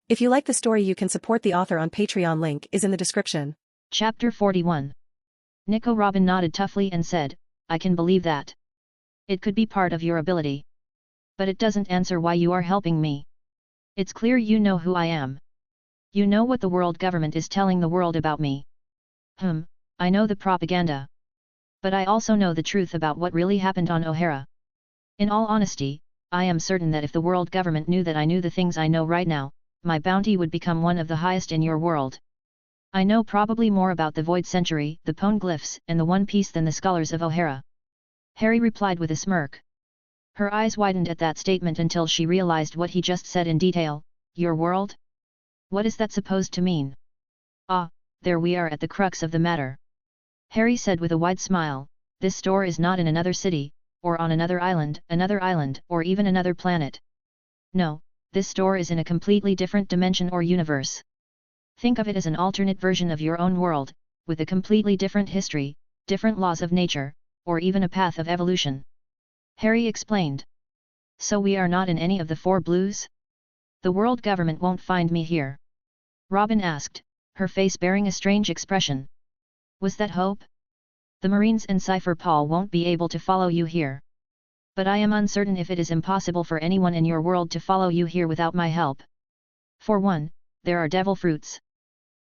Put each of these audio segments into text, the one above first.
If you like the story, you can support the author on Patreon. Link is in the description. Chapter 41. Nico Robin nodded toughly and said, I can believe that. It could be part of your ability. But it doesn't answer why you are helping me. It's clear you know who I am. You know what the world government is telling the world about me. I know the propaganda. But I also know the truth about what really happened on O'Hara. In all honesty, I am certain that if the world government knew that I knew the things I know right now, my bounty would become one of the highest in your world. I know probably more about the Void Century, the Poneglyphs, and the One Piece than the scholars of O'Hara. Harry replied with a smirk. Her eyes widened at that statement until she realized what he just said in detail. Your world? What is that supposed to mean? Ah, there we are at the crux of the matter. Harry said with a wide smile, this store is not in another city, or on another island, or even another planet. No, this store is in a completely different dimension or universe. Think of it as an alternate version of your own world, with a completely different history, different laws of nature, or even a path of evolution. Harry explained. So we are not in any of the four blues? The world government won't find me here? Robin asked, her face bearing a strange expression. Was that hope? The Marines and Cypher Paul won't be able to follow you here. But I am uncertain if it is impossible for anyone in your world to follow you here without my help. For one, there are devil fruits.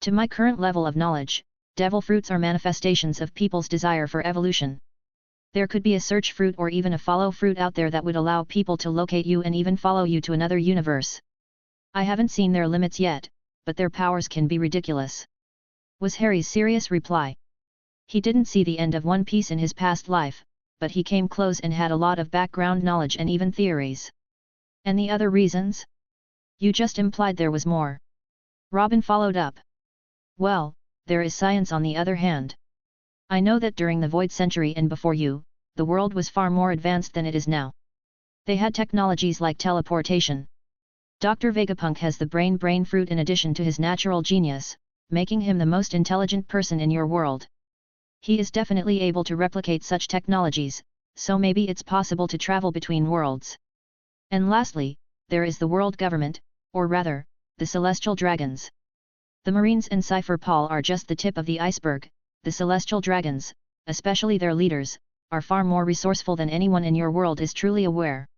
To my current level of knowledge, devil fruits are manifestations of people's desire for evolution. There could be a search fruit or even a follow fruit out there that would allow people to locate you and even follow you to another universe. I haven't seen their limits yet, but their powers can be ridiculous. Was Harry's serious reply. He didn't see the end of One Piece in his past life, but he came close and had a lot of background knowledge and even theories. And the other reasons? You just implied there was more. Robin followed up. Well, there is science on the other hand. I know that during the Void Century and before you, the world was far more advanced than it is now. They had technologies like teleportation. Dr. Vegapunk has the brain fruit in addition to his natural genius, making him the most intelligent person in your world. He is definitely able to replicate such technologies, so maybe it's possible to travel between worlds. And lastly, there is the world government, or rather, the Celestial Dragons. The Marines and Cypher Paul are just the tip of the iceberg. The Celestial Dragons, especially their leaders, are far more resourceful than anyone in your world is truly aware.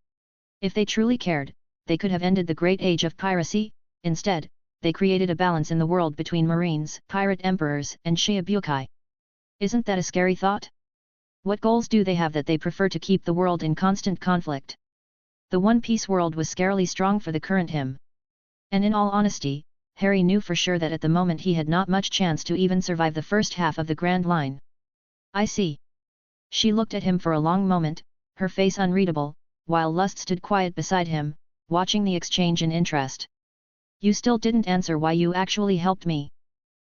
If they truly cared, they could have ended the Great Age of Piracy. Instead, they created a balance in the world between Marines, pirate emperors, and Shiabukai. Isn't that a scary thought? What goals do they have that they prefer to keep the world in constant conflict? The One Piece world was scarily strong for the current him. And in all honesty, Harry knew for sure that at the moment he had not much chance to even survive the first half of the Grand Line. I see. She looked at him for a long moment, her face unreadable, while Lust stood quiet beside him, watching the exchange in interest. You still didn't answer why you actually helped me.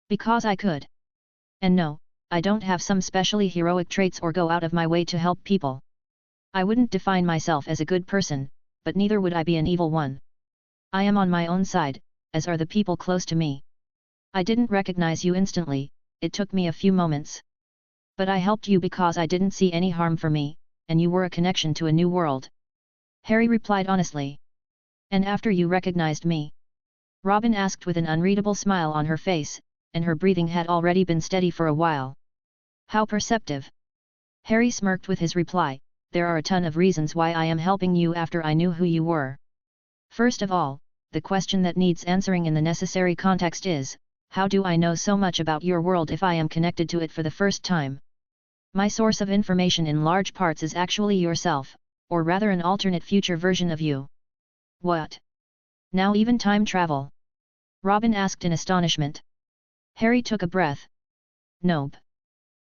Because I could. And no, I don't have some specially heroic traits or go out of my way to help people. I wouldn't define myself as a good person, but neither would I be an evil one. I am on my own side, as are the people close to me. I didn't recognize you instantly, it took me a few moments. But I helped you because I didn't see any harm for me, and you were a connection to a new world. Harry replied honestly. And after you recognized me? Robin asked with an unreadable smile on her face, and her breathing had already been steady for a while. How perceptive. Harry smirked with his reply, there are a ton of reasons why I am helping you after I knew who you were. First of all, the question that needs answering in the necessary context is, how do I know so much about your world if I am connected to it for the first time? My source of information in large parts is actually yourself, or rather an alternate future version of you. What? Now even time travel? Robin asked in astonishment. Harry took a breath. Nope.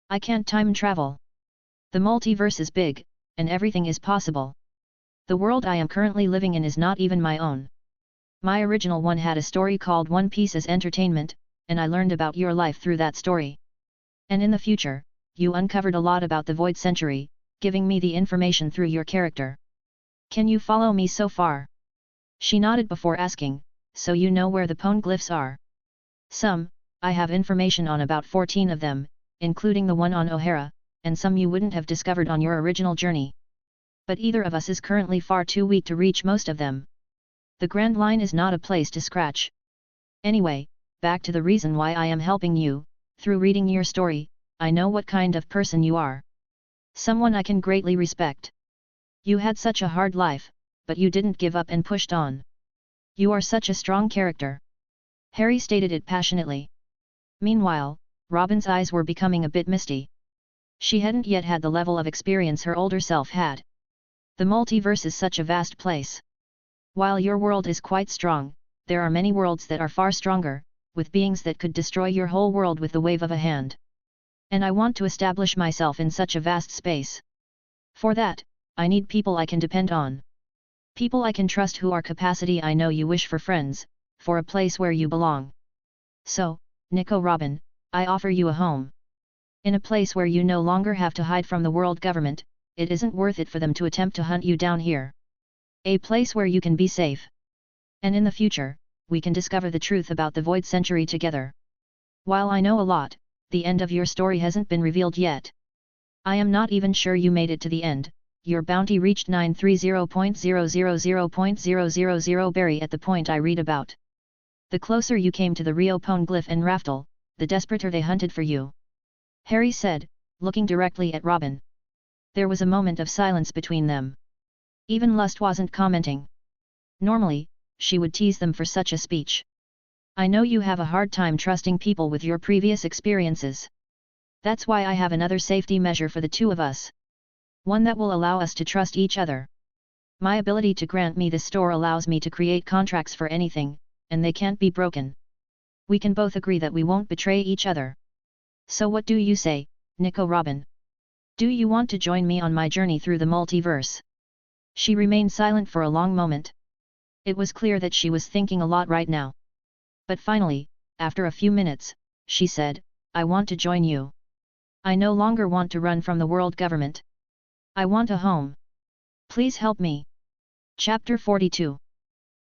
I can't time travel. The multiverse is big, and everything is possible. The world I am currently living in is not even my own. My original one had a story called One Piece as entertainment, and I learned about your life through that story. And in the future, you uncovered a lot about the Void Century, giving me the information through your character. Can you follow me so far? She nodded before asking, so you know where the Poneglyphs are? Some, I have information on about 14 of them, including the one on O'Hara, and some you wouldn't have discovered on your original journey. But either of us is currently far too weak to reach most of them. The Grand Line is not a place to scratch. Anyway, back to the reason why I am helping you. Through reading your story, I know what kind of person you are. Someone I can greatly respect. You had such a hard life, but you didn't give up and pushed on. You are such a strong character. Harry stated it passionately. Meanwhile, Robin's eyes were becoming a bit misty. She hadn't yet had the level of experience her older self had. The multiverse is such a vast place. While your world is quite strong, there are many worlds that are far stronger, with beings that could destroy your whole world with the wave of a hand. And I want to establish myself in such a vast space. For that, I need people I can depend on. People I can trust who are capacity. I know you wish for friends, for a place where you belong. So, Nico Robin, I offer you a home. In a place where you no longer have to hide from the world government, it isn't worth it for them to attempt to hunt you down here. A place where you can be safe. And in the future, we can discover the truth about the Void Century together. While I know a lot, the end of your story hasn't been revealed yet. I am not even sure you made it to the end. Your bounty reached 930.000.000 berry at the point I read about. The closer you came to the Rio Poneglyph and Raftel, the desperater they hunted for you. Harry said, looking directly at Robin. There was a moment of silence between them. Even Lust wasn't commenting. Normally, she would tease them for such a speech. I know you have a hard time trusting people with your previous experiences. That's why I have another safety measure for the two of us. One that will allow us to trust each other. My ability to grant me this store allows me to create contracts for anything, and they can't be broken. We can both agree that we won't betray each other. So what do you say, Nico Robin? Do you want to join me on my journey through the multiverse? She remained silent for a long moment. It was clear that she was thinking a lot right now. But finally, after a few minutes, she said, I want to join you. I no longer want to run from the world government. I want a home. Please help me. Chapter 42.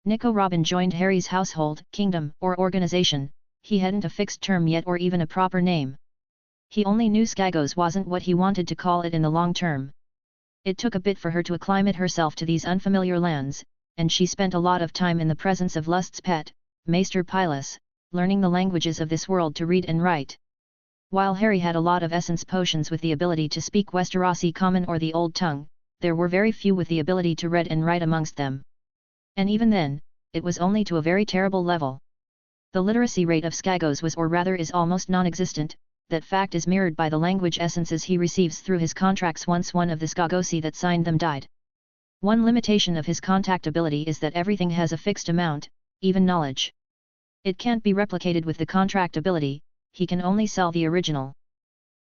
Nico Robin joined Harry's household, kingdom, or organization. He hadn't a fixed term yet or even a proper name. He only knew Skagos wasn't what he wanted to call it in the long term. It took a bit for her to acclimate herself to these unfamiliar lands, and she spent a lot of time in the presence of Lust's pet, Maester Pylus, learning the languages of this world to read and write. While Harry had a lot of essence potions with the ability to speak Westerosi Common or the Old Tongue, there were very few with the ability to read and write amongst them. And even then, it was only to a very terrible level. The literacy rate of Skagos was or rather is almost non-existent. That fact is mirrored by the language essences he receives through his contracts once one of the Skagosi that signed them died. One limitation of his contact ability is that everything has a fixed amount, even knowledge. It can't be replicated with the contract ability, he can only sell the original.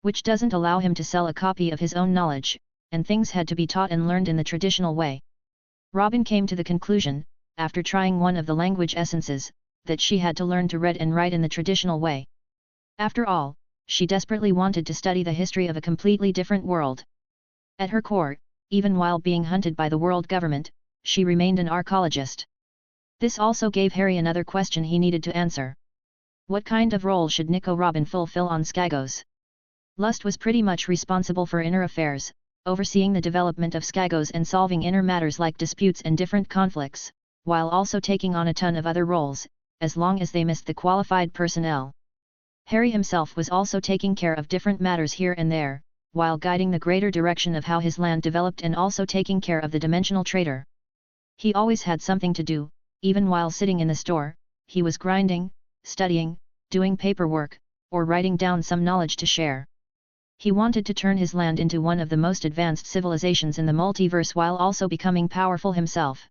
Which doesn't allow him to sell a copy of his own knowledge, and things had to be taught and learned in the traditional way. Robin came to the conclusion, after trying one of the language essences, that she had to learn to read and write in the traditional way. After all, she desperately wanted to study the history of a completely different world. At her core, even while being hunted by the world government, she remained an archaeologist. This also gave Harry another question he needed to answer. What kind of role should Nico Robin fulfill on Skagos? Lust was pretty much responsible for inner affairs, overseeing the development of Skagos and solving inner matters like disputes and different conflicts, while also taking on a ton of other roles, as long as they missed the qualified personnel. Harry himself was also taking care of different matters here and there, while guiding the greater direction of how his land developed and also taking care of the dimensional trader. He always had something to do, even while sitting in the store, he was grinding, studying, doing paperwork, or writing down some knowledge to share. He wanted to turn his land into one of the most advanced civilizations in the multiverse while also becoming powerful himself.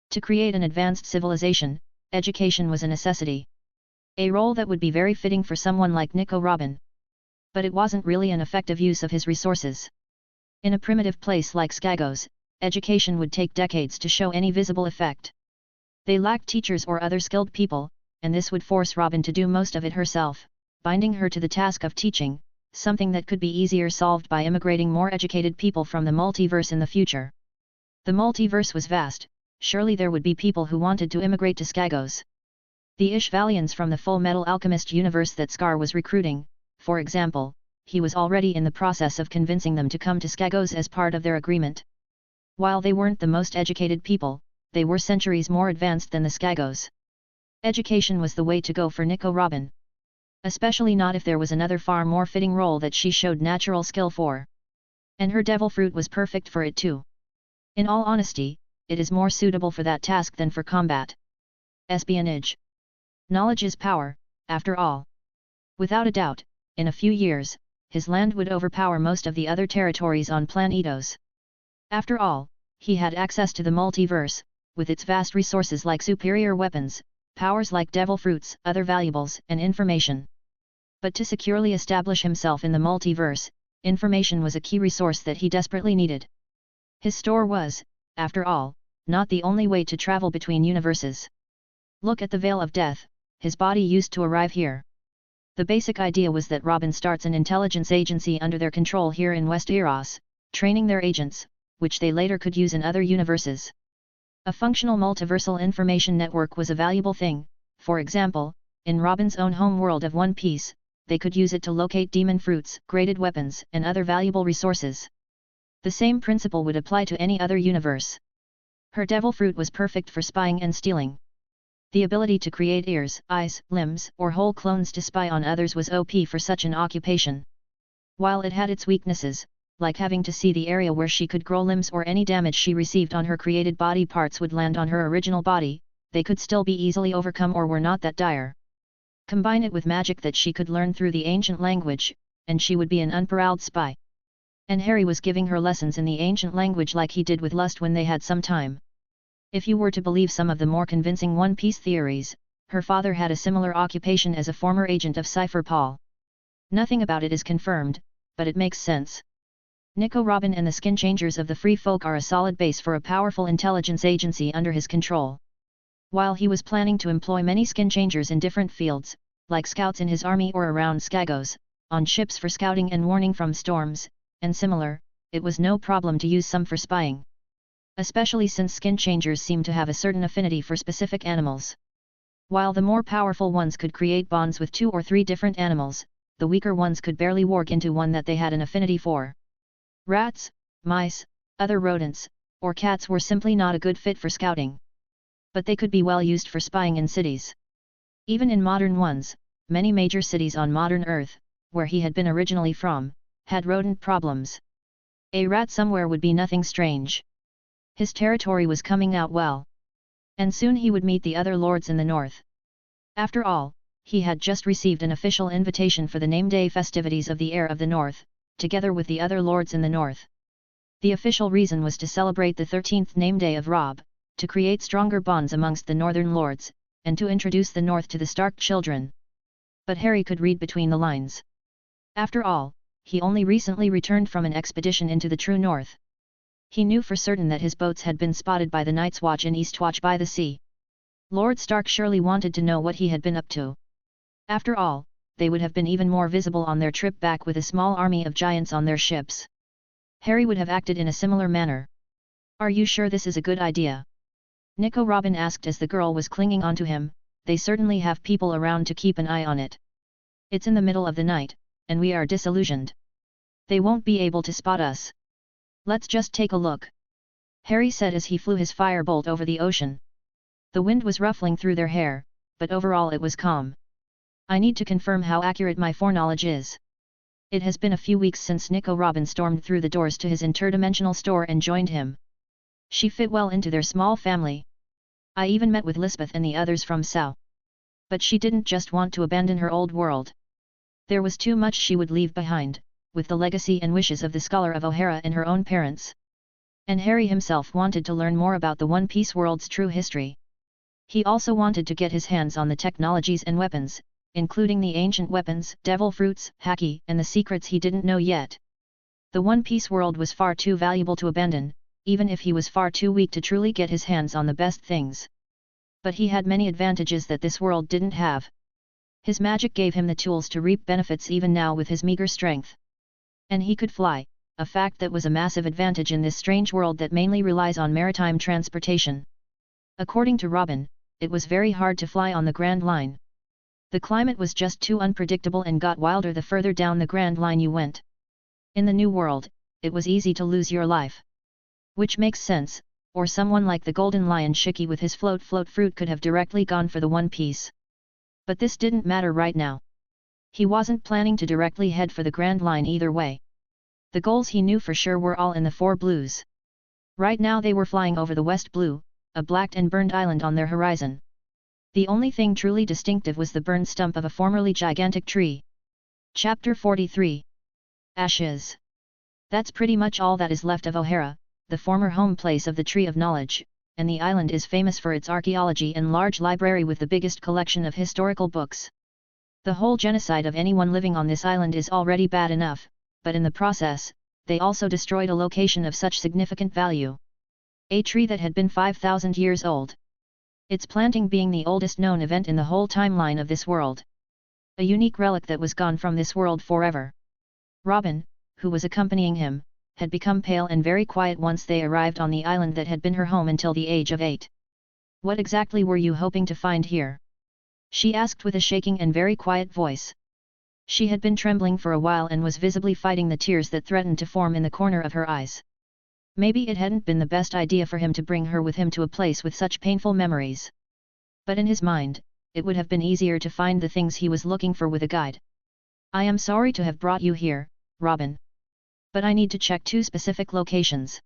To create an advanced civilization, education was a necessity. A role that would be very fitting for someone like Nico Robin. But it wasn't really an effective use of his resources. In a primitive place like Skagos, education would take decades to show any visible effect. They lacked teachers or other skilled people, and this would force Robin to do most of it herself, binding her to the task of teaching, something that could be easier solved by immigrating more educated people from the multiverse in the future. The multiverse was vast, surely there would be people who wanted to immigrate to Skagos. The Ishvalians from the Full Metal Alchemist universe that Scar was recruiting, for example, he was already in the process of convincing them to come to Skagos as part of their agreement. While they weren't the most educated people, they were centuries more advanced than the Skagos. Education was the way to go for Nico Robin. Especially not if there was another far more fitting role that she showed natural skill for. And her devil fruit was perfect for it too. In all honesty, it is more suitable for that task than for combat. Espionage. Knowledge is power, after all. Without a doubt, in a few years, his land would overpower most of the other territories on Planetos. After all, he had access to the multiverse, with its vast resources like superior weapons, powers like devil fruits, other valuables, and information. But to securely establish himself in the multiverse, information was a key resource that he desperately needed. His store was, after all, not the only way to travel between universes. Look at the Veil of Death, his body used to arrive here. The basic idea was that Robin starts an intelligence agency under their control here in Westeros, training their agents, which they later could use in other universes. A functional multiversal information network was a valuable thing. For example, in Robin's own home world of One Piece, they could use it to locate demon fruits, graded weapons, and other valuable resources. The same principle would apply to any other universe. Her devil fruit was perfect for spying and stealing. The ability to create ears, eyes, limbs, or whole clones to spy on others was OP for such an occupation. While it had its weaknesses, like having to see the area where she could grow limbs or any damage she received on her created body parts would land on her original body, they could still be easily overcome or were not that dire. Combine it with magic that she could learn through the ancient language, and she would be an unparalleled spy. And Harry was giving her lessons in the ancient language like he did with Lust when they had some time. If you were to believe some of the more convincing One Piece theories, her father had a similar occupation as a former agent of Cypher Paul. Nothing about it is confirmed, but it makes sense. Nico Robin and the Skin Changers of the Free Folk are a solid base for a powerful intelligence agency under his control. While he was planning to employ many Skin Changers in different fields, like scouts in his army or around Skagos, on ships for scouting and warning from storms, and similar, it was no problem to use some for spying. Especially since Skin Changers seem to have a certain affinity for specific animals. While the more powerful ones could create bonds with 2 or 3 different animals, the weaker ones could barely work into one that they had an affinity for. Rats, mice, other rodents, or cats were simply not a good fit for scouting. But they could be well used for spying in cities. Even in modern ones, many major cities on modern Earth, where he had been originally from, had rodent problems. A rat somewhere would be nothing strange. His territory was coming out well. And soon he would meet the other lords in the north. After all, he had just received an official invitation for the name day festivities of the Heir of the North, together with the other lords in the north. The official reason was to celebrate the 13th name day of Rob, to create stronger bonds amongst the northern lords, and to introduce the north to the Stark children. But Harry could read between the lines. After all, he only recently returned from an expedition into the true north. He knew for certain that his boats had been spotted by the Night's Watch in Eastwatch by the Sea. Lord Stark surely wanted to know what he had been up to. After all, they would have been even more visible on their trip back with a small army of giants on their ships. Harry would have acted in a similar manner. "Are you sure this is a good idea?" Nico Robin asked as the girl was clinging onto him. "They certainly have people around to keep an eye on it. It's in the middle of the night, and we are disillusioned. They won't be able to spot us. Let's just take a look," Harry said as he flew his firebolt over the ocean. The wind was ruffling through their hair, but overall it was calm. "I need to confirm how accurate my foreknowledge is." It has been a few weeks since Nico Robin stormed through the doors to his interdimensional store and joined him. She fit well into their small family. "I even met with Lisbeth and the others from Sao. But she didn't just want to abandon her old world. There was too much she would leave behind, with the legacy and wishes of the Scholar of O'Hara and her own parents. And Harry himself wanted to learn more about the One Piece world's true history. He also wanted to get his hands on the technologies and weapons, including the ancient weapons, devil fruits, haki, and the secrets he didn't know yet. The One Piece world was far too valuable to abandon, even if he was far too weak to truly get his hands on the best things. But he had many advantages that this world didn't have. His magic gave him the tools to reap benefits even now with his meager strength. And he could fly, a fact that was a massive advantage in this strange world that mainly relies on maritime transportation. According to Robin, it was very hard to fly on the Grand Line. The climate was just too unpredictable and got wilder the further down the Grand Line you went. In the New World, it was easy to lose your life. Which makes sense, or someone like the golden lion Shiki with his float fruit could have directly gone for the One Piece. But this didn't matter right now. He wasn't planning to directly head for the Grand Line either way. The goals he knew for sure were all in the Four Blues. Right now they were flying over the West Blue, a blacked and burned island on their horizon. The only thing truly distinctive was the burned stump of a formerly gigantic tree. Chapter 43. Ashes. That's pretty much all that is left of O'Hara, the former home place of the Tree of Knowledge, and the island is famous for its archaeology and large library with the biggest collection of historical books. The whole genocide of anyone living on this island is already bad enough, but in the process, they also destroyed a location of such significant value. A tree that had been 5,000 years old. Its planting being the oldest known event in the whole timeline of this world. A unique relic that was gone from this world forever. Robin, who was accompanying him, had become pale and very quiet once they arrived on the island that had been her home until the age of 8. "What exactly were you hoping to find here?" she asked with a shaking and very quiet voice. She had been trembling for a while and was visibly fighting the tears that threatened to form in the corner of her eyes. Maybe it hadn't been the best idea for him to bring her with him to a place with such painful memories. But in his mind, it would have been easier to find the things he was looking for with a guide. "I am sorry to have brought you here, Robin. But I need to check 2 specific locations.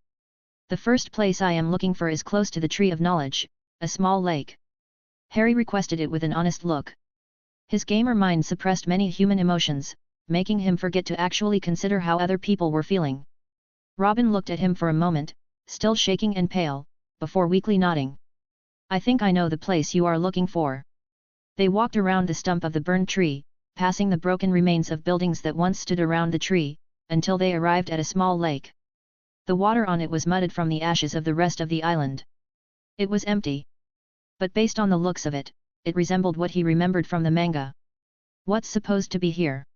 The first place I am looking for is close to the Tree of Knowledge, a small lake." Harry requested it with an honest look. His gamer mind suppressed many human emotions, making him forget to actually consider how other people were feeling. Robin looked at him for a moment, still shaking and pale, before weakly nodding. "I think I know the place you are looking for." They walked around the stump of the burned tree, passing the broken remains of buildings that once stood around the tree, until they arrived at a small lake. The water on it was mudded from the ashes of the rest of the island. It was empty. But based on the looks of it, it resembled what he remembered from the manga. "What's supposed to be here?"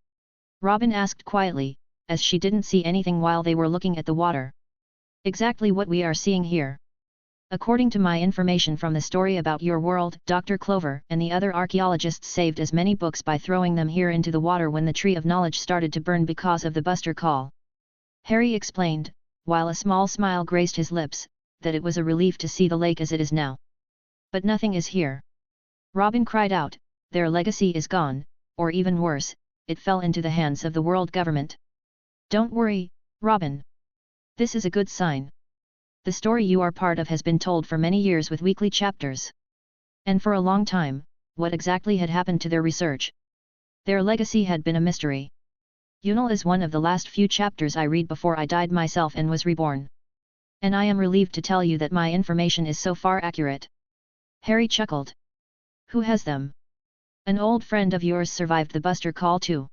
Robin asked quietly, as she didn't see anything while they were looking at the water. "Exactly what we are seeing here. According to my information from the story about your world, Dr. Clover and the other archaeologists saved as many books by throwing them here into the water when the Tree of Knowledge started to burn because of the Buster Call." Harry explained, while a small smile graced his lips, that it was a relief to see the lake as it is now. "But nothing is here." Robin cried out, "Their legacy is gone, or even worse, it fell into the hands of the world government." "Don't worry, Robin. This is a good sign. The story you are part of has been told for many years with weekly chapters. And for a long time, what exactly had happened to their research? Their legacy had been a mystery. Yunal is one of the last few chapters I read before I died myself and was reborn. And I am relieved to tell you that my information is so far accurate." Harry chuckled. "Who has them?" "An old friend of yours survived the Buster Call too.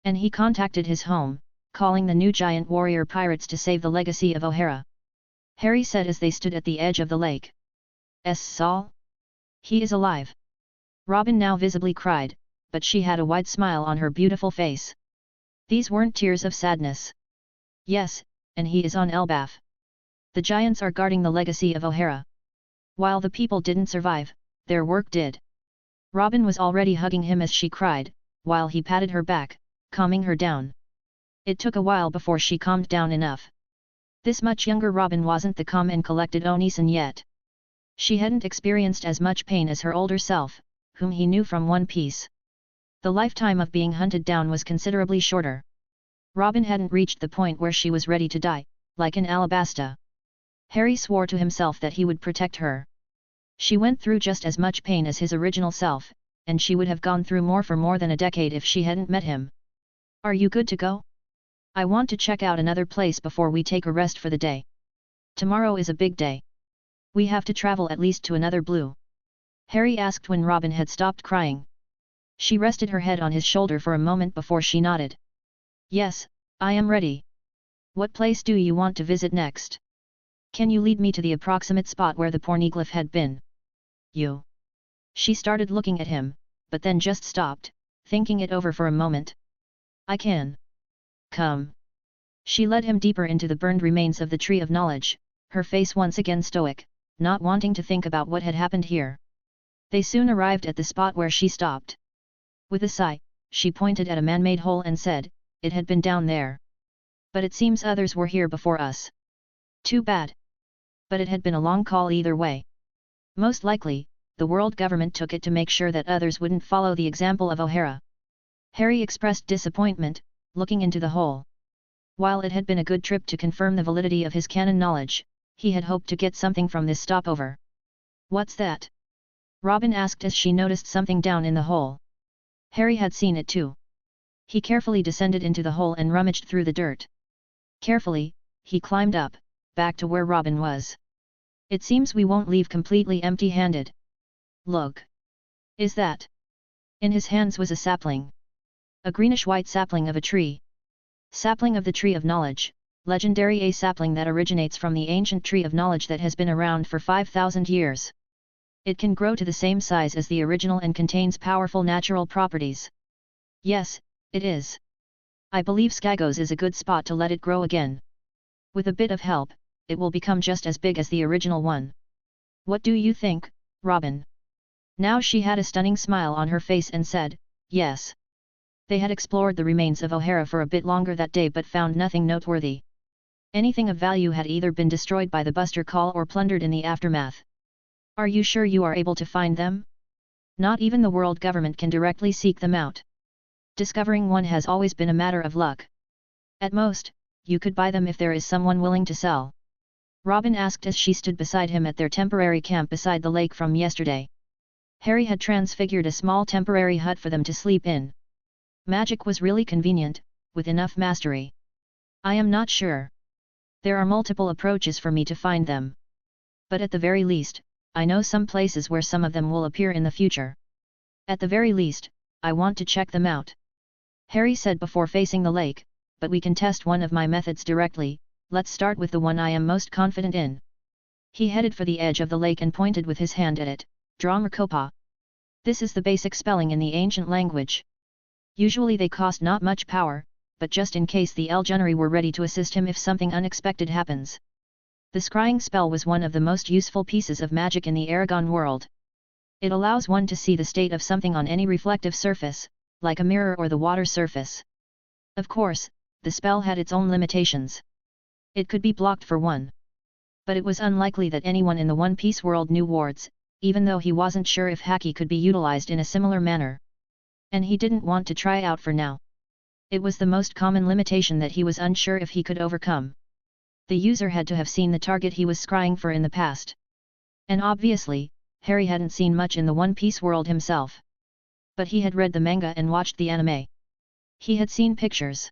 And he contacted his home, calling the new giant warrior pirates to save the legacy of O'Hara," Harry said as they stood at the edge of the lake. "Saul? He is alive." Robin now visibly cried, but she had a wide smile on her beautiful face. These weren't tears of sadness. "Yes, and he is on Elbaf. The giants are guarding the legacy of O'Hara. While the people didn't survive, their work did." Robin was already hugging him as she cried, while he patted her back, calming her down. It took a while before she calmed down enough. This much younger Robin wasn't the calm and collected Onisan yet. She hadn't experienced as much pain as her older self, whom he knew from One Piece. The lifetime of being hunted down was considerably shorter. Robin hadn't reached the point where she was ready to die, like in Alabasta. Harry swore to himself that he would protect her. She went through just as much pain as his original self, and she would have gone through more for more than a decade if she hadn't met him. "Are you good to go? I want to check out another place before we take a rest for the day. Tomorrow is a big day. We have to travel at least to another blue." Harry asked when Robin had stopped crying. She rested her head on his shoulder for a moment before she nodded. "Yes, I am ready. What place do you want to visit next? Can you lead me to the approximate spot where the pornoglyph had been?" "You?" She started looking at him, but then just stopped, thinking it over for a moment. "I can. Come." She led him deeper into the burned remains of the Tree of Knowledge, her face once again stoic, not wanting to think about what had happened here. They soon arrived at the spot where she stopped. With a sigh, she pointed at a man-made hole and said, "It had been down there. But it seems others were here before us. Too bad." But it had been a long call either way. Most likely, the world government took it to make sure that others wouldn't follow the example of O'Hara. Harry expressed disappointment, looking into the hole. While it had been a good trip to confirm the validity of his canon knowledge, he had hoped to get something from this stopover. "What's that?" Robin asked as she noticed something down in the hole. Harry had seen it too. He carefully descended into the hole and rummaged through the dirt. Carefully, he climbed up, back to where Robin was. "It seems we won't leave completely empty-handed. Look. Is that?" In his hands was a sapling. A greenish-white sapling of a tree. Sapling of the Tree of Knowledge, legendary a sapling that originates from the ancient Tree of Knowledge that has been around for 5,000 years. It can grow to the same size as the original and contains powerful natural properties. "Yes, it is. I believe Skagos is a good spot to let it grow again. With a bit of help, it will become just as big as the original one. What do you think, Robin?" Now she had a stunning smile on her face and said, "Yes." They had explored the remains of O'Hara for a bit longer that day but found nothing noteworthy. Anything of value had either been destroyed by the Buster Call or plundered in the aftermath. "Are you sure you are able to find them? Not even the world government can directly seek them out. Discovering one has always been a matter of luck. At most, you could buy them if there is someone willing to sell." Robin asked as she stood beside him at their temporary camp beside the lake from yesterday. Harry had transfigured a small temporary hut for them to sleep in. Magic was really convenient, with enough mastery. "I am not sure. There are multiple approaches for me to find them. But at the very least, I know some places where some of them will appear in the future. At the very least, I want to check them out," Harry said before facing the lake, "but we can test one of my methods directly. Let's start with the one I am most confident in." He headed for the edge of the lake and pointed with his hand at it, Dromrakopa. This is the basic spelling in the ancient language. Usually they cost not much power, but just in case the Elgenary were ready to assist him if something unexpected happens. The scrying spell was one of the most useful pieces of magic in the Aragon world. It allows one to see the state of something on any reflective surface, like a mirror or the water surface. Of course, the spell had its own limitations. It could be blocked for one. But it was unlikely that anyone in the One Piece world knew wards, even though he wasn't sure if Haki could be utilized in a similar manner. And he didn't want to try out for now. It was the most common limitation that he was unsure if he could overcome. The user had to have seen the target he was scrying for in the past. And obviously, Harry hadn't seen much in the One Piece world himself. But he had read the manga and watched the anime. He had seen pictures.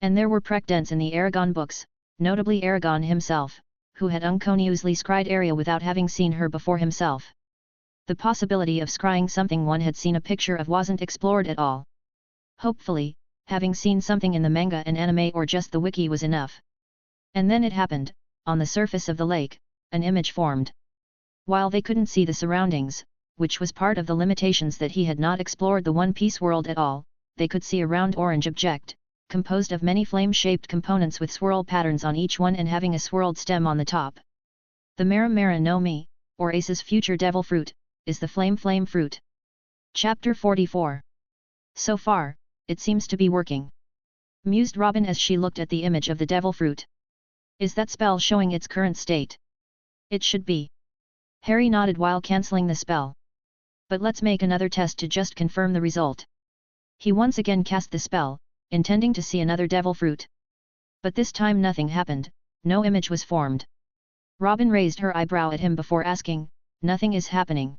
And there were precedents in the Aragon books, notably Aragon himself, who had unconsciously scryed Arya without having seen her before himself. The possibility of scrying something one had seen a picture of wasn't explored at all. Hopefully, having seen something in the manga and anime or just the wiki was enough. And then it happened, on the surface of the lake, an image formed. While they couldn't see the surroundings, which was part of the limitations that he had not explored the One Piece world at all, they could see a round orange object, composed of many flame-shaped components with swirl patterns on each one and having a swirled stem on the top. The Mara Mara no Mi, or Ace's future devil fruit, is the flame fruit. Chapter 44. So far, it seems to be working, mused Robin as she looked at the image of the devil fruit. Is that spell showing its current state? It should be. Harry nodded while cancelling the spell. But let's make another test to just confirm the result. He once again cast the spell, intending to see another devil fruit. But this time nothing happened, no image was formed. Robin raised her eyebrow at him before asking, "Nothing is happening?"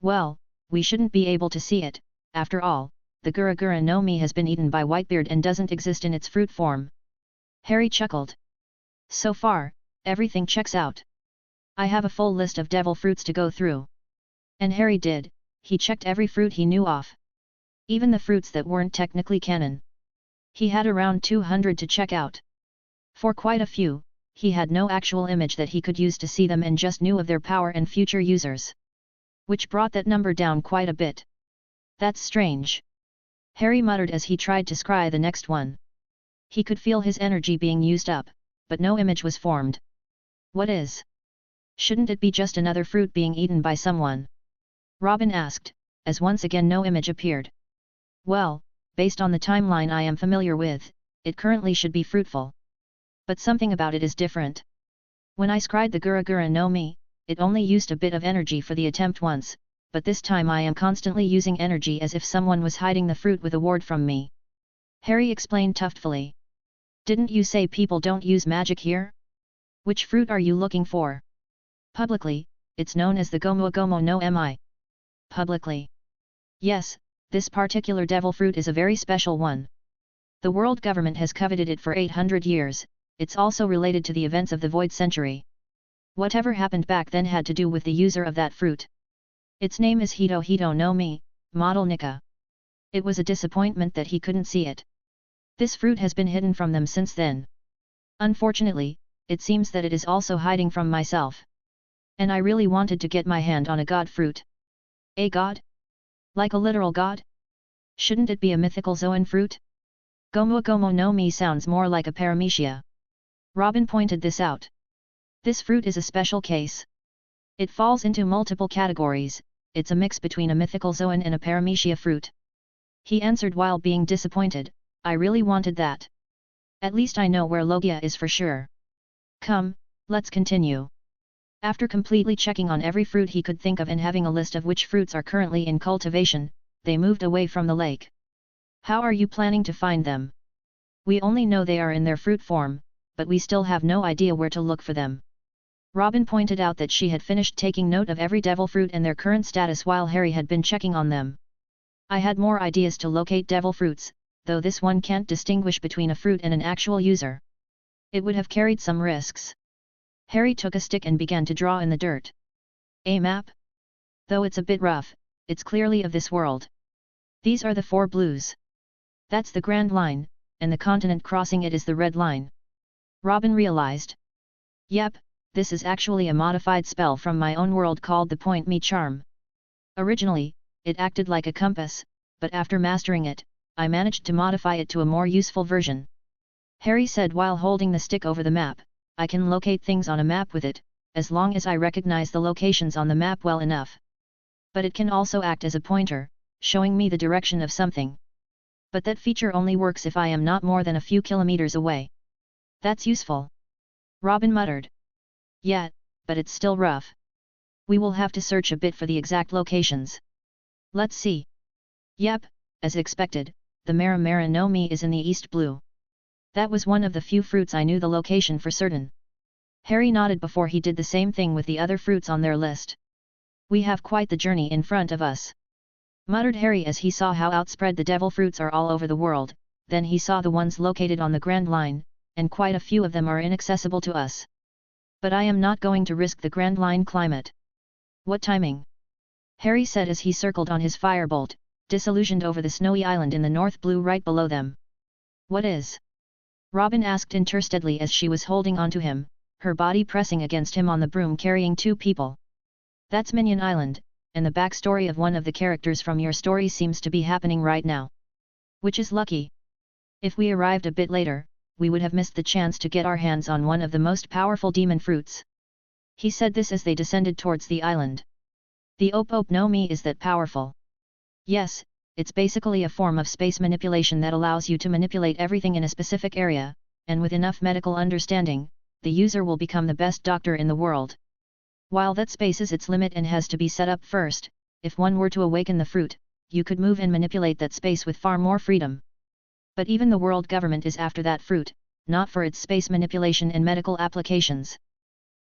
"Well, we shouldn't be able to see it, after all, the Gura Gura no Mi has been eaten by Whitebeard and doesn't exist in its fruit form." Harry chuckled. "So far, everything checks out. I have a full list of devil fruits to go through." And Harry did, he checked every fruit he knew off. Even the fruits that weren't technically canon. He had around 200 to check out. For quite a few, he had no actual image that he could use to see them and just knew of their power and future users. Which brought that number down quite a bit. "That's strange," Harry muttered as he tried to scry the next one. He could feel his energy being used up, but no image was formed. "What is? Shouldn't it be just another fruit being eaten by someone?" Robin asked, as once again no image appeared. "Well, based on the timeline I am familiar with, it currently should be fruitful. But something about it is different. When I scried the Gura Gura no Mi, it only used a bit of energy for the attempt once, but this time I am constantly using energy as if someone was hiding the fruit with a ward from me. Harry explained tactfully. Didn't you say people don't use magic here? Which fruit are you looking for? Publicly, it's known as the Gomu Gomu no Mi. Publicly. Yes, this particular devil fruit is a very special one. The world government has coveted it for 800 years, it's also related to the events of the Void Century. Whatever happened back then had to do with the user of that fruit. Its name is Hito Hito no Mi, model Nika. It was a disappointment that he couldn't see it. This fruit has been hidden from them since then. Unfortunately, it seems that it is also hiding from myself. And I really wanted to get my hand on a god fruit. A god? Like a literal god? Shouldn't it be a mythical Zoan fruit? Gomu Gomu no Mi sounds more like a paramecia. Robin pointed this out. This fruit is a special case. It falls into multiple categories, it's a mix between a mythical Zoan and a paramecia fruit. He answered while being disappointed, I really wanted that. At least I know where Logia is for sure. Come, let's continue. After completely checking on every fruit he could think of and having a list of which fruits are currently in cultivation, they moved away from the lake. How are you planning to find them? We only know they are in their fruit form, but we still have no idea where to look for them. Robin pointed out that she had finished taking note of every devil fruit and their current status while Harry had been checking on them. I had more ideas to locate devil fruits, though this one can't distinguish between a fruit and an actual user. It would have carried some risks. Harry took a stick and began to draw in the dirt. A map? Though it's a bit rough, it's clearly of this world. These are the 4 blues. That's the Grand Line, and the continent crossing it is the Red Line. Robin realized. Yep, this is actually a modified spell from my own world called the Point Me Charm. Originally, it acted like a compass, but after mastering it, I managed to modify it to a more useful version. Harry said while holding the stick over the map, I can locate things on a map with it, as long as I recognize the locations on the map well enough. But it can also act as a pointer, showing me the direction of something. But that feature only works if I am not more than a few kilometers away. That's useful. Robin muttered. Yeah, but it's still rough. We will have to search a bit for the exact locations. Let's see. Yep, as expected, the Mara Mara no Mi is in the East Blue. That was one of the few fruits I knew the location for certain. Harry nodded before he did the same thing with the other fruits on their list. We have quite the journey in front of us. Muttered Harry as he saw how outspread the devil fruits are all over the world, then he saw the ones located on the Grand Line, and quite a few of them are inaccessible to us. But I am not going to risk the Grand Line climate. What timing? Harry said as he circled on his firebolt, disillusioned over the snowy island in the North Blue right below them. What is? Robin asked interestedly as she was holding onto him, her body pressing against him on the broom carrying 2 people. That's Minion Island, and the backstory of one of the characters from your story seems to be happening right now. Which is lucky. If we arrived a bit later, we would have missed the chance to get our hands on one of the most powerful demon fruits. He said this as they descended towards the island. The Op no Mi is that powerful. Yes, it's basically a form of space manipulation that allows you to manipulate everything in a specific area, and with enough medical understanding, the user will become the best doctor in the world. While that space is its limit and has to be set up first, if one were to awaken the fruit, you could move and manipulate that space with far more freedom. But even the world government is after that fruit, not for its space manipulation and medical applications.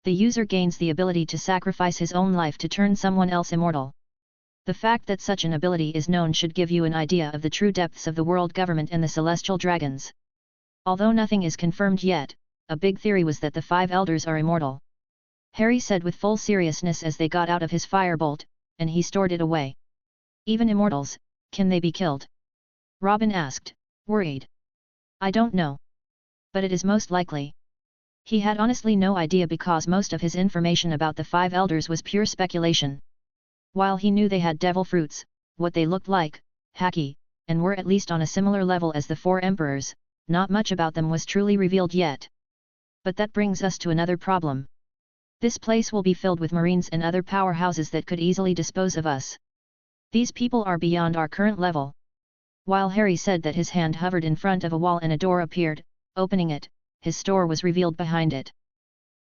The user gains the ability to sacrifice his own life to turn someone else immortal. The fact that such an ability is known should give you an idea of the true depths of the world government and the celestial dragons. Although nothing is confirmed yet, a big theory was that the 5 elders are immortal. Harry said with full seriousness as they got out of his firebolt, and he stored it away. Even immortals, can they be killed? Robin asked, worried. I don't know. But it is most likely. He had honestly no idea because most of his information about the 5 elders was pure speculation. While he knew they had devil fruits, what they looked like, hacky, and were at least on a similar level as the 4 emperors, not much about them was truly revealed yet. But that brings us to another problem. This place will be filled with marines and other powerhouses that could easily dispose of us. These people are beyond our current level. While Harry said that his hand hovered in front of a wall and a door appeared, opening it, his store was revealed behind it.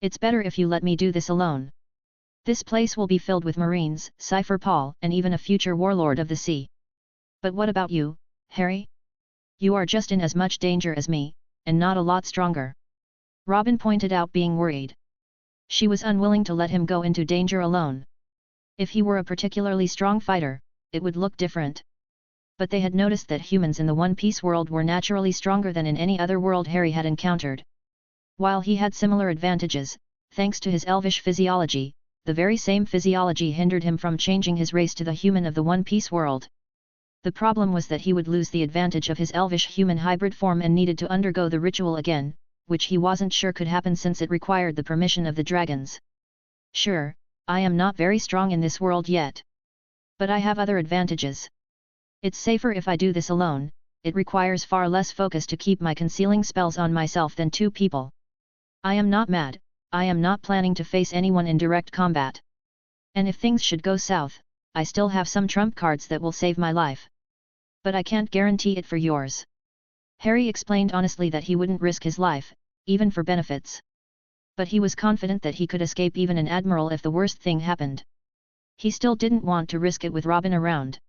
It's better if you let me do this alone. This place will be filled with marines, Cypher Paul, and even a future warlord of the sea. But what about you, Harry? You are just in as much danger as me, and not a lot stronger. Robin pointed out, being worried. She was unwilling to let him go into danger alone. If he were a particularly strong fighter, it would look different. But they had noticed that humans in the One Piece world were naturally stronger than in any other world Harry had encountered. While he had similar advantages, thanks to his elvish physiology, the very same physiology hindered him from changing his race to the human of the One Piece world. The problem was that he would lose the advantage of his elvish human hybrid form and needed to undergo the ritual again, which he wasn't sure could happen since it required the permission of the dragons. Sure, I am not very strong in this world yet. But I have other advantages. It's safer if I do this alone, it requires far less focus to keep my concealing spells on myself than two people. I am not mad, I am not planning to face anyone in direct combat. And if things should go south, I still have some trump cards that will save my life. But I can't guarantee it for yours. Harry explained honestly that he wouldn't risk his life, even for benefits. But he was confident that he could escape even an admiral if the worst thing happened. He still didn't want to risk it with Robin around.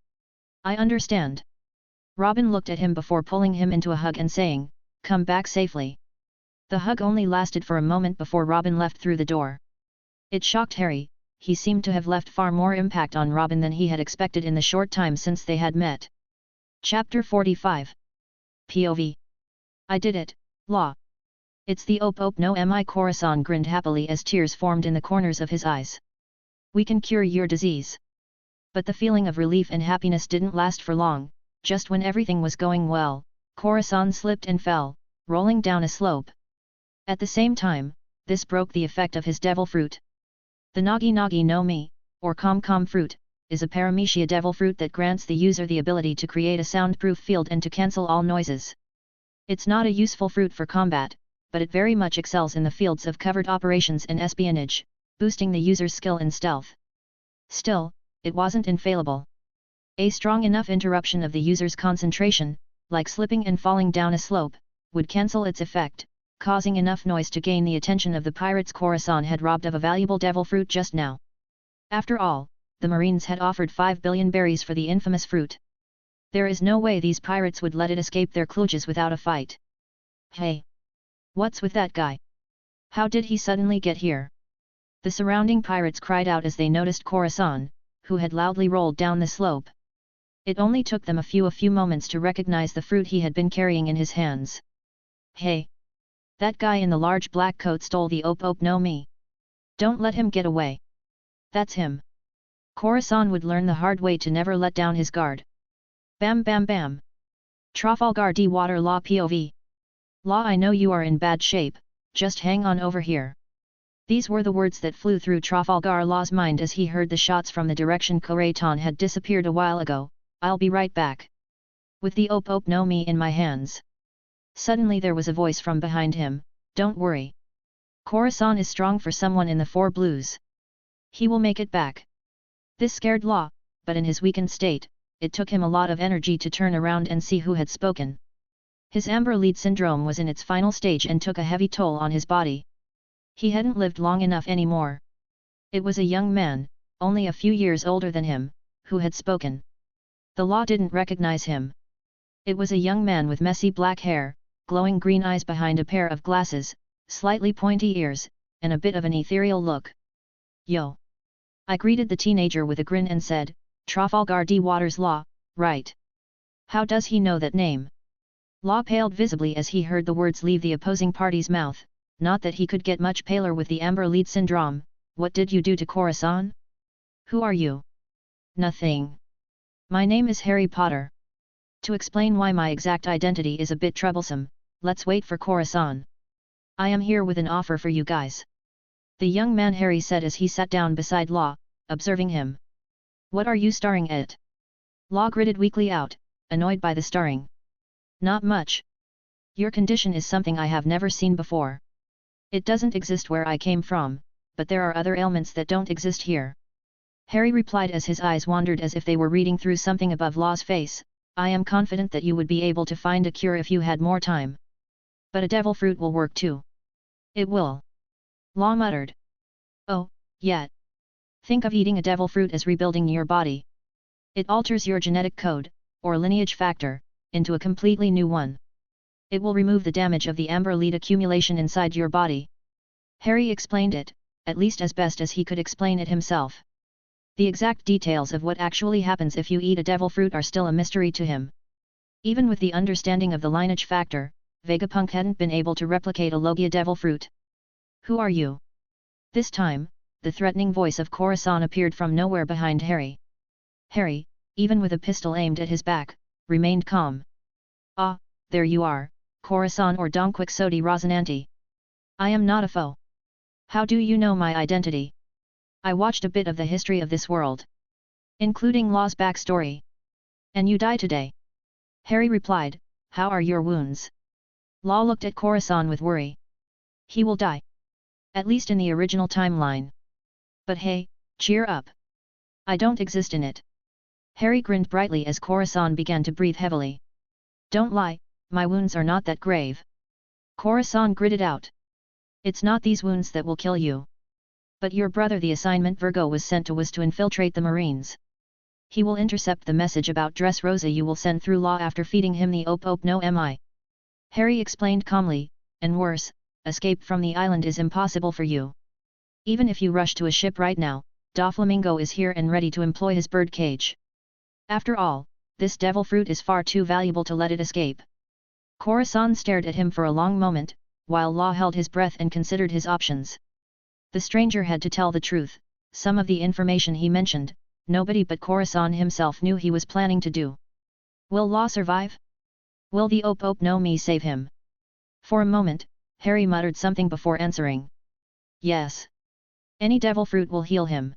I understand. Robin looked at him before pulling him into a hug and saying, "Come back safely." The hug only lasted for a moment before Robin left through the door. It shocked Harry, he seemed to have left far more impact on Robin than he had expected in the short time since they had met. Chapter 45 POV. I did it, Law. It's the no mi. Corazon grinned happily as tears formed in the corners of his eyes. We can cure your disease. But the feeling of relief and happiness didn't last for long. Just when everything was going well, Corazon slipped and fell, rolling down a slope. At the same time, this broke the effect of his devil fruit. The Nagi Nagi no Mi, or Com Com fruit, is a paramecia devil fruit that grants the user the ability to create a soundproof field and to cancel all noises. It's not a useful fruit for combat, but it very much excels in the fields of covert operations and espionage, boosting the user's skill in stealth. Still, it wasn't infallible. A strong enough interruption of the user's concentration, like slipping and falling down a slope, would cancel its effect, causing enough noise to gain the attention of the pirates Corazon had robbed of a valuable devil fruit just now. After all, the Marines had offered 5 billion berries for the infamous fruit. There is no way these pirates would let it escape their clutches without a fight. Hey! What's with that guy? How did he suddenly get here? The surrounding pirates cried out as they noticed Corazon, who had loudly rolled down the slope. It only took them a few moments to recognize the fruit he had been carrying in his hands. Hey! That guy in the large black coat stole the no Mi. Don't let him get away. That's him. Corazon would learn the hard way to never let down his guard. Bam bam bam. Trafalgar D. Water Law POV. Law, I know you are in bad shape, just hang on over here. These were the words that flew through Trafalgar Law's mind as he heard the shots from the direction Corazon had disappeared a while ago. I'll be right back. With the no Mi in my hands. Suddenly there was a voice from behind him, don't worry. Corazon is strong for someone in the Four Blues. He will make it back. This scared Law, but in his weakened state, it took him a lot of energy to turn around and see who had spoken. His amber lead syndrome was in its final stage and took a heavy toll on his body. He hadn't lived long enough anymore. It was a young man, only a few years older than him, who had spoken. The Law didn't recognize him. It was a young man with messy black hair, glowing green eyes behind a pair of glasses, slightly pointy ears, and a bit of an ethereal look. Yo! I greeted the teenager with a grin and said, Trafalgar D. Waters Law, right? How does he know that name? Law paled visibly as he heard the words leave the opposing party's mouth, not that he could get much paler with the amber lead syndrome. What did you do to Corazon? Who are you? Nothing. My name is Harry Potter. To explain why my exact identity is a bit troublesome, let's wait for Corazon. I am here with an offer for you guys. The young man Harry said as he sat down beside Law, observing him. What are you staring at? Law gritted weakly out, annoyed by the staring. Not much. Your condition is something I have never seen before. It doesn't exist where I came from, but there are other ailments that don't exist here. Harry replied as his eyes wandered as if they were reading through something above Law's face. I am confident that you would be able to find a cure if you had more time. But a devil fruit will work too. It will. Law muttered. Oh, yeah. Think of eating a devil fruit as rebuilding your body. It alters your genetic code, or lineage factor, into a completely new one. It will remove the damage of the amber lead accumulation inside your body. Harry explained it, at least as best as he could explain it himself. The exact details of what actually happens if you eat a devil fruit are still a mystery to him. Even with the understanding of the lineage factor, Vegapunk hadn't been able to replicate a Logia devil fruit. Who are you? This time, the threatening voice of Khorasan appeared from nowhere behind Harry. Harry, even with a pistol aimed at his back, remained calm. Ah, there you are, Khorasan or Donquixote Rosinante. I am not a foe. How do you know my identity? I watched a bit of the history of this world, including Law's backstory. And you die today. Harry replied, how are your wounds? Law looked at Khorasan with worry. He will die. At least in the original timeline. But hey, cheer up. I don't exist in it. Harry grinned brightly as Khorasan began to breathe heavily. Don't lie, my wounds are not that grave. Khorasan gritted out. It's not these wounds that will kill you. But your brother, the assignment Virgo was sent to, was to infiltrate the Marines. He will intercept the message about Dressrosa you will send through Law after feeding him the Op no Mi. Harry explained calmly, and worse, escape from the island is impossible for you. Even if you rush to a ship right now, Doflamingo is here and ready to employ his bird cage. After all, this devil fruit is far too valuable to let it escape. Khorasan stared at him for a long moment, while Law held his breath and considered his options. The stranger had to tell the truth. Some of the information he mentioned, nobody but Khorasan himself knew he was planning to do. Will Law survive? Will the Op no Mi save him? For a moment, Harry muttered something before answering. Yes. Any devil fruit will heal him.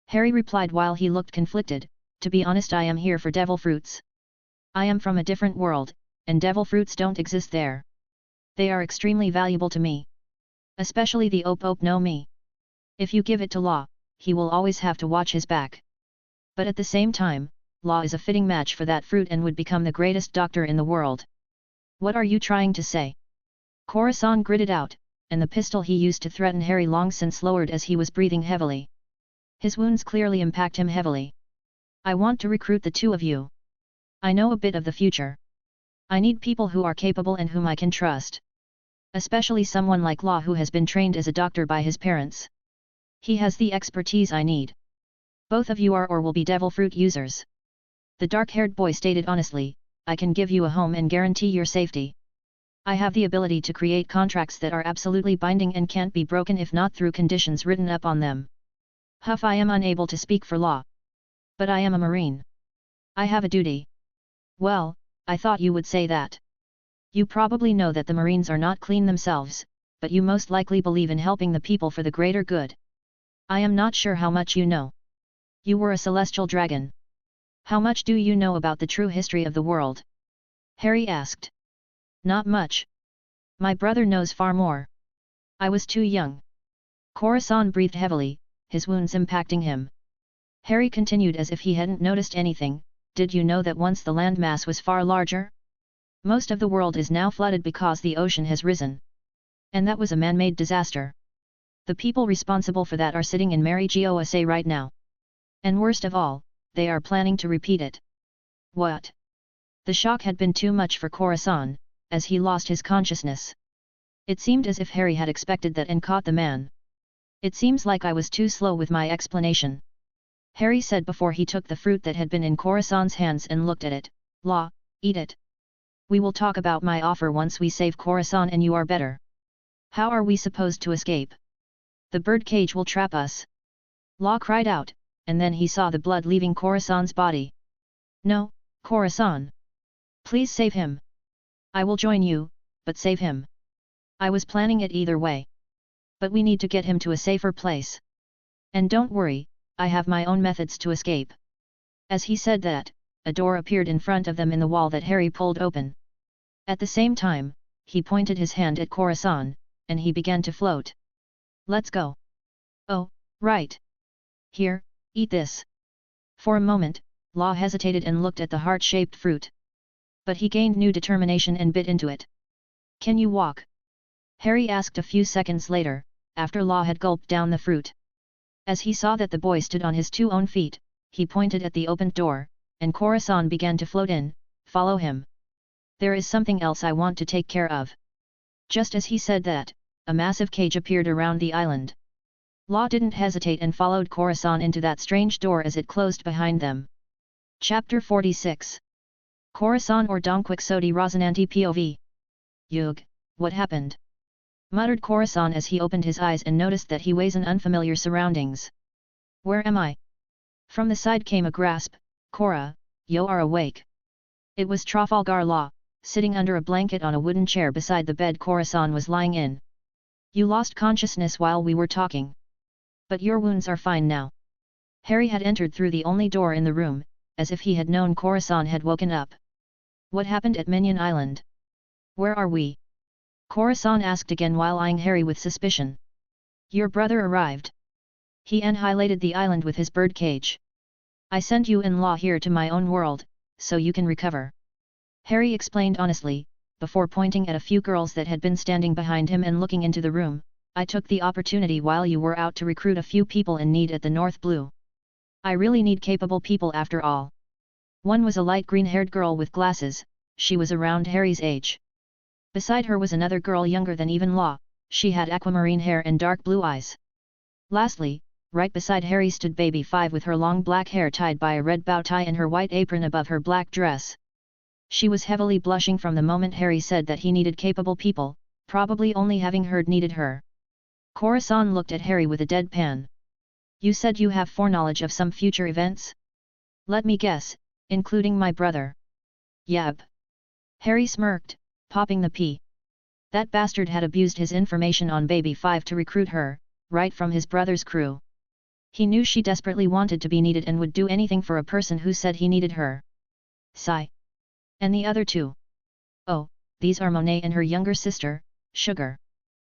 Harry replied while he looked conflicted, to be honest, I am here for devil fruits. I am from a different world, and devil fruits don't exist there. They are extremely valuable to me. Especially the Op no Mi. If you give it to Law, he will always have to watch his back. But at the same time, Law is a fitting match for that fruit and would become the greatest doctor in the world. What are you trying to say? Khorasan gritted out, and the pistol he used to threaten Harry long since lowered as he was breathing heavily. His wounds clearly impact him heavily. I want to recruit the two of you. I know a bit of the future. I need people who are capable and whom I can trust. Especially someone like Law who has been trained as a doctor by his parents. He has the expertise I need. Both of you are or will be devil fruit users. The dark-haired boy stated honestly, I can give you a home and guarantee your safety. I have the ability to create contracts that are absolutely binding and can't be broken if not through conditions written up on them. Huff, I am unable to speak for Law. But I am a Marine. I have a duty. Well, I thought you would say that. You probably know that the Marines are not clean themselves, but you most likely believe in helping the people for the greater good. I am not sure how much you know. You were a celestial dragon. How much do you know about the true history of the world? Harry asked. Not much. My brother knows far more. I was too young. Khorasan breathed heavily, his wounds impacting him. Harry continued as if he hadn't noticed anything, did you know that once the landmass was far larger? Most of the world is now flooded because the ocean has risen. And that was a man-made disaster. The people responsible for that are sitting in Marigosa right now. And worst of all, they are planning to repeat it. What? The shock had been too much for Khorasan, as he lost his consciousness. It seemed as if Harry had expected that and caught the man. It seems like I was too slow with my explanation. Harry said before he took the fruit that had been in Khorasan's hands and looked at it. Law, eat it. We will talk about my offer once we save Khorasan and you are better. How are we supposed to escape? The bird cage will trap us. Law cried out, and then he saw the blood leaving Khorasan's body. No, Khorasan. Please save him. I will join you, but save him. I was planning it either way. But we need to get him to a safer place. And don't worry, I have my own methods to escape. As he said that, a door appeared in front of them in the wall that Harry pulled open. At the same time, he pointed his hand at Khorasan, and he began to float. Let's go. Oh, right. Here, eat this. For a moment, Law hesitated and looked at the heart-shaped fruit. But he gained new determination and bit into it. Can you walk? Harry asked a few seconds later, after Law had gulped down the fruit. As he saw that the boy stood on his two own feet, he pointed at the opened door, and Khorasan began to float in. Follow him. There is something else I want to take care of. Just as he said that, a massive cage appeared around the island. Law didn't hesitate and followed Khorasan into that strange door as it closed behind them. Chapter 46. Khorasan or Donquixoti Rosananti POV. Yug, what happened? Muttered Khorasan as he opened his eyes and noticed that he was in unfamiliar surroundings. Where am I? From the side came a grasp. Khora, you are awake. It was Trafalgar Law, sitting under a blanket on a wooden chair beside the bed Khorasan was lying in. You lost consciousness while we were talking. But your wounds are fine now. Harry had entered through the only door in the room, as if he had known Khorasan had woken up. What happened at Minion Island? Where are we? Khorasan asked again while eyeing Harry with suspicion. Your brother arrived. He annihilated the island with his bird cage. I sent you and Law here to my own world, so you can recover. Harry explained honestly, before pointing at a few girls that had been standing behind him and looking into the room. I took the opportunity while you were out to recruit a few people in need at the North Blue. I really need capable people after all. One was a light green-haired girl with glasses, she was around Harry's age. Beside her was another girl younger than even Law, she had aquamarine hair and dark blue eyes. Lastly, right beside Harry stood Baby 5 with her long black hair tied by a red bow tie and her white apron above her black dress. She was heavily blushing from the moment Harry said that he needed capable people, probably only having heard needed her. Khorasan looked at Harry with a deadpan. You said you have foreknowledge of some future events? Let me guess, including my brother. Yab. Harry smirked, popping the pea. That bastard had abused his information on Baby 5 to recruit her, right from his brother's crew. He knew she desperately wanted to be needed and would do anything for a person who said he needed her. Sigh. And the other two? Oh, these are Monet and her younger sister, Sugar.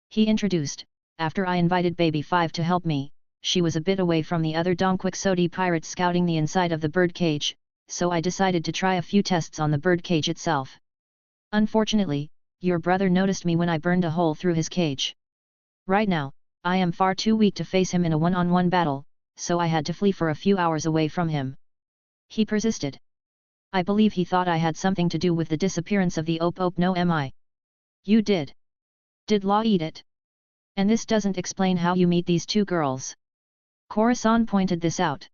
He introduced. After I invited Baby 5 to help me, she was a bit away from the other Donquixoti pirates scouting the inside of the bird cage, so I decided to try a few tests on the bird cage itself. Unfortunately, your brother noticed me when I burned a hole through his cage. Right now, I am far too weak to face him in a one-on-one battle, so I had to flee for a few hours away from him. He persisted. I believe he thought I had something to do with the disappearance of the Op no mi. You did. Did Law eat it? And this doesn't explain how you meet these two girls. Khorasan pointed this out.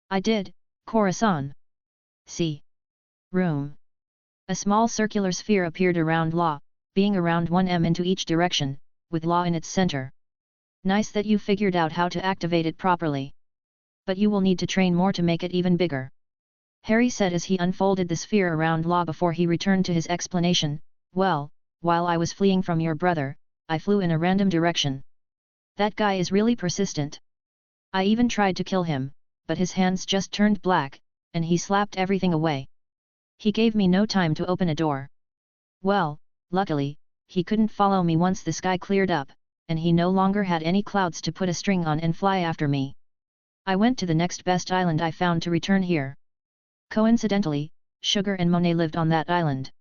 I did, Khorasan. See. Room. A small circular sphere appeared around Law, being around 1 into each direction, with Law in its center. Nice that you figured out how to activate it properly. But you will need to train more to make it even bigger. Harry said as he unfolded the sphere around Law before he returned to his explanation. Well, while I was fleeing from your brother, I flew in a random direction. That guy is really persistent. I even tried to kill him, but his hands just turned black, and he slapped everything away. He gave me no time to open a door. Well, luckily, he couldn't follow me once the sky cleared up, and he no longer had any clouds to put a string on and fly after me. I went to the next best island I found to return here. Coincidentally, Sugar and Monet lived on that island.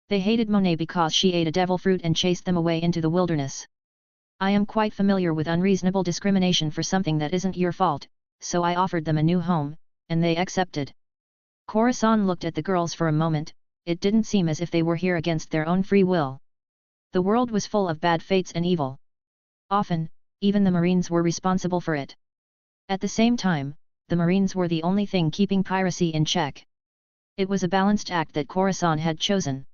They hated Monet because she ate a devil fruit and chased them away into the wilderness. I am quite familiar with unreasonable discrimination for something that isn't your fault, so I offered them a new home, and they accepted. Khorasan looked at the girls for a moment, it didn't seem as if they were here against their own free will. The world was full of bad fates and evil. Often, even the Marines were responsible for it. At the same time, the Marines were the only thing keeping piracy in check. It was a balanced act that Khorasan had chosen.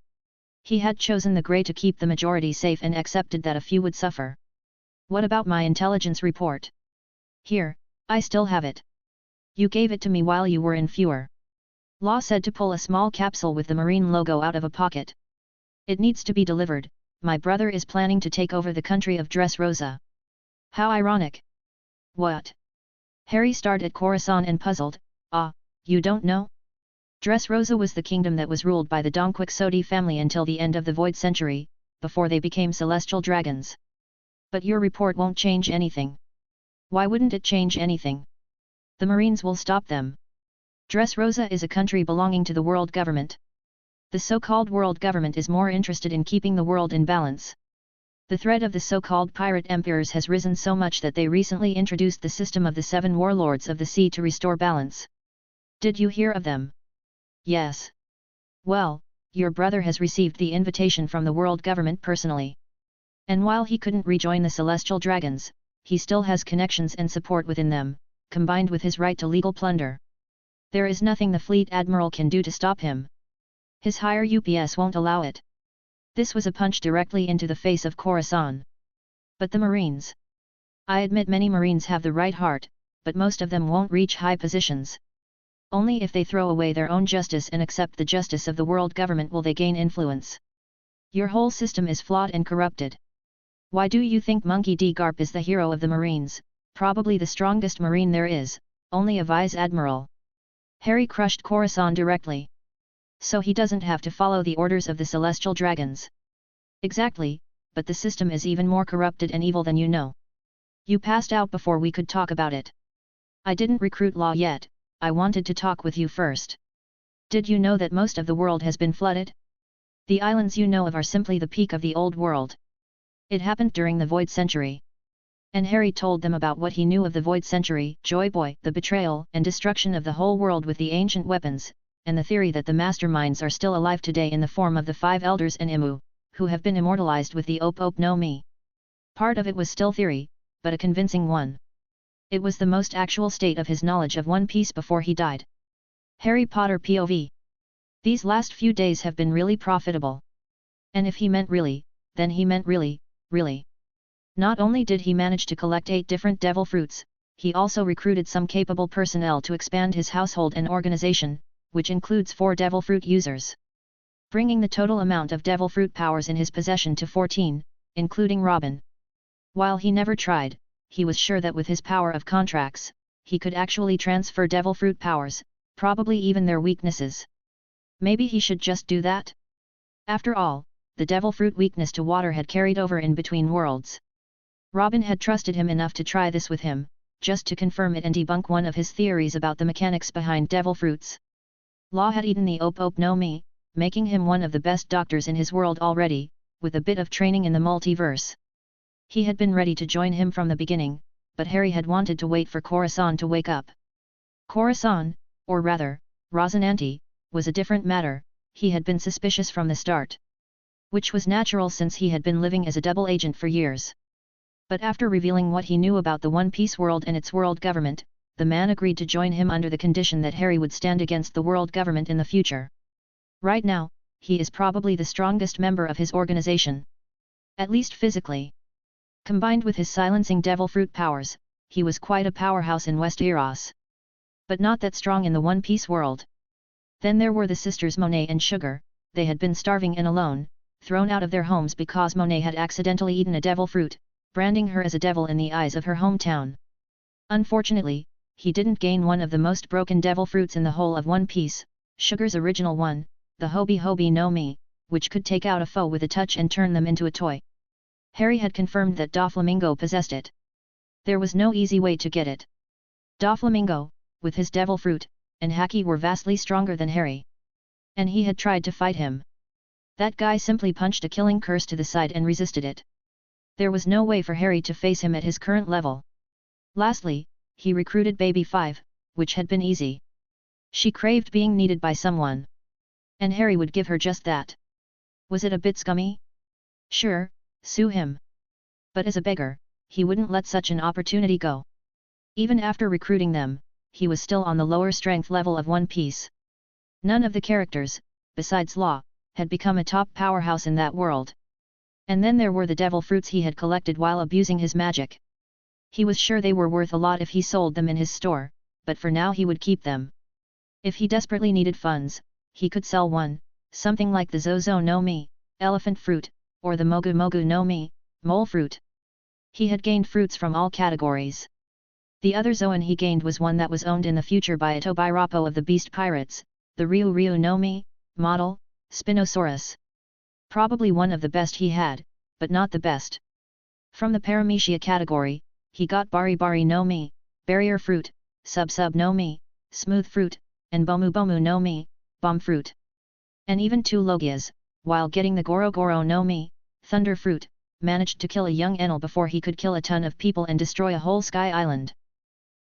He had chosen the grey to keep the majority safe and accepted that a few would suffer. What about my intelligence report? Here, I still have it. You gave it to me while you were in Fewer. Law said to pull a small capsule with the Marine logo out of a pocket. It needs to be delivered, my brother is planning to take over the country of Dressrosa. How ironic. What? Harry stared at Khorasan and puzzled, you don't know? Dressrosa was the kingdom that was ruled by the Donquixoti family until the end of the Void Century, before they became celestial dragons. But your report won't change anything. Why wouldn't it change anything? The Marines will stop them. Dressrosa is a country belonging to the world government. The so-called world government is more interested in keeping the world in balance. The threat of the so-called pirate emperors has risen so much that they recently introduced the system of the 7 warlords of the sea to restore balance. Did you hear of them? Yes. Well, your brother has received the invitation from the world government personally. And while he couldn't rejoin the celestial dragons, he still has connections and support within them, combined with his right to legal plunder. There is nothing the fleet admiral can do to stop him. His higher UPS won't allow it. This was a punch directly into the face of Khorasan. But the Marines. I admit many Marines have the right heart, but most of them won't reach high positions. Only if they throw away their own justice and accept the justice of the world government will they gain influence. Your whole system is flawed and corrupted. Why do you think Monkey D. Garp is the hero of the Marines, probably the strongest Marine there is, only a Vice Admiral? Harry crushed Khorasan directly. So he doesn't have to follow the orders of the Celestial Dragons. Exactly, but the system is even more corrupted and evil than you know. You passed out before we could talk about it. I didn't recruit Law yet, I wanted to talk with you first. Did you know that most of the world has been flooded? The islands you know of are simply the peak of the old world. It happened during the Void Century. And Harry told them about what he knew of the Void Century, Joy Boy, the betrayal and destruction of the whole world with the ancient weapons, and the theory that the masterminds are still alive today in the form of the 5 elders and Imu, who have been immortalized with the Op no Mi. Part of it was still theory, but a convincing one. It was the most actual state of his knowledge of One Piece before he died. Harry Potter POV. These last few days have been really profitable. And if he meant really, then he meant really, really. Not only did he manage to collect 8 different devil fruits, he also recruited some capable personnel to expand his household and organization, which includes 4 devil fruit users. Bringing the total amount of devil fruit powers in his possession to 14, including Robin. While he never tried, he was sure that with his power of contracts, he could actually transfer devil fruit powers, probably even their weaknesses. Maybe he should just do that? After all, the devil fruit weakness to water had carried over in between worlds. Robin had trusted him enough to try this with him, just to confirm it and debunk one of his theories about the mechanics behind devil fruits. Law had eaten the Op no Mi, making him one of the best doctors in his world already, with a bit of training in the multiverse. He had been ready to join him from the beginning, but Harry had wanted to wait for Khorasan to wake up. Khorasan, or rather, Rosinante, was a different matter. He had been suspicious from the start. Which was natural since he had been living as a double agent for years. But after revealing what he knew about the One Piece world and its world government, the man agreed to join him under the condition that Harry would stand against the world government in the future. Right now, he is probably the strongest member of his organization. At least physically. Combined with his silencing devil fruit powers, he was quite a powerhouse in Westeros. But not that strong in the One Piece world. Then there were the sisters Monet and Sugar. They had been starving and alone, thrown out of their homes because Monet had accidentally eaten a devil fruit, branding her as a devil in the eyes of her hometown. Unfortunately, he didn't gain one of the most broken devil fruits in the whole of One Piece, Sugar's original one, the Hobi Hobi no Mi, which could take out a foe with a touch and turn them into a toy. Harry had confirmed that Doflamingo possessed it. There was no easy way to get it. Doflamingo, with his devil fruit, and Haki were vastly stronger than Harry. And he had tried to fight him. That guy simply punched a killing curse to the side and resisted it. There was no way for Harry to face him at his current level. Lastly, he recruited Baby 5, which had been easy. She craved being needed by someone. And Harry would give her just that. Was it a bit scummy? Sure, sue him. But as a beggar, he wouldn't let such an opportunity go. Even after recruiting them, he was still on the lower strength level of One Piece. None of the characters, besides Law, had become a top powerhouse in that world. And then there were the devil fruits he had collected while abusing his magic. He was sure they were worth a lot if he sold them in his store, but for now he would keep them. If he desperately needed funds, he could sell one, something like the Zozo no Mi, elephant fruit, or the Mogu Mogu no Mi, mole fruit. He had gained fruits from all categories. The other Zoan he gained was one that was owned in the future by a Tobirapo of the Beast Pirates, the Ryu Ryu no Mi, model, Spinosaurus. Probably one of the best he had, but not the best. From the Paramecia category, he got Bari Bari no Mi, barrier fruit, Sub Sub no Mi, smooth fruit, and Bomu Bomu no Mi, bomb fruit. And even 2 Logias, while getting the Goro Goro no Mi, thunder fruit, managed to kill a young Enel before he could kill a ton of people and destroy a whole sky island.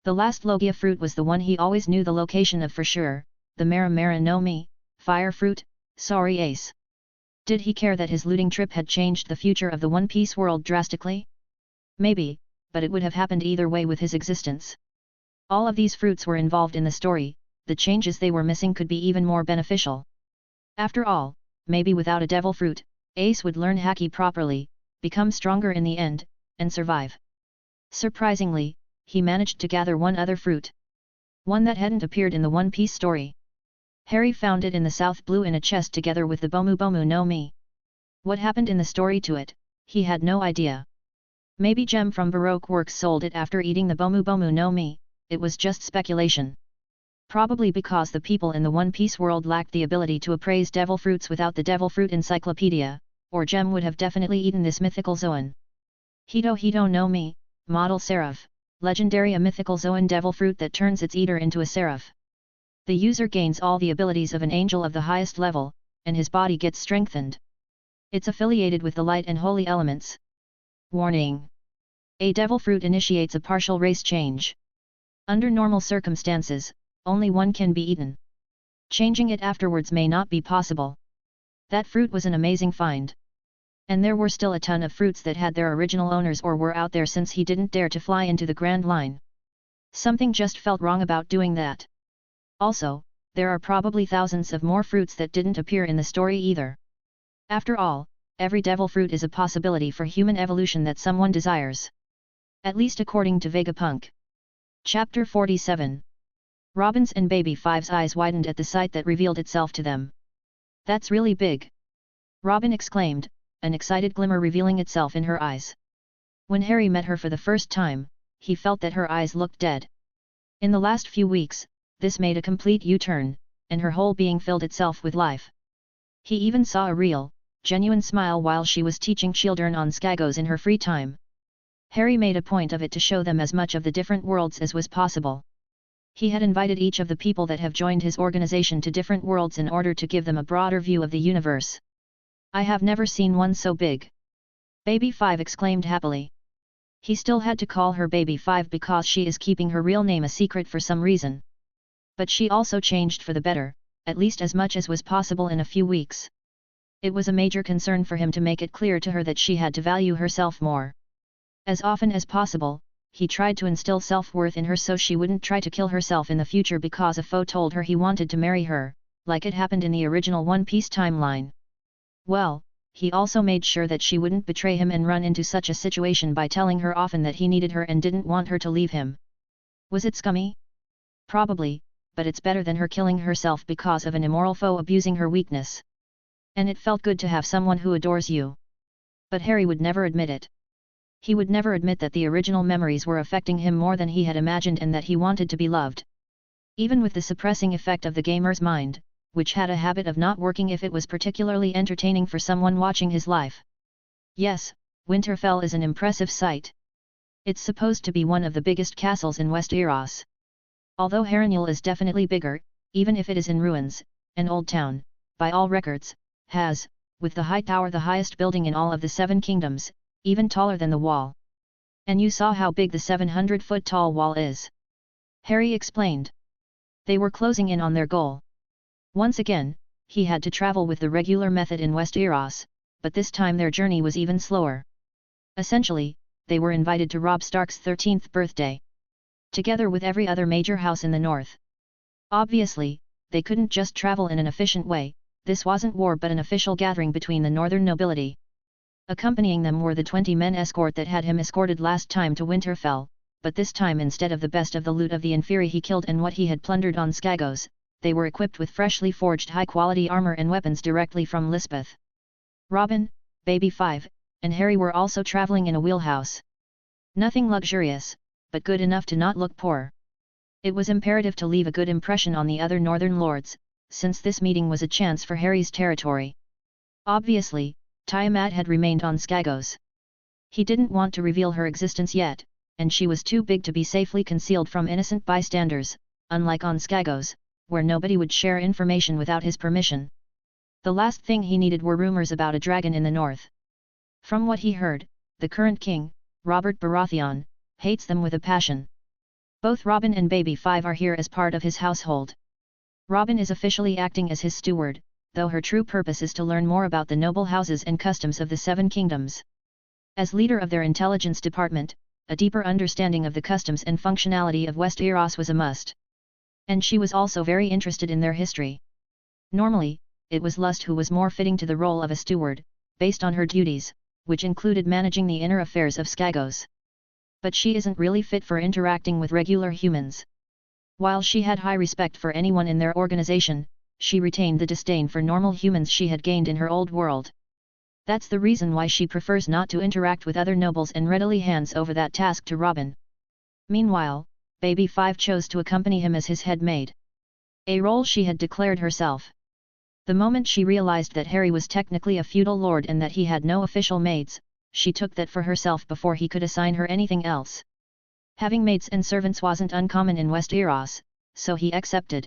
The last Logia fruit was the one he always knew the location of for sure, the Mara Mara no Mi, fire fruit, sorry ace. Did he care that his looting trip had changed the future of the One Piece world drastically? Maybe, but it would have happened either way with his existence. All of these fruits were involved in the story, the changes they were missing could be even more beneficial. After all, maybe without a devil fruit, Ace would learn Haki properly, become stronger in the end, and survive. Surprisingly, he managed to gather one other fruit. One that hadn't appeared in the One Piece story. Harry found it in the South Blue in a chest together with the Bomu Bomu no Mi. What happened in the story to it, he had no idea. Maybe Gem from Baroque Works sold it after eating the Bomu Bomu no Mi, it was just speculation. Probably because the people in the One Piece world lacked the ability to appraise devil fruits without the Devil Fruit Encyclopedia, or Gem would have definitely eaten this mythical Zoan. Hito Hito no Mi, model Seraph, legendary a mythical Zoan devil fruit that turns its eater into a Seraph. The user gains all the abilities of an angel of the highest level, and his body gets strengthened. It's affiliated with the light and holy elements. Warning! A devil fruit initiates a partial race change. Under normal circumstances, only one can be eaten. Changing it afterwards may not be possible. That fruit was an amazing find. And there were still a ton of fruits that had their original owners or were out there since he didn't dare to fly into the Grand Line. Something just felt wrong about doing that. Also, there are probably thousands of more fruits that didn't appear in the story either. After all, every devil fruit is a possibility for human evolution that someone desires. At least according to Vegapunk. Chapter 47. Robin's and Baby Five's eyes widened at the sight that revealed itself to them. That's really big! Robin exclaimed, an excited glimmer revealing itself in her eyes. When Harry met her for the first time, he felt that her eyes looked dead. In the last few weeks, this made a complete U-turn, and her whole being filled itself with life. He even saw a real, genuine smile while she was teaching children on Skagos in her free time. Harry made a point of it to show them as much of the different worlds as was possible. He had invited each of the people that have joined his organization to different worlds in order to give them a broader view of the universe. I have never seen one so big! Baby Five exclaimed happily. He still had to call her Baby Five because she is keeping her real name a secret for some reason. But she also changed for the better, at least as much as was possible in a few weeks. It was a major concern for him to make it clear to her that she had to value herself more. As often as possible, he tried to instill self-worth in her so she wouldn't try to kill herself in the future because a foe told her he wanted to marry her, like it happened in the original One Piece timeline. Well, he also made sure that she wouldn't betray him and run into such a situation by telling her often that he needed her and didn't want her to leave him. Was it scummy? Probably, but it's better than her killing herself because of an immoral foe abusing her weakness. And it felt good to have someone who adores you. But Harry would never admit it. He would never admit that the original memories were affecting him more than he had imagined and that he wanted to be loved. Even with the suppressing effect of the gamer's mind, which had a habit of not working if it was particularly entertaining for someone watching his life. Yes, Winterfell is an impressive sight. It's supposed to be one of the biggest castles in Westeros. Although Harrenhal is definitely bigger, even if it is in ruins, an old town, by all records, has, with the high tower the highest building in all of the Seven Kingdoms, even taller than the wall. And you saw how big the 700-foot-tall wall is. Harry explained. They were closing in on their goal. Once again, he had to travel with the regular method in Westeros, but this time their journey was even slower. Essentially, they were invited to Robb Stark's 13th birthday. Together with every other major house in the north. Obviously, they couldn't just travel in an efficient way, this wasn't war but an official gathering between the northern nobility. Accompanying them were the 20-men escort that had him escorted last time to Winterfell, but this time instead of the best of the loot of the inferi he killed and what he had plundered on Skagos, they were equipped with freshly forged high-quality armor and weapons directly from Lisbeth. Robin, Baby Five, and Harry were also traveling in a wheelhouse. Nothing luxurious, but good enough to not look poor. It was imperative to leave a good impression on the other northern lords, since this meeting was a chance for Harry's territory. Obviously, Tiamat had remained on Skagos. He didn't want to reveal her existence yet, and she was too big to be safely concealed from innocent bystanders, unlike on Skagos, where nobody would share information without his permission. The last thing he needed were rumors about a dragon in the north. From what he heard, the current king, Robert Baratheon, hates them with a passion. Both Robin and Baby 5 are here as part of his household. Robin is officially acting as his steward, though her true purpose is to learn more about the noble houses and customs of the Seven Kingdoms. As leader of their intelligence department, a deeper understanding of the customs and functionality of Westeros was a must. And she was also very interested in their history. Normally, it was Lust who was more fitting to the role of a steward, based on her duties, which included managing the inner affairs of Skagos. But she isn't really fit for interacting with regular humans. While she had high respect for anyone in their organization, she retained the disdain for normal humans she had gained in her old world. That's the reason why she prefers not to interact with other nobles and readily hands over that task to Robin. Meanwhile, Baby 5 chose to accompany him as his head maid. A role she had declared herself. The moment she realized that Harry was technically a feudal lord and that he had no official maids, she took that for herself before he could assign her anything else. Having maids and servants wasn't uncommon in Westeros, so he accepted.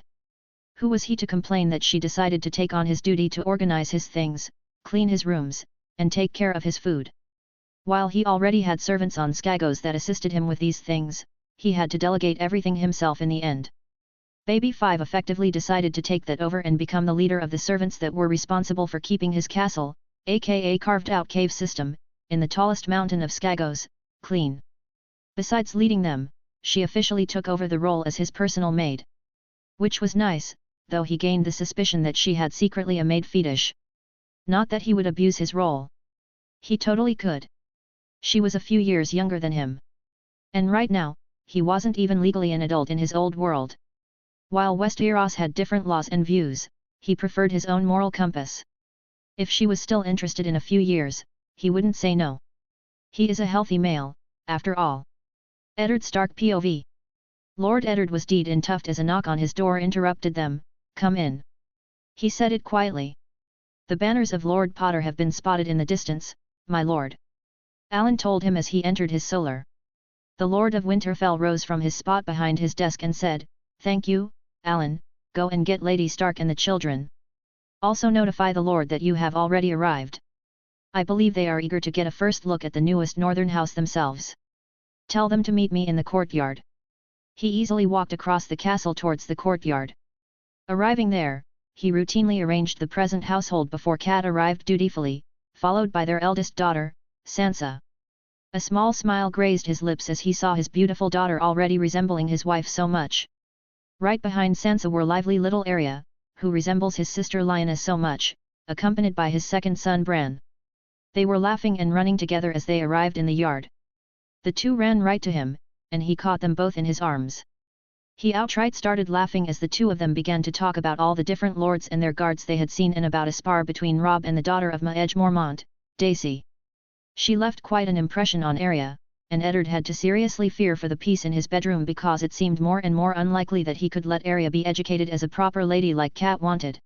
Who was he to complain that she decided to take on his duty to organize his things, clean his rooms, and take care of his food? While he already had servants on Skagos that assisted him with these things, he had to delegate everything himself in the end. Baby 5 effectively decided to take that over and become the leader of the servants that were responsible for keeping his castle, aka carved-out cave system, in the tallest mountain of Skagos, clean. Besides leading them, she officially took over the role as his personal maid. Which was nice, though he gained the suspicion that she had secretly a maid fetish. Not that he would abuse his role. He totally could. She was a few years younger than him. And right now, he wasn't even legally an adult in his old world. While Westeros had different laws and views, he preferred his own moral compass. If she was still interested in a few years, he wouldn't say no. He is a healthy male, after all. Eddard Stark POV. Lord Eddard was dead in Tuft as a knock on his door interrupted them. Come in. He said it quietly. The banners of Lord Potter have been spotted in the distance, my lord. Alan told him as he entered his solar. The Lord of Winterfell rose from his spot behind his desk and said, Thank you, Alan, go and get Lady Stark and the children. Also notify the Lord that you have already arrived. I believe they are eager to get a first look at the newest northern house themselves. Tell them to meet me in the courtyard. He easily walked across the castle towards the courtyard. Arriving there, he routinely arranged the present household before Kat arrived dutifully, followed by their eldest daughter, Sansa. A small smile grazed his lips as he saw his beautiful daughter already resembling his wife so much. Right behind Sansa were lively little Arya, who resembles his sister Lyanna so much, accompanied by his second son Bran. They were laughing and running together as they arrived in the yard. The two ran right to him, and he caught them both in his arms. He outright started laughing as the two of them began to talk about all the different lords and their guards they had seen and about a spar between Robb and the daughter of Maege Mormont, Daisy. She left quite an impression on Arya, and Eddard had to seriously fear for the peace in his bedroom because it seemed more and more unlikely that he could let Arya be educated as a proper lady like Kat wanted.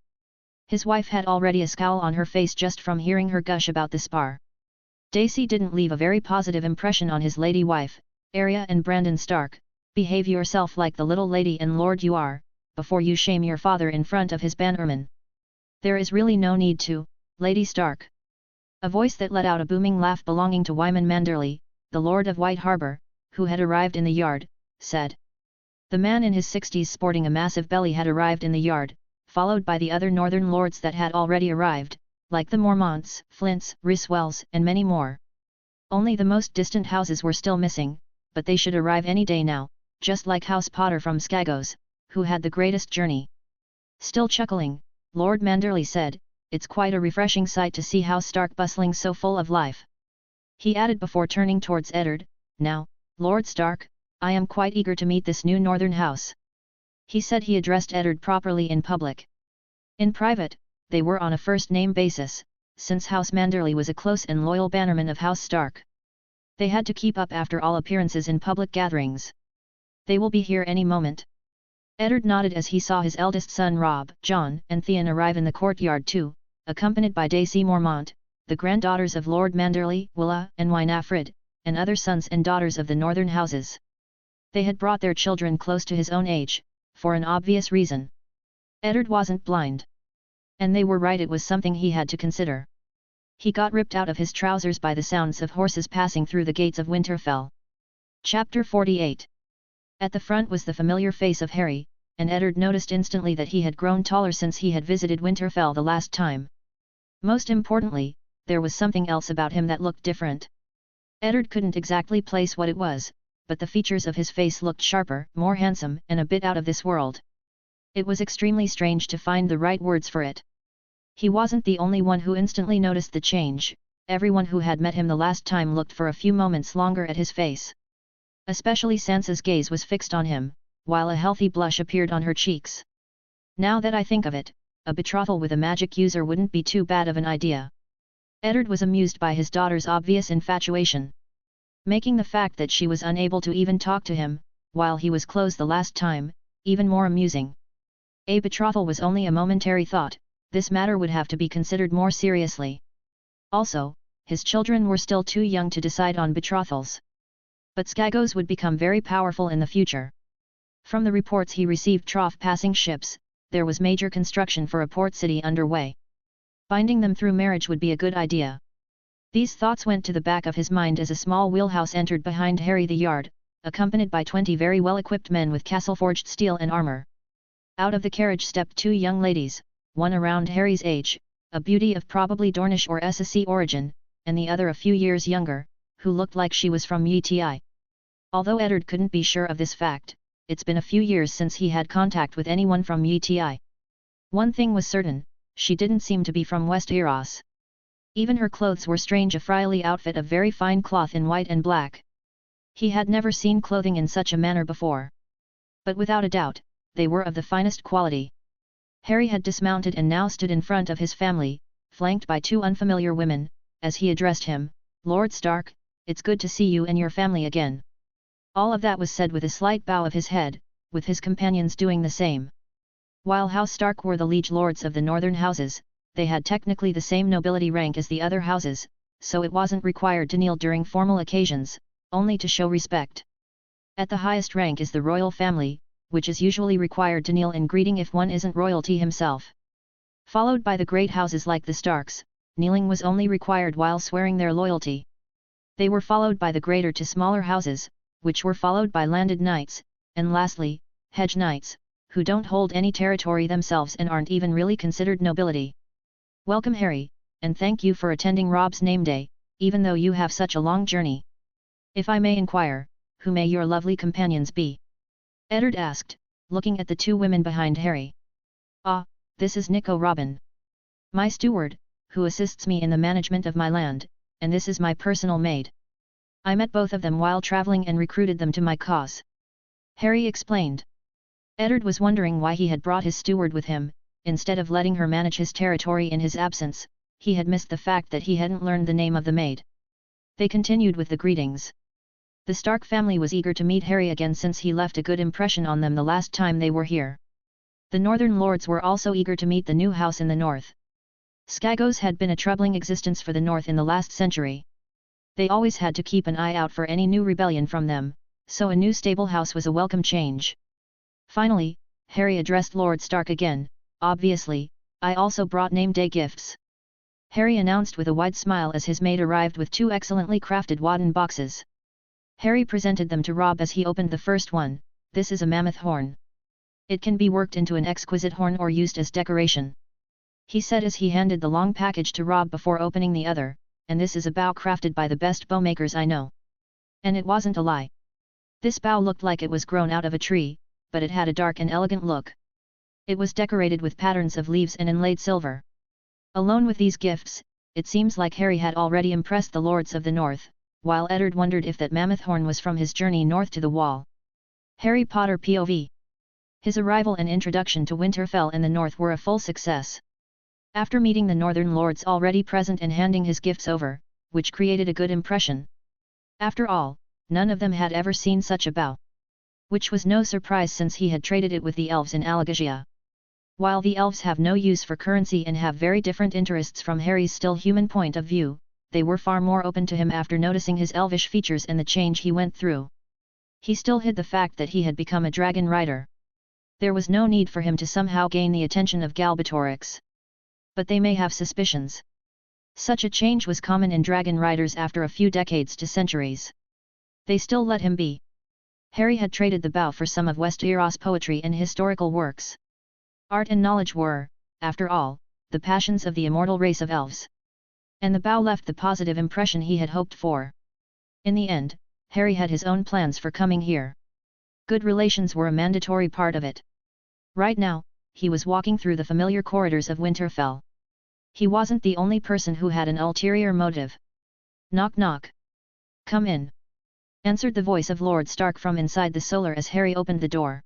His wife had already a scowl on her face just from hearing her gush about the spar. Daisy didn't leave a very positive impression on his lady wife, Arya and Brandon Stark. Behave yourself like the little lady and lord you are, before you shame your father in front of his bannermen. There is really no need to, Lady Stark. A voice that let out a booming laugh belonging to Wyman Manderley, the Lord of White Harbour, who had arrived in the yard, said. The man in his 60s sporting a massive belly had arrived in the yard, followed by the other northern lords that had already arrived, like the Mormonts, Flints, Ryswells, and many more. Only the most distant houses were still missing, but they should arrive any day now, just like House Potter from Skagos, who had the greatest journey. Still chuckling, Lord Manderley said, It's quite a refreshing sight to see House Stark bustling so full of life. He added before turning towards Eddard, Now, Lord Stark, I am quite eager to meet this new northern house. He said he addressed Eddard properly in public. In private, they were on a first-name basis, since House Manderley was a close and loyal bannerman of House Stark. They had to keep up after all appearances in public gatherings. They will be here any moment. Eddard nodded as he saw his eldest son Robb, Jon, and Theon arrive in the courtyard too, accompanied by Daisy Mormont, the granddaughters of Lord Manderley, Willa, and Wynafrid, and other sons and daughters of the northern houses. They had brought their children close to his own age, for an obvious reason. Eddard wasn't blind. And they were right, it was something he had to consider. He got ripped out of his trousers by the sounds of horses passing through the gates of Winterfell. Chapter 48. At the front was the familiar face of Harry, and Eddard noticed instantly that he had grown taller since he had visited Winterfell the last time. Most importantly, there was something else about him that looked different. Eddard couldn't exactly place what it was, but the features of his face looked sharper, more handsome, and a bit out of this world. It was extremely strange to find the right words for it. He wasn't the only one who instantly noticed the change. Everyone who had met him the last time looked for a few moments longer at his face. Especially Sansa's gaze was fixed on him, while a healthy blush appeared on her cheeks. Now that I think of it, a betrothal with a magic user wouldn't be too bad of an idea. Eddard was amused by his daughter's obvious infatuation, making the fact that she was unable to even talk to him, while he was close the last time, even more amusing. A betrothal was only a momentary thought. This matter would have to be considered more seriously. Also, his children were still too young to decide on betrothals. But Skagos would become very powerful in the future. From the reports he received trough-passing ships, there was major construction for a port city underway. Binding them through marriage would be a good idea. These thoughts went to the back of his mind as a small wheelhouse entered behind Harry the yard, accompanied by 20 very well-equipped men with castle-forged steel and armor. Out of the carriage stepped 2 young ladies, one around Harry's age, a beauty of probably Dornish or Essex origin, and the other a few years younger, who looked like she was from Yeti. Although Eddard couldn't be sure of this fact, it's been a few years since he had contact with anyone from Yeti. One thing was certain, she didn't seem to be from Westeros. Even her clothes were strange, a frilly outfit of very fine cloth in white and black. He had never seen clothing in such a manner before. But without a doubt, they were of the finest quality. Harry had dismounted and now stood in front of his family, flanked by 2 unfamiliar women. As he addressed him, "Lord Stark, it's good to see you and your family again." All of that was said with a slight bow of his head, with his companions doing the same. While House Stark were the liege lords of the northern houses, they had technically the same nobility rank as the other houses, so it wasn't required to kneel during formal occasions, only to show respect. At the highest rank is the royal family, which is usually required to kneel in greeting if one isn't royalty himself. Followed by the great houses like the Starks, kneeling was only required while swearing their loyalty. They were followed by the greater to smaller houses, which were followed by landed knights, and lastly, hedge knights, who don't hold any territory themselves and aren't even really considered nobility. "Welcome Harry, and thank you for attending Rob's name day, even though you have such a long journey. If I may inquire, who may your lovely companions be?" Eddard asked, looking at the 2 women behind Harry. "Ah, this is Nico Robin, my steward, who assists me in the management of my land, and this is my personal maid. I met both of them while traveling and recruited them to my cause," Harry explained. Eddard was wondering why he had brought his steward with him. Instead of letting her manage his territory in his absence, he had missed the fact that he hadn't learned the name of the maid. They continued with the greetings. The Stark family was eager to meet Harry again since he left a good impression on them the last time they were here. The northern lords were also eager to meet the new house in the north. Skagos had been a troubling existence for the north in the last century. They always had to keep an eye out for any new rebellion from them, so a new stable house was a welcome change. Finally, Harry addressed Lord Stark again. "Obviously, I also brought name day gifts," Harry announced with a wide smile as his maid arrived with 2 excellently crafted wooden boxes. Harry presented them to Rob as he opened the first one. "This is a mammoth horn. It can be worked into an exquisite horn or used as decoration," he said as he handed the long package to Rob before opening the other, "and this is a bow crafted by the best bowmakers I know." And it wasn't a lie. This bow looked like it was grown out of a tree, but it had a dark and elegant look. It was decorated with patterns of leaves and inlaid silver. Alone with these gifts, it seems like Harry had already impressed the lords of the north, while Eddard wondered if that mammoth horn was from his journey north to the Wall. Harry Potter POV. His arrival and introduction to Winterfell and the north were a full success. After meeting the northern lords already present and handing his gifts over, which created a good impression. After all, none of them had ever seen such a bow. Which was no surprise since he had traded it with the elves in Alagasia. While the elves have no use for currency and have very different interests from Harry's still human point of view, they were far more open to him after noticing his elvish features and the change he went through. He still hid the fact that he had become a dragon rider. There was no need for him to somehow gain the attention of Galbatorix. But they may have suspicions. Such a change was common in dragon riders after a few decades to centuries. They still let him be. Harry had traded the bow for some of Westeros poetry and historical works. Art and knowledge were, after all, the passions of the immortal race of elves. And the bow left the positive impression he had hoped for. In the end, Harry had his own plans for coming here. Good relations were a mandatory part of it. Right now, he was walking through the familiar corridors of Winterfell. He wasn't the only person who had an ulterior motive. Knock knock. Come in, answered the voice of Lord Stark from inside the solar as Harry opened the door.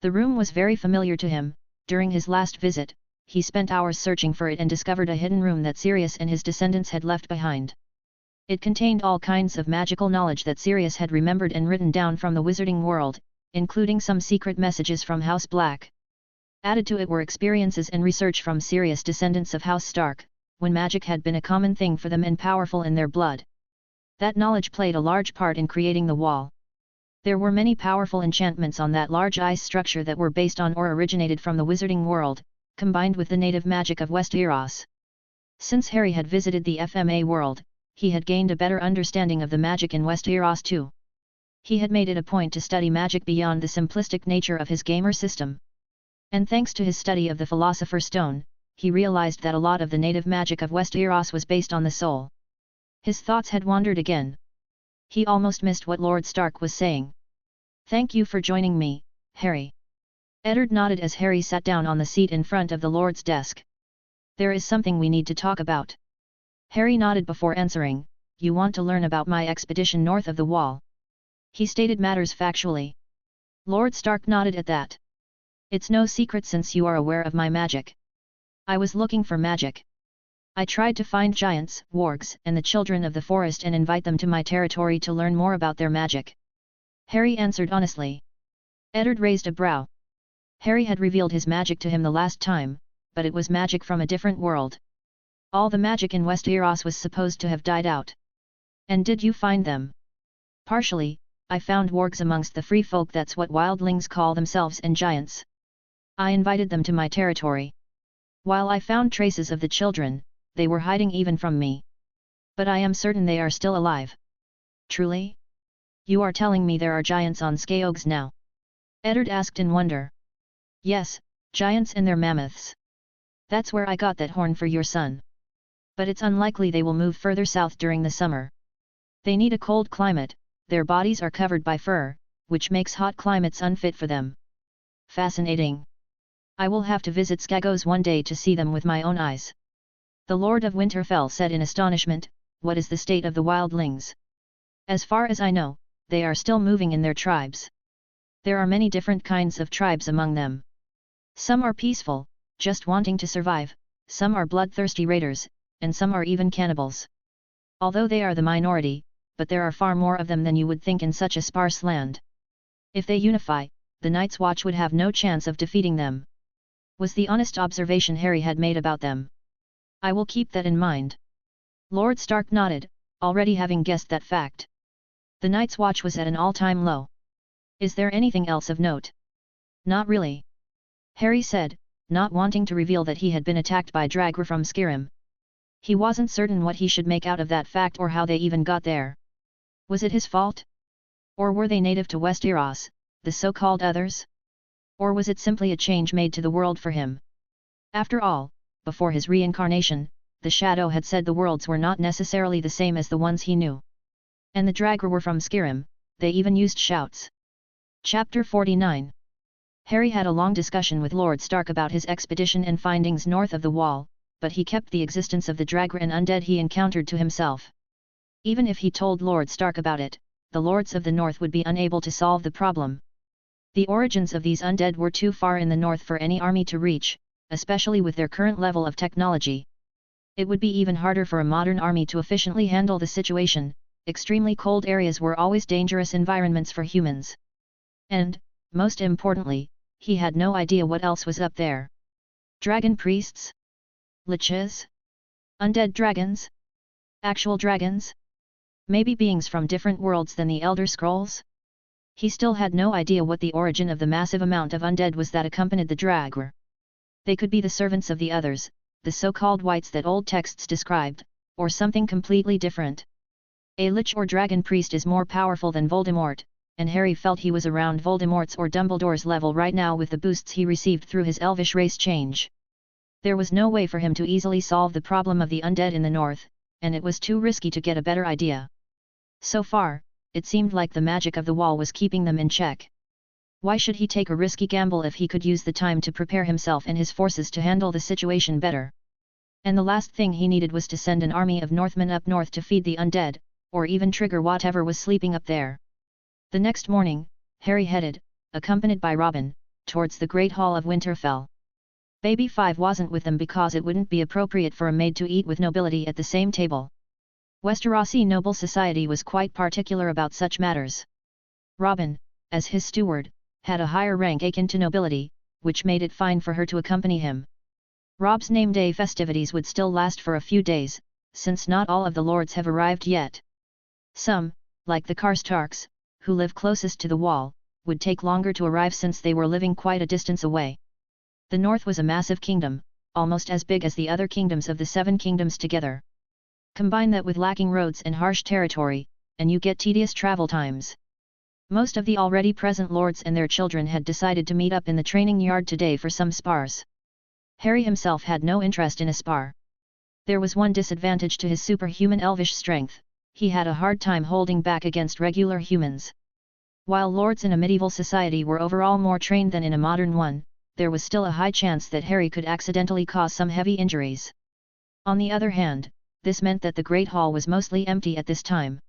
The room was very familiar to him. During his last visit, he spent hours searching for it and discovered a hidden room that Sirius and his descendants had left behind. It contained all kinds of magical knowledge that Sirius had remembered and written down from the wizarding world, including some secret messages from House Black. Added to it were experiences and research from Sirius descendants of House Stark, when magic had been a common thing for them and powerful in their blood. That knowledge played a large part in creating the wall. There were many powerful enchantments on that large ice structure that were based on or originated from the wizarding world, combined with the native magic of Westeros. Since Harry had visited the FMA world, he had gained a better understanding of the magic in Westeros too. He had made it a point to study magic beyond the simplistic nature of his gamer system. And thanks to his study of the Philosopher's Stone, he realized that a lot of the native magic of Westeros was based on the soul. His thoughts had wandered again. He almost missed what Lord Stark was saying. "Thank you for joining me, Harry." Eddard nodded as Harry sat down on the seat in front of the Lord's desk. "There is something we need to talk about." Harry nodded before answering, "You want to learn about my expedition north of the Wall?" He stated matters factually. Lord Stark nodded at that. "It's no secret since you are aware of my magic. I was looking for magic. I tried to find giants, wargs, and the children of the forest and invite them to my territory to learn more about their magic." Harry answered honestly. Eddard raised a brow. Harry had revealed his magic to him the last time, but it was magic from a different world. All the magic in Westeros was supposed to have died out. "And did you find them?" "Partially, I found wargs amongst the free folk, that's what wildlings call themselves, and giants. I invited them to my territory. While I found traces of the children, they were hiding even from me. But I am certain they are still alive." "Truly? You are telling me there are giants on Skagos now?" Eddard asked in wonder. "Yes, giants and their mammoths. That's where I got that horn for your son. But it's unlikely they will move further south during the summer. They need a cold climate, their bodies are covered by fur, which makes hot climates unfit for them." "Fascinating. I will have to visit Skagos one day to see them with my own eyes." The Lord of Winterfell said in astonishment, "What is the state of the wildlings?" "As far as I know, they are still moving in their tribes. There are many different kinds of tribes among them. Some are peaceful, just wanting to survive, some are bloodthirsty raiders, and some are even cannibals. Although they are the minority, but there are far more of them than you would think in such a sparse land. If they unify, the Night's Watch would have no chance of defeating them," was the honest observation Harry had made about them. "I will keep that in mind." Lord Stark nodded, already having guessed that fact. The Night's Watch was at an all-time low. "Is there anything else of note?" "Not really," Harry said, not wanting to reveal that he had been attacked by Draggr from Skyrim. He wasn't certain what he should make out of that fact or how they even got there. Was it his fault? Or were they native to Westeros, the so-called others? Or was it simply a change made to the world for him? After all, before his reincarnation, the Shadow had said the worlds were not necessarily the same as the ones he knew. And the Draggr were from Skyrim, they even used shouts. Chapter 49. Harry had a long discussion with Lord Stark about his expedition and findings north of the Wall, but he kept the existence of the Draggr and undead he encountered to himself. Even if he told Lord Stark about it, the Lords of the North would be unable to solve the problem. The origins of these undead were too far in the north for any army to reach, especially with their current level of technology. It would be even harder for a modern army to efficiently handle the situation. Extremely cold areas were always dangerous environments for humans. And, most importantly, he had no idea what else was up there. Dragon priests? Liches? Undead dragons? Actual dragons? Maybe beings from different worlds than the Elder Scrolls? He still had no idea what the origin of the massive amount of undead was that accompanied the Draggr. They could be the servants of the others, the so-called whites that old texts described, or something completely different. A lich or dragon priest is more powerful than Voldemort, and Harry felt he was around Voldemort's or Dumbledore's level right now with the boosts he received through his elvish race change. There was no way for him to easily solve the problem of the undead in the north, and it was too risky to get a better idea. So far, it seemed like the magic of the wall was keeping them in check. Why should he take a risky gamble if he could use the time to prepare himself and his forces to handle the situation better? And the last thing he needed was to send an army of Northmen up north to feed the undead, or even trigger whatever was sleeping up there. The next morning, Harry headed, accompanied by Robin, towards the Great Hall of Winterfell. Baby 5 wasn't with them because it wouldn't be appropriate for a maid to eat with nobility at the same table. Westerosi noble society was quite particular about such matters. Robin, as his steward, had a higher rank akin to nobility, which made it fine for her to accompany him. Rob's name day festivities would still last for a few days, since not all of the lords have arrived yet. Some, like the Karstarks, who live closest to the wall, would take longer to arrive since they were living quite a distance away. The north was a massive kingdom, almost as big as the other kingdoms of the Seven Kingdoms together. Combine that with lacking roads and harsh territory, and you get tedious travel times. Most of the already present lords and their children had decided to meet up in the training yard today for some spars. Harry himself had no interest in a spar. There was one disadvantage to his superhuman elvish strength: he had a hard time holding back against regular humans. While lords in a medieval society were overall more trained than in a modern one, there was still a high chance that Harry could accidentally cause some heavy injuries. On the other hand, this meant that the Great Hall was mostly empty at this time.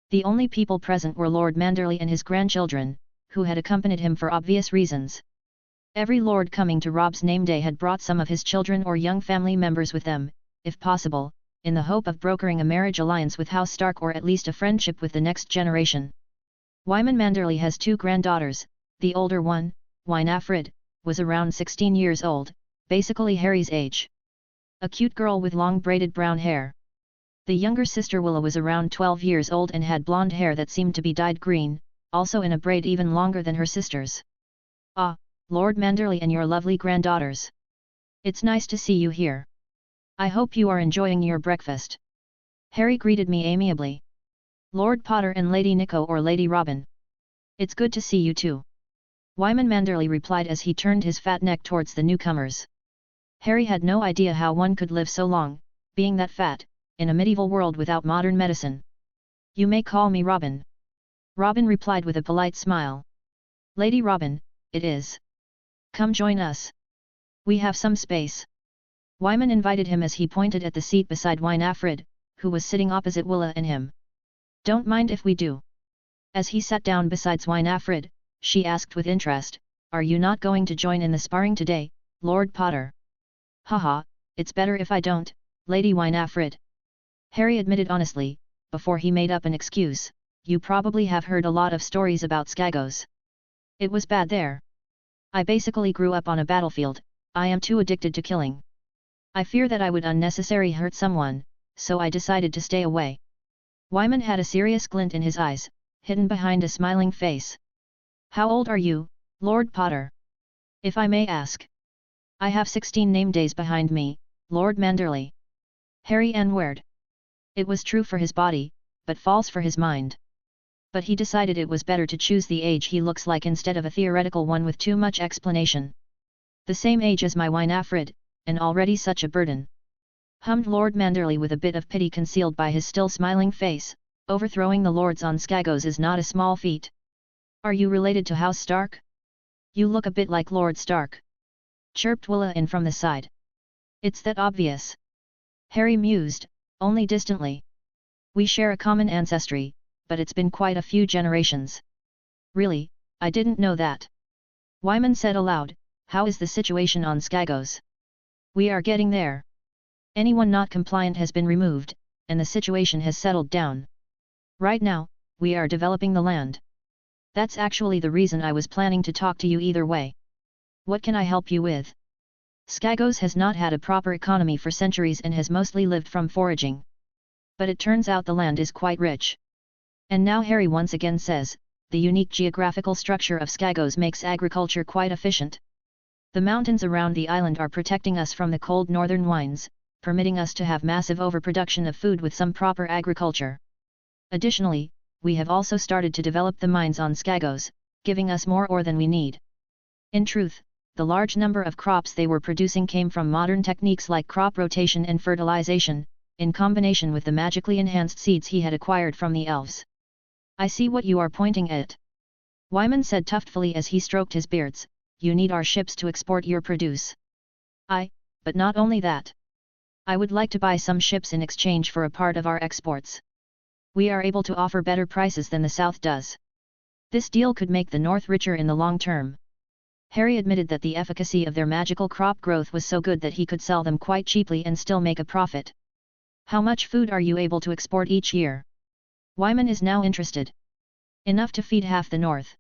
The only people present were Lord Manderley and his grandchildren, who had accompanied him for obvious reasons. Every lord coming to Rob's name day had brought some of his children or young family members with them, if possible, in the hope of brokering a marriage alliance with House Stark or at least a friendship with the next generation. Wyman Manderley has 2 granddaughters. The older one, Winifred, was around 16 years old, basically Harry's age. A cute girl with long braided brown hair. The younger sister Willa was around 12 years old and had blonde hair that seemed to be dyed green, also in a braid even longer than her sister's. "Ah, Lord Manderley and your lovely granddaughters. It's nice to see you here. I hope you are enjoying your breakfast." Harry greeted me amiably. "Lord Potter and Lady Nico or Lady Robin. It's good to see you too." Wyman Manderley replied as he turned his fat neck towards the newcomers. Harry had no idea how one could live so long, being that fat, in a medieval world without modern medicine. "You may call me Robin." Robin replied with a polite smile. "Lady Robin, it is. Come join us. We have some space." Wyman invited him as he pointed at the seat beside Winifred, who was sitting opposite Willa and him. "Don't mind if we do." As he sat down beside Winifred, she asked with interest, "Are you not going to join in the sparring today, Lord Potter?" "Haha, it's better if I don't, Lady Winifred." Harry admitted honestly, before he made up an excuse, "You probably have heard a lot of stories about Skagos. It was bad there. I basically grew up on a battlefield. I am too addicted to killing. I fear that I would unnecessarily hurt someone, so I decided to stay away." Wyman had a serious glint in his eyes, hidden behind a smiling face. "How old are you, Lord Potter? If I may ask." "I have 16 name days behind me, Lord Manderley." Harry answered. It was true for his body, but false for his mind. But he decided it was better to choose the age he looks like instead of a theoretical one with too much explanation. "The same age as my Winifred, and already such a burden," hummed Lord Manderley with a bit of pity concealed by his still smiling face. "Overthrowing the lords on Skagos is not a small feat." "Are you related to House Stark? You look a bit like Lord Stark," chirped Willa in from the side. "It's that obvious." Harry mused, only distantly. "We share a common ancestry, but it's been quite a few generations." "Really, I didn't know that." Wyman said aloud, "How is the situation on Skagos?" "We are getting there. Anyone not compliant has been removed, and the situation has settled down. Right now, we are developing the land. That's actually the reason I was planning to talk to you either way. What can I help you with?" Skagos has not had a proper economy for centuries and has mostly lived from foraging. But it turns out the land is quite rich. And now Harry once again says, the unique geographical structure of Skagos makes agriculture quite efficient. The mountains around the island are protecting us from the cold northern winds, permitting us to have massive overproduction of food with some proper agriculture. Additionally, we have also started to develop the mines on Skagos, giving us more ore than we need. In truth, the large number of crops they were producing came from modern techniques like crop rotation and fertilization, in combination with the magically enhanced seeds he had acquired from the elves. I see what you are pointing at. Wyman said tuftfully as he stroked his beards, you need our ships to export your produce. But not only that. I would like to buy some ships in exchange for a part of our exports. We are able to offer better prices than the South does. This deal could make the North richer in the long term. Harry admitted that the efficacy of their magical crop growth was so good that he could sell them quite cheaply and still make a profit. How much food are you able to export each year? Wyman is now interested. Enough to feed half the North.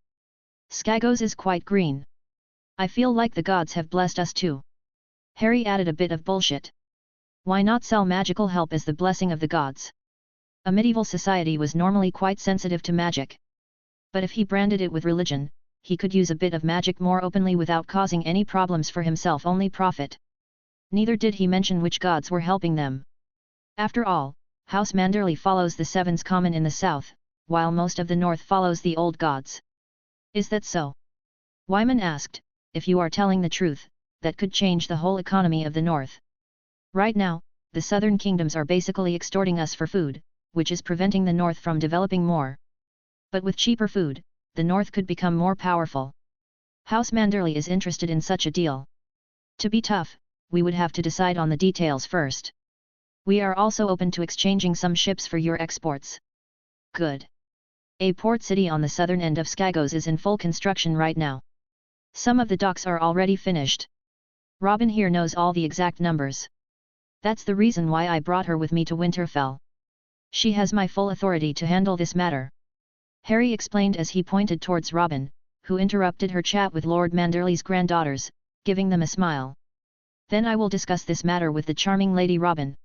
Skagos is quite green. I feel like the gods have blessed us too. Harry added a bit of bullshit. Why not sell magical help as the blessing of the gods? A medieval society was normally quite sensitive to magic. But if he branded it with religion, he could use a bit of magic more openly without causing any problems for himself, only profit. Neither did he mention which gods were helping them. After all, House Manderley follows the Sevens common in the south, while most of the north follows the old gods. Is that so? Wyman asked. If you are telling the truth, that could change the whole economy of the north. Right now, the southern kingdoms are basically extorting us for food, which is preventing the north from developing more. But with cheaper food, the north could become more powerful. House Manderley is interested in such a deal. To be tough, we would have to decide on the details first. We are also open to exchanging some ships for your exports. Good. A port city on the southern end of Skagos is in full construction right now. Some of the docks are already finished. Robin here knows all the exact numbers. That's the reason why I brought her with me to Winterfell. She has my full authority to handle this matter. Harry explained as he pointed towards Robin, who interrupted her chat with Lord Manderley's granddaughters, giving them a smile. Then I will discuss this matter with the charming Lady Robin.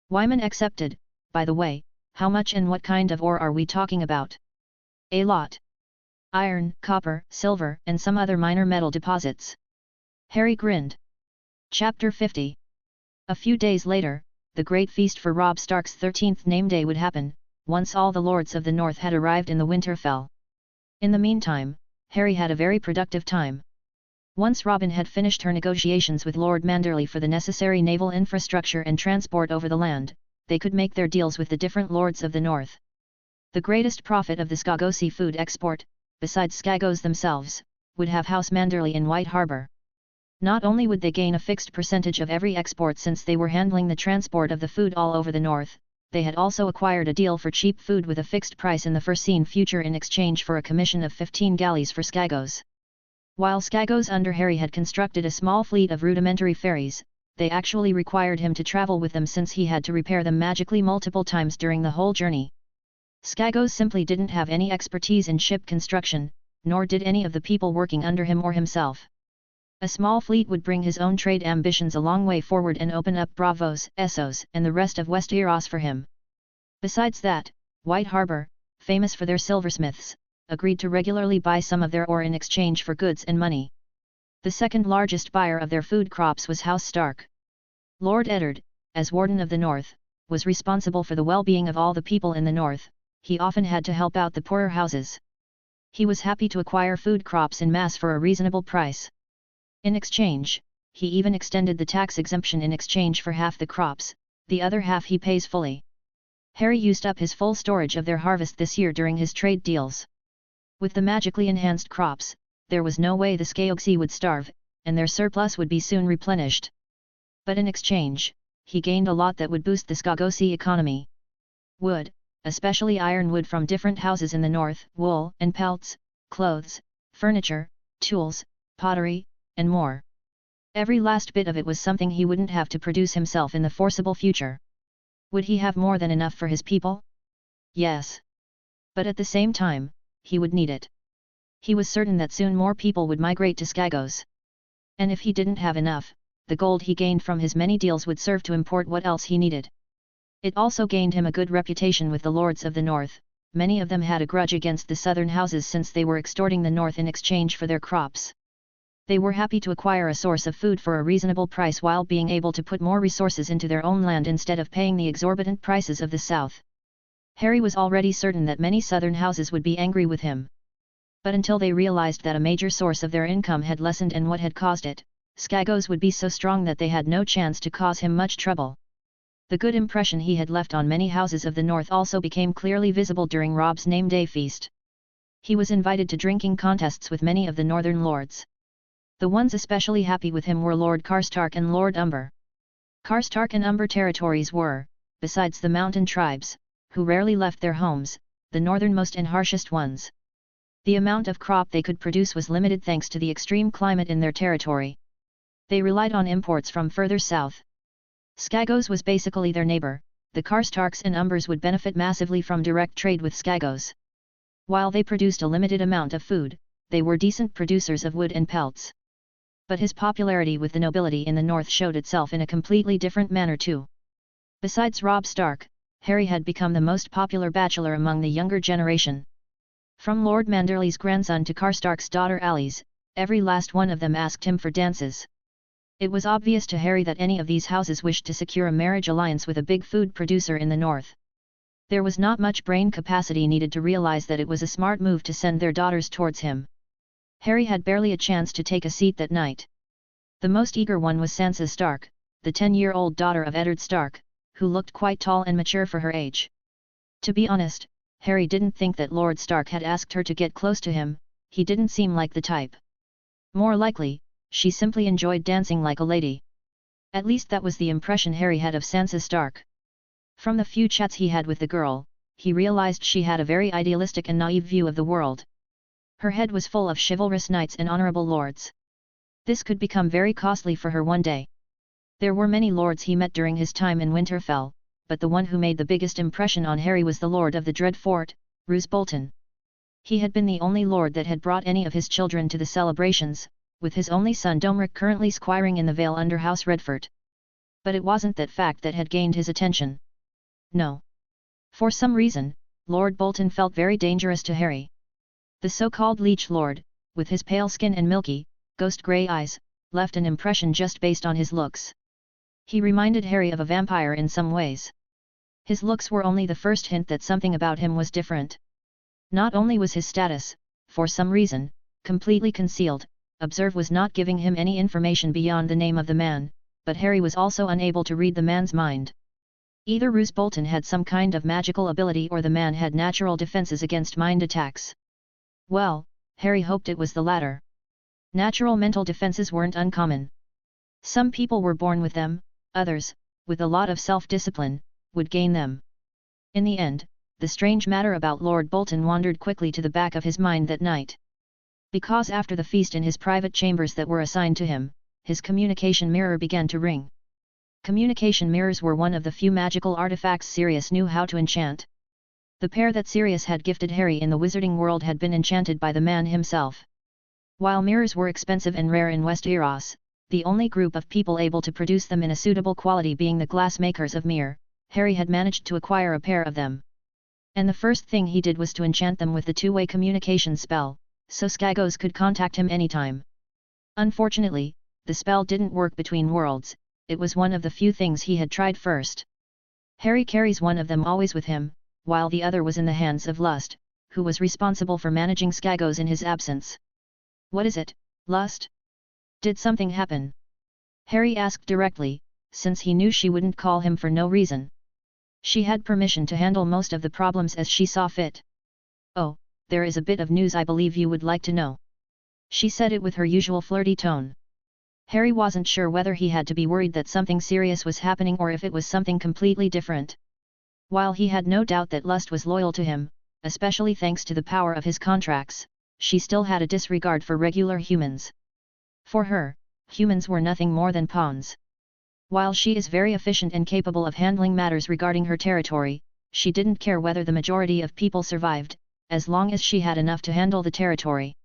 Wyman accepted. By the way, how much and what kind of ore are we talking about? A lot. Iron, copper, silver, and some other minor metal deposits. Harry grinned. Chapter 50. A few days later, the great feast for Robb Stark's 13th name day would happen, once all the lords of the north had arrived in the Winterfell. In the meantime, Harry had a very productive time. Once Robin had finished her negotiations with Lord Manderley for the necessary naval infrastructure and transport over the land, they could make their deals with the different lords of the north. The greatest profit of the Skagosi food export, besides Skagos themselves, would have House Manderley in White Harbour. Not only would they gain a fixed percentage of every export since they were handling the transport of the food all over the north, they had also acquired a deal for cheap food with a fixed price in the foreseen future in exchange for a commission of 15 galleys for Skagos. While Skagos under Harry had constructed a small fleet of rudimentary ferries, they actually required him to travel with them since he had to repair them magically multiple times during the whole journey. Skagos simply didn't have any expertise in ship construction, nor did any of the people working under him or himself. A small fleet would bring his own trade ambitions a long way forward and open up Bravos, Essos, and the rest of Westeros for him. Besides that, White Harbour, famous for their silversmiths, agreed to regularly buy some of their ore in exchange for goods and money. The second largest buyer of their food crops was House Stark. Lord Eddard, as Warden of the North, was responsible for the well-being of all the people in the North. He often had to help out the poorer houses. He was happy to acquire food crops in mass for a reasonable price. In exchange, he even extended the tax exemption in exchange for half the crops, the other half he pays fully. Harry used up his full storage of their harvest this year during his trade deals. With the magically enhanced crops, there was no way the Skagosi would starve, and their surplus would be soon replenished. But in exchange, he gained a lot that would boost the Skagosi economy. Wood, especially ironwood from different houses in the north, wool and pelts, clothes, furniture, tools, pottery, and more. Every last bit of it was something he wouldn't have to produce himself in the foreseeable future. Would he have more than enough for his people? Yes. But at the same time, he would need it. He was certain that soon more people would migrate to Skagos. And if he didn't have enough, the gold he gained from his many deals would serve to import what else he needed. It also gained him a good reputation with the lords of the north. Many of them had a grudge against the southern houses since they were extorting the north in exchange for their crops. They were happy to acquire a source of food for a reasonable price while being able to put more resources into their own land instead of paying the exorbitant prices of the south. Harry was already certain that many southern houses would be angry with him. But until they realized that a major source of their income had lessened and what had caused it, Skagos would be so strong that they had no chance to cause him much trouble. The good impression he had left on many houses of the north also became clearly visible during Rob's name day feast. He was invited to drinking contests with many of the northern lords. The ones especially happy with him were Lord Karstark and Lord Umber. Karstark and Umber territories were, besides the mountain tribes, who rarely left their homes, the northernmost and harshest ones. The amount of crop they could produce was limited thanks to the extreme climate in their territory. They relied on imports from further south. Skagos was basically their neighbor. The Karstarks and Umbers would benefit massively from direct trade with Skagos. While they produced a limited amount of food, they were decent producers of wood and pelts. But his popularity with the nobility in the north showed itself in a completely different manner too. Besides Robb Stark, Harry had become the most popular bachelor among the younger generation. From Lord Manderley's grandson to Karstark's daughter Alice, every last one of them asked him for dances. It was obvious to Harry that any of these houses wished to secure a marriage alliance with a big food producer in the north. There was not much brain capacity needed to realize that it was a smart move to send their daughters towards him. Harry had barely a chance to take a seat that night. The most eager one was Sansa Stark, the 10-year-old daughter of Eddard Stark, who looked quite tall and mature for her age. To be honest, Harry didn't think that Lord Stark had asked her to get close to him. He didn't seem like the type. More likely, she simply enjoyed dancing like a lady. At least that was the impression Harry had of Sansa Stark. From the few chats he had with the girl, he realized she had a very idealistic and naive view of the world. Her head was full of chivalrous knights and honorable lords. This could become very costly for her one day. There were many lords he met during his time in Winterfell, but the one who made the biggest impression on Harry was the Lord of the Dread Fort, Roose Bolton. He had been the only lord that had brought any of his children to the celebrations, with his only son Domeric currently squiring in the Vale under House Redford. But it wasn't that fact that had gained his attention. No. For some reason, Lord Bolton felt very dangerous to Harry. The so-called Leech Lord, with his pale skin and milky, ghost-grey eyes, left an impression just based on his looks. He reminded Harry of a vampire in some ways. His looks were only the first hint that something about him was different. Not only was his status, for some reason, completely concealed, Observe was not giving him any information beyond the name of the man, but Harry was also unable to read the man's mind. Either Roose Bolton had some kind of magical ability or the man had natural defenses against mind attacks. Well, Harry hoped it was the latter. Natural mental defenses weren't uncommon. Some people were born with them, others, with a lot of self-discipline, would gain them. In the end, the strange matter about Lord Bolton wandered quickly to the back of his mind that night. Because after the feast in his private chambers that were assigned to him, his communication mirror began to ring. Communication mirrors were one of the few magical artifacts Sirius knew how to enchant. The pair that Sirius had gifted Harry in the wizarding world had been enchanted by the man himself. While mirrors were expensive and rare in Westeros, the only group of people able to produce them in a suitable quality being the glassmakers of Myr, Harry had managed to acquire a pair of them. And the first thing he did was to enchant them with the two-way communication spell, so Skagos could contact him anytime. Unfortunately, the spell didn't work between worlds. It was one of the few things he had tried first. Harry carries one of them always with him, while the other was in the hands of Lust, who was responsible for managing Skagos in his absence. "What is it, Lust? Did something happen?" Harry asked directly, since he knew she wouldn't call him for no reason. She had permission to handle most of the problems as she saw fit. "Oh, there is a bit of news I believe you would like to know." She said it with her usual flirty tone. Harry wasn't sure whether he had to be worried that something serious was happening or if it was something completely different. While he had no doubt that Lust was loyal to him, especially thanks to the power of his contracts, she still had a disregard for regular humans. For her, humans were nothing more than pawns. While she is very efficient and capable of handling matters regarding her territory, she didn't care whether the majority of people survived, as long as she had enough to handle the territory.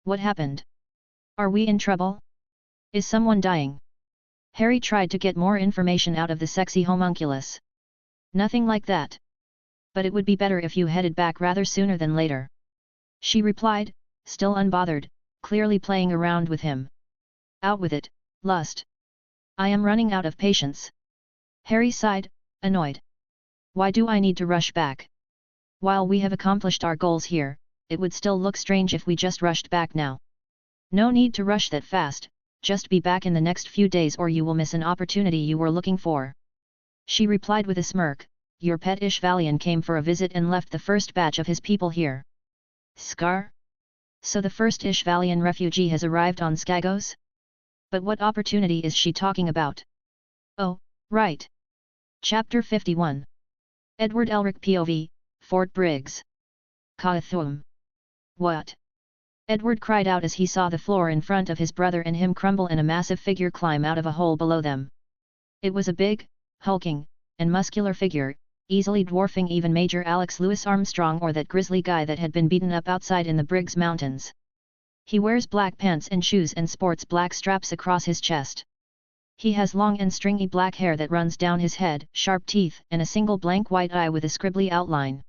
"What happened? Are we in trouble? Is someone dying?" Harry tried to get more information out of the sexy homunculus. "Nothing like that. But it would be better if you headed back rather sooner than later," she replied, still unbothered, clearly playing around with him. Out with it, lust. I am running out of patience. Harry sighed, annoyed. Why do I need to rush back? While we have accomplished our goals here, it would still look strange if we just rushed back now. No need to rush that fast, just be back in the next few days or you will miss an opportunity you were looking for. She replied with a smirk, your pet Ishvalian came for a visit and left the first batch of his people here. Scar? So the first Ishvalian refugee has arrived on Skagos? But what opportunity is she talking about? Oh, right. Chapter 51. Edward Elric POV, Fort Briggs. Kaathum. What? Edward cried out as he saw the floor in front of his brother and him crumble and a massive figure climb out of a hole below them. It was a big, hulking, and muscular figure, easily dwarfing even Major Alex Lewis Armstrong or that grizzly guy that had been beaten up outside in the Briggs Mountains. He wears black pants and shoes and sports black straps across his chest. He has long and stringy black hair that runs down his head, sharp teeth, and a single blank white eye with a scribbly outline.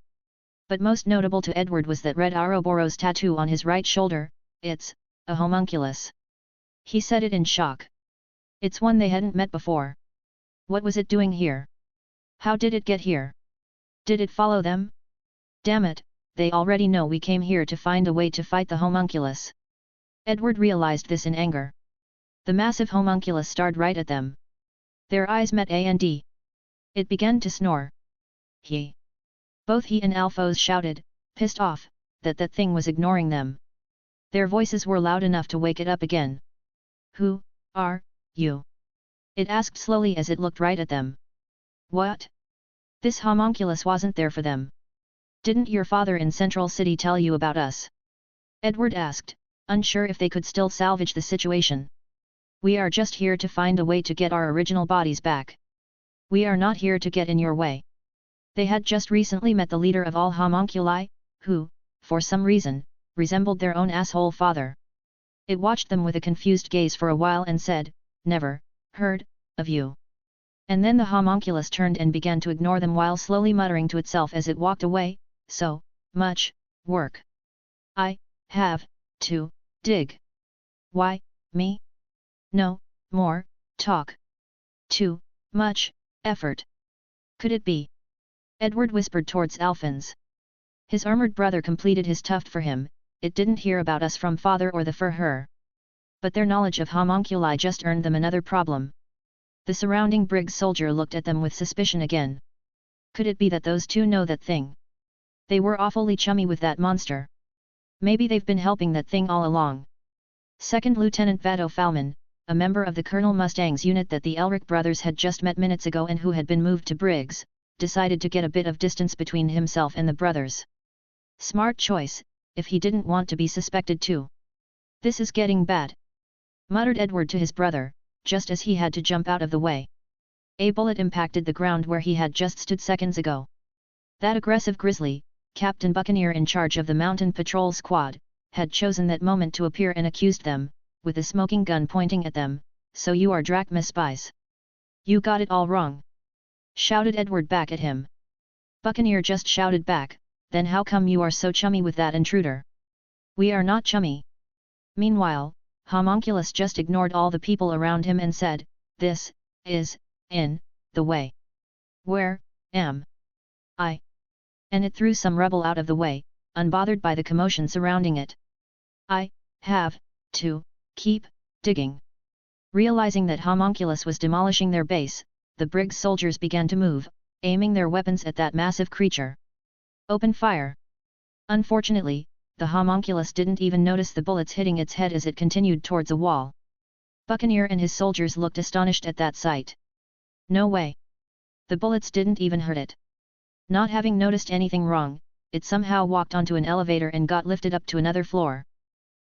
But most notable to Edward was that red Ouroboros tattoo on his right shoulder. It's a homunculus. He said it in shock. It's one they hadn't met before. What was it doing here? How did it get here? Did it follow them? Damn it, they already know we came here to find a way to fight the homunculus. Edward realized this in anger. The massive homunculus stared right at them. Their eyes met and it began to snore. Both he and Alphonse shouted, pissed off, that thing was ignoring them. Their voices were loud enough to wake it up again. Who are you? It asked slowly as it looked right at them. What? This homunculus wasn't there for them. Didn't your father in Central City tell you about us? Edward asked, unsure if they could still salvage the situation. We are just here to find a way to get our original bodies back. We are not here to get in your way. They had just recently met the leader of all homunculi, who, for some reason, resembled their own asshole father. It watched them with a confused gaze for a while and said, never heard of you. And then the homunculus turned and began to ignore them while slowly muttering to itself as it walked away, so much work. I have to dig. Why, me? No more talk. Too much effort. Could it be? Edward whispered towards Alphonse. His armored brother completed his tuft for him. It didn't hear about us from father or the her. But their knowledge of homunculi just earned them another problem. The surrounding Briggs soldier looked at them with suspicion again. Could it be that those two know that thing? They were awfully chummy with that monster. Maybe they've been helping that thing all along. Second Lieutenant Vado Falman, a member of the Colonel Mustang's unit that the Elric brothers had just met minutes ago and who had been moved to Briggs, decided to get a bit of distance between himself and the brothers. Smart choice, if he didn't want to be suspected too. This is getting bad, muttered Edward to his brother, just as he had to jump out of the way. A bullet impacted the ground where he had just stood seconds ago. That aggressive grizzly, Captain Buccaneer in charge of the mountain patrol squad, had chosen that moment to appear and accused them, with a smoking gun pointing at them, so you are Drachma spies. You got it all wrong, shouted Edward back at him. Buccaneer just shouted back, then how come you are so chummy with that intruder? We are not chummy. Meanwhile, Homunculus just ignored all the people around him and said, this is in the way. Where am I? And it threw some rubble out of the way, unbothered by the commotion surrounding it. I have to keep digging. Realizing that Homunculus was demolishing their base, the Briggs soldiers began to move, aiming their weapons at that massive creature. Open fire! Unfortunately, the homunculus didn't even notice the bullets hitting its head as it continued towards a wall. Buccaneer and his soldiers looked astonished at that sight. No way! The bullets didn't even hurt it. Not having noticed anything wrong, it somehow walked onto an elevator and got lifted up to another floor.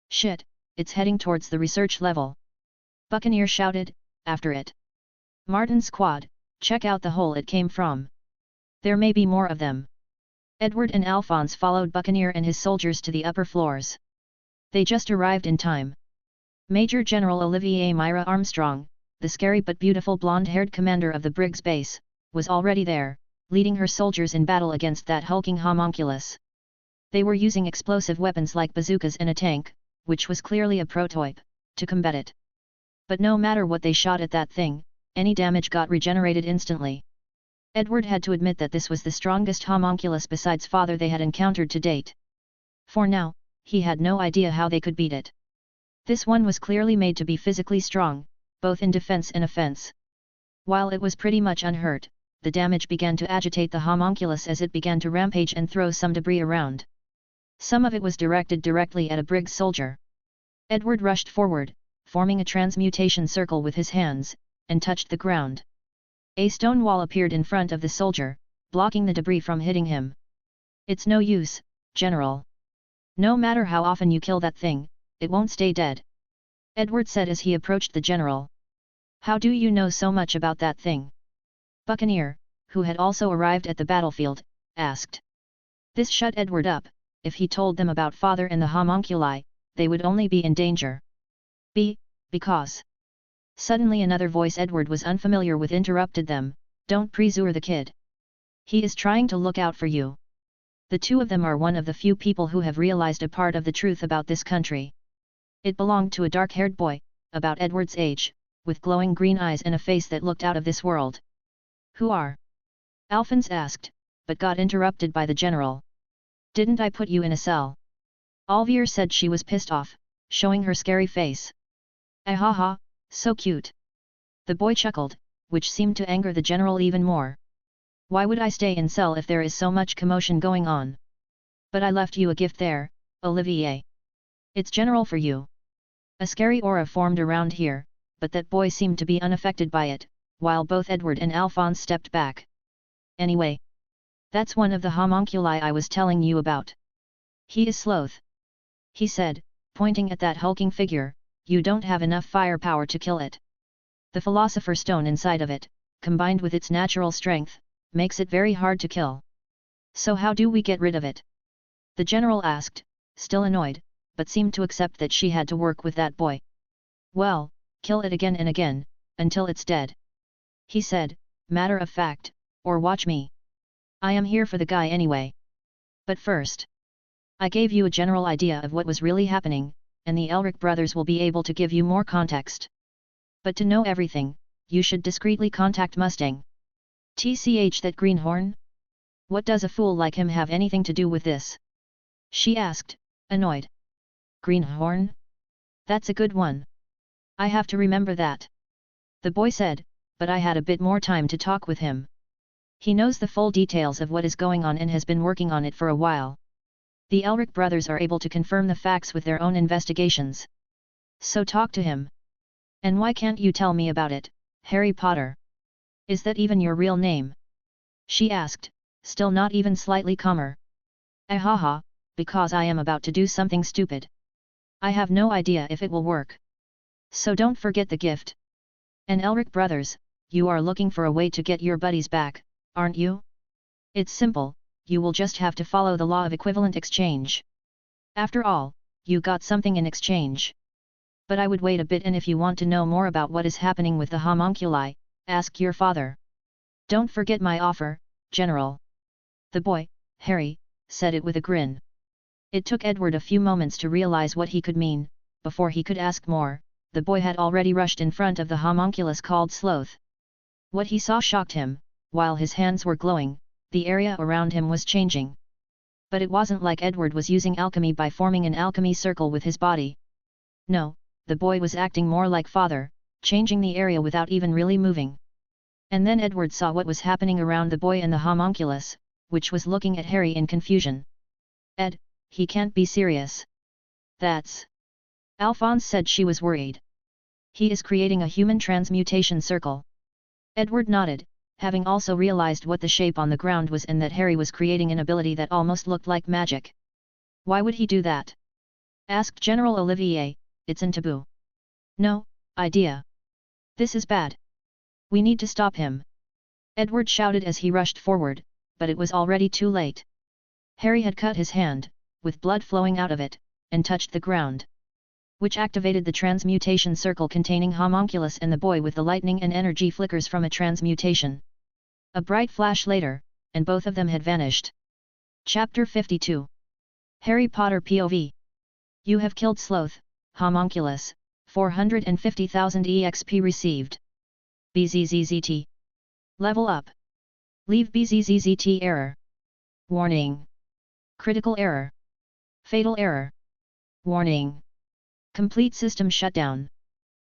Shit, it's heading towards the research level. Buccaneer shouted, after it. Martin squad, check out the hole it came from. There may be more of them. Edward and Alphonse followed Buccaneer and his soldiers to the upper floors. They just arrived in time. Major General Olivier Myra Armstrong, the scary but beautiful blonde-haired commander of the Briggs base, was already there, leading her soldiers in battle against that hulking homunculus. They were using explosive weapons like bazookas and a tank, which was clearly a prototype, to combat it. But no matter what they shot at that thing, any damage got regenerated instantly. Edward had to admit that this was the strongest homunculus besides father they had encountered to date. For now, he had no idea how they could beat it. This one was clearly made to be physically strong, both in defense and offense. While it was pretty much unhurt, the damage began to agitate the homunculus as it began to rampage and throw some debris around. Some of it was directed directly at a Briggs soldier. Edward rushed forward, forming a transmutation circle with his hands, and touched the ground. A stone wall appeared in front of the soldier, blocking the debris from hitting him. "It's no use, General. No matter how often you kill that thing, it won't stay dead," Edward said as he approached the general. "How do you know so much about that thing?" Buccaneer, who had also arrived at the battlefield, asked. This shut Edward up. If he told them about father and the homunculi, they would only be in danger. Because. Suddenly another voice Edward was unfamiliar with interrupted them. "Don't pressure the kid. He is trying to look out for you." The two of them are one of the few people who have realized a part of the truth about this country. It belonged to a dark-haired boy, about Edward's age, with glowing green eyes and a face that looked out of this world. "Who are?" Alphonse asked, but got interrupted by the general. "Didn't I put you in a cell?" Alvier said she was pissed off, showing her scary face. "Ahaha, so cute." The boy chuckled, which seemed to anger the general even more. "Why would I stay in cell if there is so much commotion going on? But I left you a gift there, Olivier. It's general for you." A scary aura formed around here, but that boy seemed to be unaffected by it, while both Edward and Alphonse stepped back. "Anyway, that's one of the homunculi I was telling you about. He is Sloth," he said, pointing at that hulking figure. "You don't have enough firepower to kill it. The Philosopher's Stone inside of it, combined with its natural strength, makes it very hard to kill. So how do we get rid of it?" the general asked, still annoyed, but seemed to accept that she had to work with that boy. "Well, kill it again and again, until it's dead," he said, matter of fact, "or watch me. I am here for the guy anyway. But first, I gave you a general idea of what was really happening, and the Elric brothers will be able to give you more context. But to know everything, you should discreetly contact Mustang." "Tch, that greenhorn? What does a fool like him have anything to do with this?" she asked, annoyed. "Greenhorn? That's a good one. I have to remember that," the boy said, "but I had a bit more time to talk with him. He knows the full details of what is going on and has been working on it for a while. The Elric brothers are able to confirm the facts with their own investigations. So talk to him." "And why can't you tell me about it, Harry Potter? Is that even your real name?" she asked, still not even slightly calmer. "Ahaha, because I am about to do something stupid. I have no idea if it will work. So don't forget the gift. And Elric brothers, you are looking for a way to get your buddies back, aren't you? It's simple, you will just have to follow the law of equivalent exchange. After all, you got something in exchange. But I would wait a bit, and if you want to know more about what is happening with the homunculi, ask your father. Don't forget my offer, General." The boy, Harry, said it with a grin. It took Edward a few moments to realize what he could mean. Before he could ask more, the boy had already rushed in front of the homunculus called Sloth. What he saw shocked him. While his hands were glowing, the area around him was changing. But it wasn't like Edward was using alchemy by forming an alchemy circle with his body. No, the boy was acting more like father, changing the area without even really moving. And then Edward saw what was happening around the boy and the homunculus, which was looking at Harry in confusion. "Ed, he can't be serious." "That's..." Alphonse said she was worried. "He is creating a human transmutation circle." Edward nodded, having also realized what the shape on the ground was and that Harry was creating an ability that almost looked like magic. "Why would he do that?" asked General Olivier. "It's an taboo." "No idea. This is bad. We need to stop him," Edward shouted as he rushed forward, but it was already too late. Harry had cut his hand, with blood flowing out of it, and touched the ground, which activated the transmutation circle containing homunculus and the boy with the lightning and energy flickers from a transmutation. A bright flash later, and both of them had vanished. Chapter 52. Harry Potter POV. "You have killed Sloth, homunculus, 450,000 EXP received. BZZZT. Level up. Leave BZZZT error. Warning. Critical error. Fatal error. Warning. Complete system shutdown.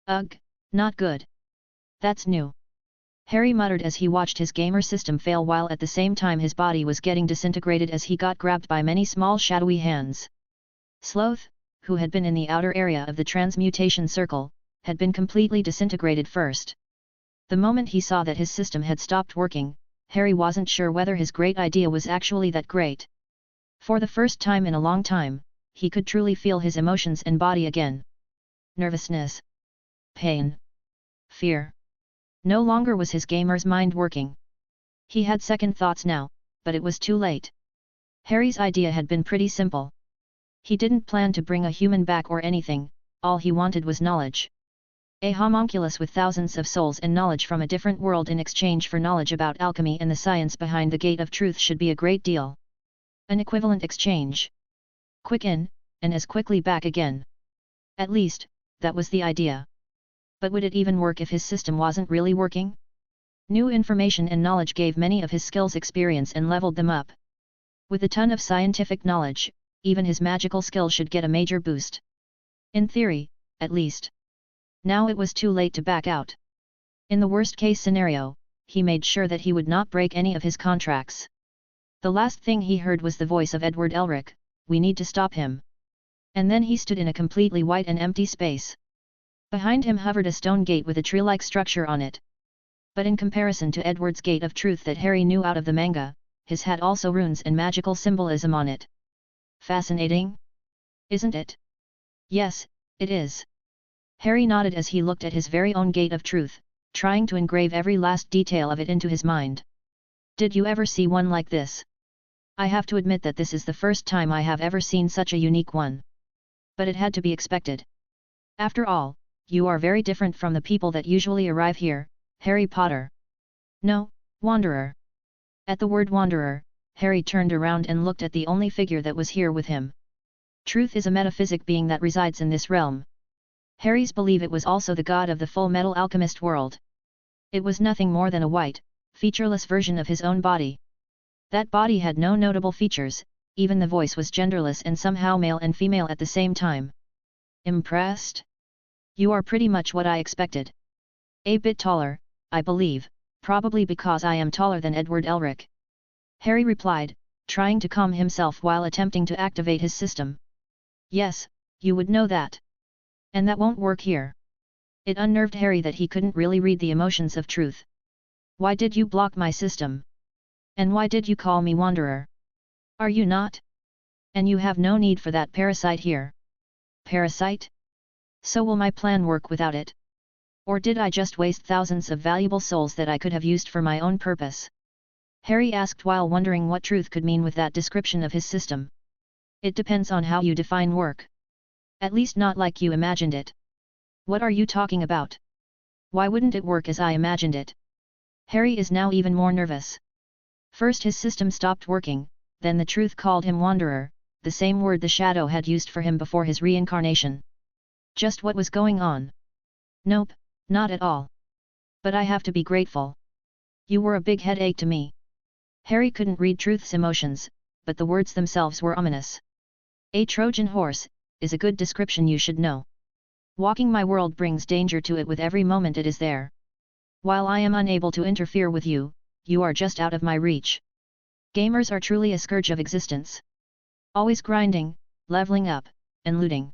Ugh, not good. That's new. Harry muttered as he watched his gamer system fail while at the same time his body was getting disintegrated as he got grabbed by many small shadowy hands. Sloth, who had been in the outer area of the transmutation circle, had been completely disintegrated first. The moment he saw that his system had stopped working, Harry wasn't sure whether his great idea was actually that great. For the first time in a long time, he could truly feel his emotions and body again. Nervousness. Pain. Fear. No longer was his gamer's mind working. He had second thoughts now, but it was too late. Harry's idea had been pretty simple. He didn't plan to bring a human back or anything, all he wanted was knowledge. A homunculus with thousands of souls and knowledge from a different world in exchange for knowledge about alchemy and the science behind the Gate of Truth should be a great deal. An equivalent exchange. Quick in, and as quickly back again. At least, that was the idea. But would it even work if his system wasn't really working? New information and knowledge gave many of his skills experience and leveled them up. With a ton of scientific knowledge, even his magical skill should get a major boost. In theory, at least. Now it was too late to back out. In the worst-case scenario, he made sure that he would not break any of his contracts. The last thing he heard was the voice of Edward Elric, "We need to stop him." And then he stood in a completely white and empty space. Behind him hovered a stone gate with a tree-like structure on it. But in comparison to Edward's Gate of Truth that Harry knew out of the manga, his had also runes and magical symbolism on it. Fascinating? Isn't it? Yes, it is. Harry nodded as he looked at his very own Gate of Truth, trying to engrave every last detail of it into his mind. Did you ever see one like this? I have to admit that this is the first time I have ever seen such a unique one. But it had to be expected. After all, you are very different from the people that usually arrive here, Harry Potter. No, Wanderer. At the word Wanderer, Harry turned around and looked at the only figure that was here with him. Truth is a metaphysic being that resides in this realm. Harry's believe it was also the god of the Full Metal Alchemist world. It was nothing more than a white, featureless version of his own body. That body had no notable features, even the voice was genderless and somehow male and female at the same time. Impressed? You are pretty much what I expected. A bit taller, I believe, probably because I am taller than Edward Elric. Harry replied, trying to calm himself while attempting to activate his system. Yes, you would know that. And that won't work here. It unnerved Harry that he couldn't really read the emotions of truth. Why did you block my system? And why did you call me Wanderer? Are you not? And you have no need for that parasite here. Parasite? So will my plan work without it? Or did I just waste thousands of valuable souls that I could have used for my own purpose? Harry asked while wondering what truth could mean with that description of his system. It depends on how you define work. At least not like you imagined it. What are you talking about? Why wouldn't it work as I imagined it? Harry is now even more nervous. First his system stopped working, then the truth called him Wanderer, the same word the shadow had used for him before his reincarnation. Just what was going on? Nope, not at all. But I have to be grateful. You were a big headache to me. Harry couldn't read truth's emotions, but the words themselves were ominous. A Trojan horse, is a good description you should know. Walking my world brings danger to it with every moment it is there. While I am unable to interfere with you, you are just out of my reach. Gamers are truly a scourge of existence. Always grinding, leveling up, and looting.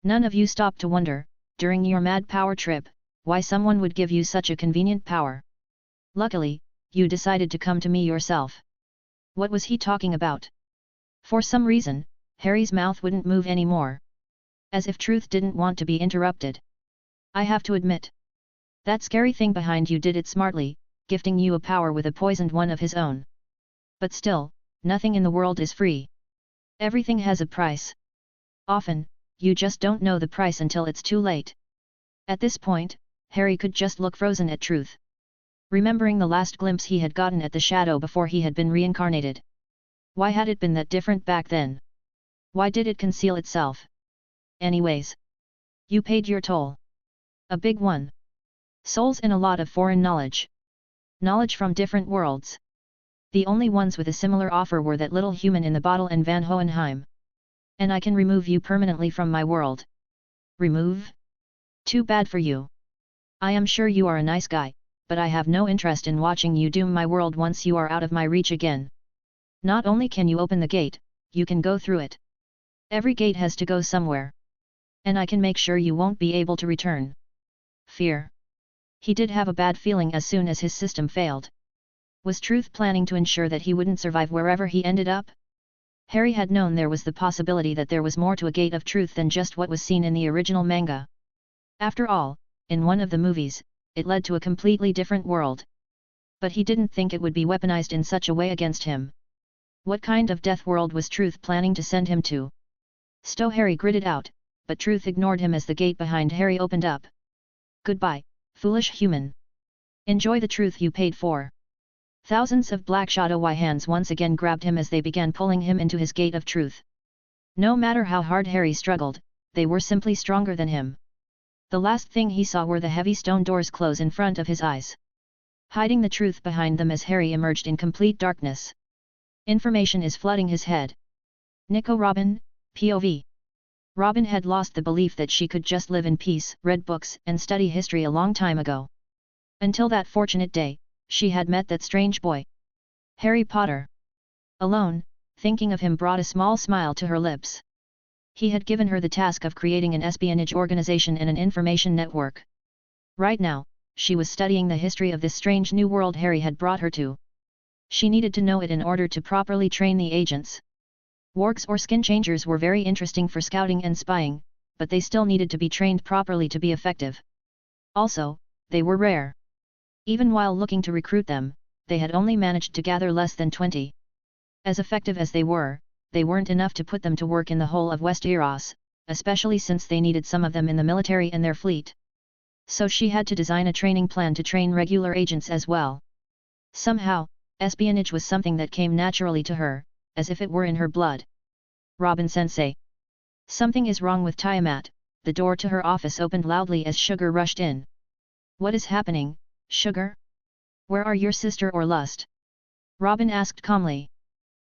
None of you stop to wonder, during your mad power trip, why someone would give you such a convenient power. Luckily, you decided to come to me yourself. What was he talking about? For some reason, Harry's mouth wouldn't move anymore. As if truth didn't want to be interrupted. I have to admit. That scary thing behind you did it smartly, gifting you a power with a poisoned one of his own. But still, nothing in the world is free. Everything has a price. Often, you just don't know the price until it's too late. At this point, Harry could just look frozen at truth. Remembering the last glimpse he had gotten at the shadow before he had been reincarnated. Why had it been that different back then? Why did it conceal itself? Anyways. You paid your toll. A big one. Souls and a lot of foreign knowledge. Knowledge from different worlds. The only ones with a similar offer were that little human in the bottle and Van Hohenheim. And I can remove you permanently from my world. Remove? Too bad for you. I am sure you are a nice guy, but I have no interest in watching you doom my world once you are out of my reach again. Not only can you open the gate, you can go through it. Every gate has to go somewhere. And I can make sure you won't be able to return. Fear. He did have a bad feeling as soon as his system failed. Was Truth planning to ensure that he wouldn't survive wherever he ended up? Harry had known there was the possibility that there was more to a Gate of Truth than just what was seen in the original manga. After all, in one of the movies, it led to a completely different world. But he didn't think it would be weaponized in such a way against him. What kind of death world was Truth planning to send him to? Harry gritted out, but Truth ignored him as the gate behind Harry opened up. Goodbye, foolish human. Enjoy the truth you paid for. Thousands of black shadowy hands once again grabbed him as they began pulling him into his Gate of Truth. No matter how hard Harry struggled, they were simply stronger than him. The last thing he saw were the heavy stone doors close in front of his eyes, hiding the truth behind them as Harry emerged in complete darkness. Information is flooding his head. Nico Robin, POV. Robin had lost the belief that she could just live in peace, read books, and study history a long time ago. Until that fortunate day, she had met that strange boy. Harry Potter. Alone, thinking of him brought a small smile to her lips. He had given her the task of creating an espionage organization and an information network. Right now, she was studying the history of this strange new world Harry had brought her to. She needed to know it in order to properly train the agents. Wargs or skin changers were very interesting for scouting and spying, but they still needed to be trained properly to be effective. Also, they were rare. Even while looking to recruit them, they had only managed to gather less than 20. As effective as they weren't enough to put them to work in the whole of Westeros, especially since they needed some of them in the military and their fleet. So she had to design a training plan to train regular agents as well. Somehow, espionage was something that came naturally to her, as if it were in her blood. Robin-sensei. Something is wrong with Tiamat. The door to her office opened loudly as Sugar rushed in. What is happening, Sugar? Where are your sister or Lust? Robin asked calmly.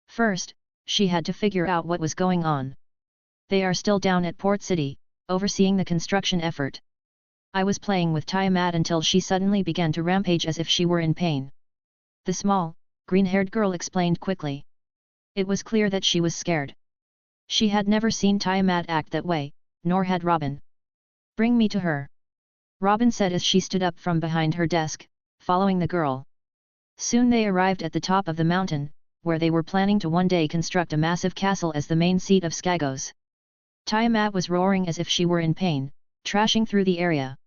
First, she had to figure out what was going on. They are still down at Port City, overseeing the construction effort. I was playing with Tiamat until she suddenly began to rampage as if she were in pain. The small, green-haired girl explained quickly. It was clear that she was scared. She had never seen Tiamat act that way, nor had Robin. Bring me to her. Robin said as she stood up from behind her desk, following the girl. Soon they arrived at the top of the mountain, where they were planning to one day construct a massive castle as the main seat of Skagos. Tiamat was roaring as if she were in pain, trashing through the area.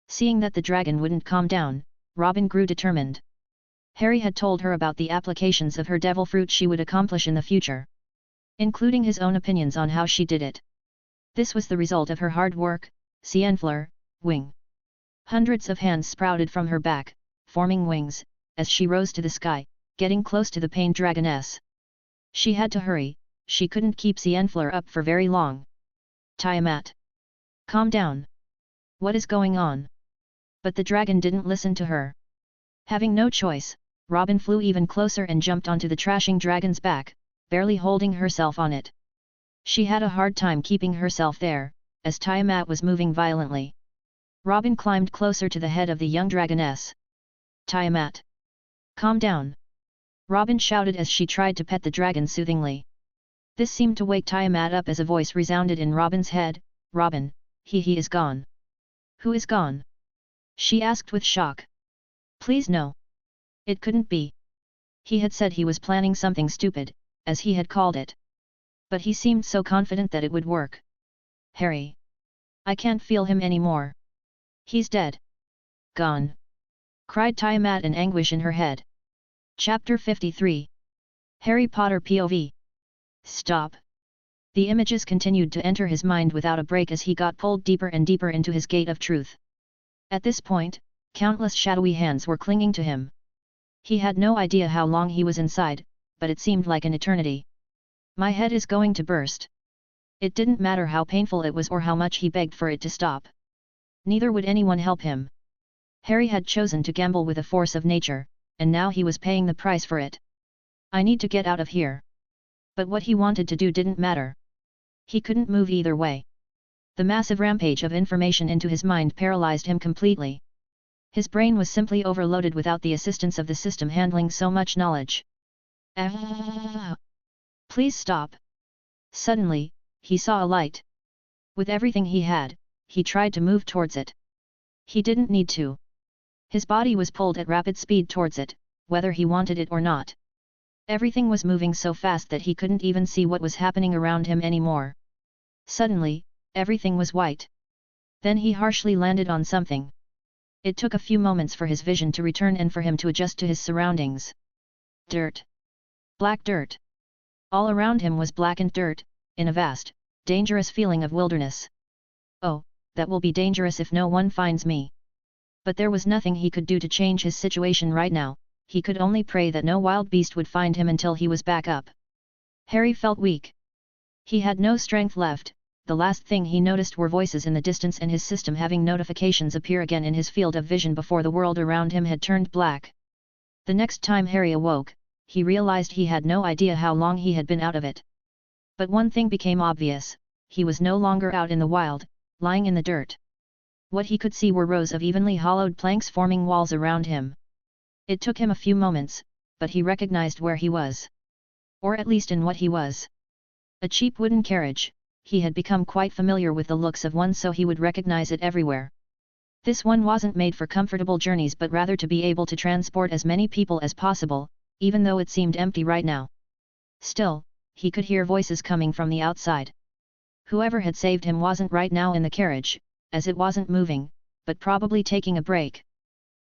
Seeing that the dragon wouldn't calm down, Robin grew determined. Harry had told her about the applications of her devil fruit she would accomplish in the future, including his own opinions on how she did it. This was the result of her hard work. Cienfleur, wing. Hundreds of hands sprouted from her back, forming wings, as she rose to the sky, getting close to the pain dragoness. She had to hurry, she couldn't keep Cienfleur up for very long. Tiamat. Calm down. What is going on? But the dragon didn't listen to her. Having no choice, Robin flew even closer and jumped onto the trashing dragon's back, barely holding herself on it. She had a hard time keeping herself there, as Tiamat was moving violently. Robin climbed closer to the head of the young dragoness. Tiamat. Calm down. Robin shouted as she tried to pet the dragon soothingly. This seemed to wake Tiamat up as a voice resounded in Robin's head. Robin, he is gone. Who is gone? She asked with shock. Please no. It couldn't be. He had said he was planning something stupid, as he had called it. But he seemed so confident that it would work. Harry. I can't feel him anymore. He's dead. Gone. Cried Tiamat in anguish in her head. Chapter 53. Harry Potter POV. Stop. The images continued to enter his mind without a break as he got pulled deeper and deeper into his Gate of Truth. At this point, countless shadowy hands were clinging to him. He had no idea how long he was inside, but it seemed like an eternity. My head is going to burst. It didn't matter how painful it was or how much he begged for it to stop. Neither would anyone help him. Harry had chosen to gamble with the force of nature, and now he was paying the price for it. I need to get out of here. But what he wanted to do didn't matter. He couldn't move either way. The massive rampage of information into his mind paralyzed him completely. His brain was simply overloaded without the assistance of the system handling so much knowledge. Ah! Please stop. Suddenly, he saw a light. With everything he had, he tried to move towards it. He didn't need to. His body was pulled at rapid speed towards it, whether he wanted it or not. Everything was moving so fast that he couldn't even see what was happening around him anymore. Suddenly, everything was white. Then he harshly landed on something. It took a few moments for his vision to return and for him to adjust to his surroundings. Dirt. Black dirt. All around him was blackened dirt, in a vast, dangerous feeling of wilderness. Oh, that will be dangerous if no one finds me. But there was nothing he could do to change his situation right now. He could only pray that no wild beast would find him until he was back up. Harry felt weak. He had no strength left. The last thing he noticed were voices in the distance and his system having notifications appear again in his field of vision before the world around him had turned black. The next time Harry awoke, he realized he had no idea how long he had been out of it. But one thing became obvious: he was no longer out in the wild, lying in the dirt. What he could see were rows of evenly hollowed planks forming walls around him. It took him a few moments, but he recognized where he was. Or at least in what he was. A cheap wooden carriage. He had become quite familiar with the looks of one, so he would recognize it everywhere. This one wasn't made for comfortable journeys but rather to be able to transport as many people as possible, even though it seemed empty right now. Still, he could hear voices coming from the outside. Whoever had saved him wasn't right now in the carriage, as it wasn't moving, but probably taking a break.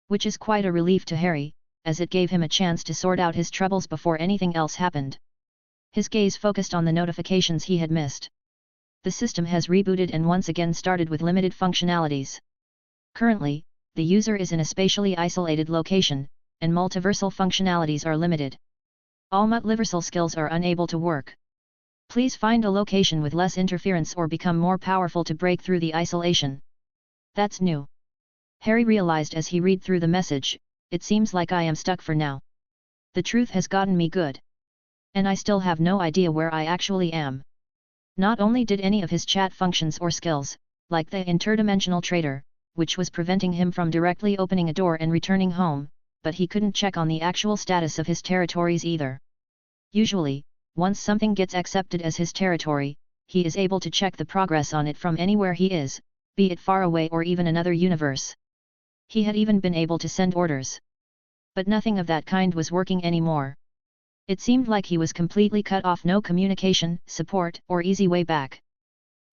Which is quite a relief to Harry, as it gave him a chance to sort out his troubles before anything else happened. His gaze focused on the notifications he had missed. The system has rebooted and once again started with limited functionalities. Currently, the user is in a spatially isolated location, and multiversal functionalities are limited. All multiversal skills are unable to work. Please find a location with less interference or become more powerful to break through the isolation. That's new. Harry realized as he read through the message, it seems like I am stuck for now. The truth has gotten me good. And I still have no idea where I actually am. Not only did any of his chat functions or skills, like the interdimensional trader, which was preventing him from directly opening a door and returning home, but he couldn't check on the actual status of his territories either. Usually, once something gets accepted as his territory, he is able to check the progress on it from anywhere he is, be it far away or even another universe. He had even been able to send orders. But nothing of that kind was working anymore. It seemed like he was completely cut off, no communication, support, or easy way back.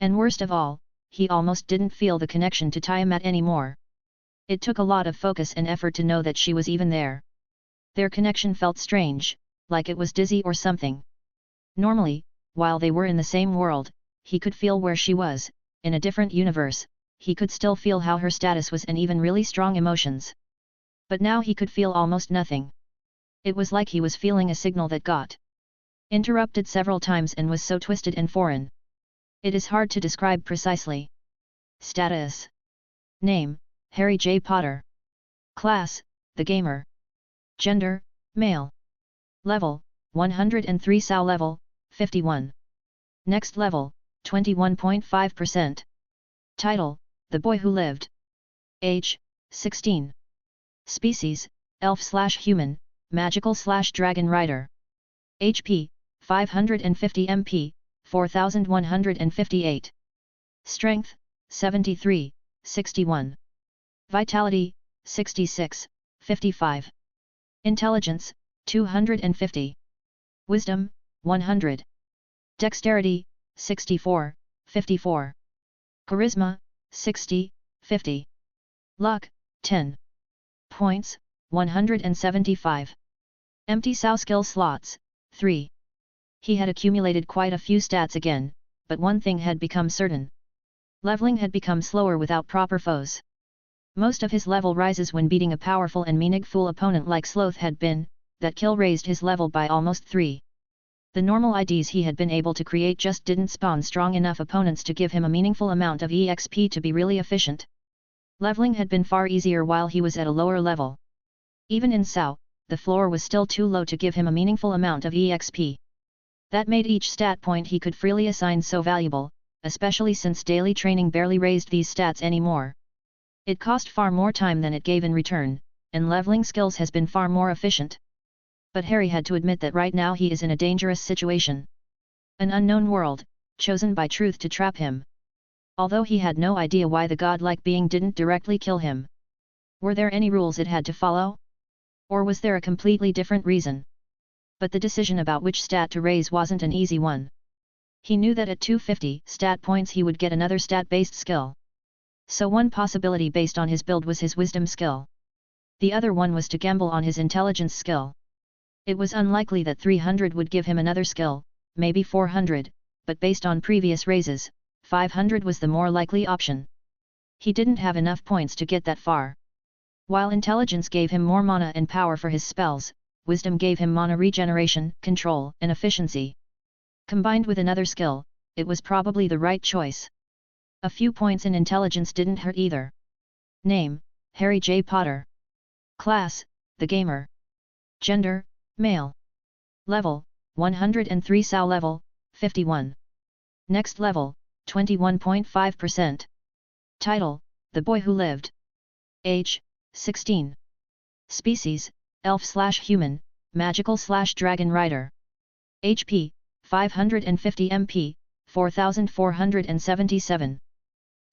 And worst of all, he almost didn't feel the connection to Tiamat anymore. It took a lot of focus and effort to know that she was even there. Their connection felt strange, like it was dizzy or something. Normally, while they were in the same world, he could feel where she was, in a different universe, he could still feel how her status was and even really strong emotions. But now he could feel almost nothing. It was like he was feeling a signal that got interrupted several times and was so twisted and foreign. It is hard to describe precisely. Status. Name, Harry J. Potter. Class, the gamer. Gender, male. Level, 103. SAO level, 51. Next level, 21.5%. Title, The Boy Who Lived. Age, 16. Species, elf/human, magical/dragon rider. HP, 550 MP, 4158. Strength, 73, 61. Vitality, 66, 55. Intelligence, 250. Wisdom, 100. Dexterity, 64, 54. Charisma, 60, 50. Luck, 10. Points, 175. Empty SAO skill slots, 3. He had accumulated quite a few stats again, but one thing had become certain. Leveling had become slower without proper foes. Most of his level rises when beating a powerful and meaningful opponent like Sloth had been, that kill raised his level by almost 3. The normal IDs he had been able to create just didn't spawn strong enough opponents to give him a meaningful amount of EXP to be really efficient. Leveling had been far easier while he was at a lower level. Even in SAO, the floor was still too low to give him a meaningful amount of EXP. That made each stat point he could freely assign so valuable, especially since daily training barely raised these stats anymore. It cost far more time than it gave in return, and leveling skills has been far more efficient. But Harry had to admit that right now he is in a dangerous situation. An unknown world, chosen by truth to trap him. Although he had no idea why the godlike being didn't directly kill him. Were there any rules it had to follow? Or was there a completely different reason? But the decision about which stat to raise wasn't an easy one. He knew that at 250 stat points he would get another stat-based skill. So one possibility based on his build was his wisdom skill. The other one was to gamble on his intelligence skill. It was unlikely that 300 would give him another skill, maybe 400, but based on previous raises, 500 was the more likely option. He didn't have enough points to get that far. While intelligence gave him more mana and power for his spells, wisdom gave him mana regeneration, control, and efficiency. Combined with another skill, it was probably the right choice. A few points in intelligence didn't hurt either. Name, Harry J. Potter. Class, the gamer. Gender, male. Level, 103 SAO level, 51. Next level, 21.5%. Title, The Boy Who Lived. Age, 16. Species, elf/human, magical/dragon rider. HP, 550 MP, 4477.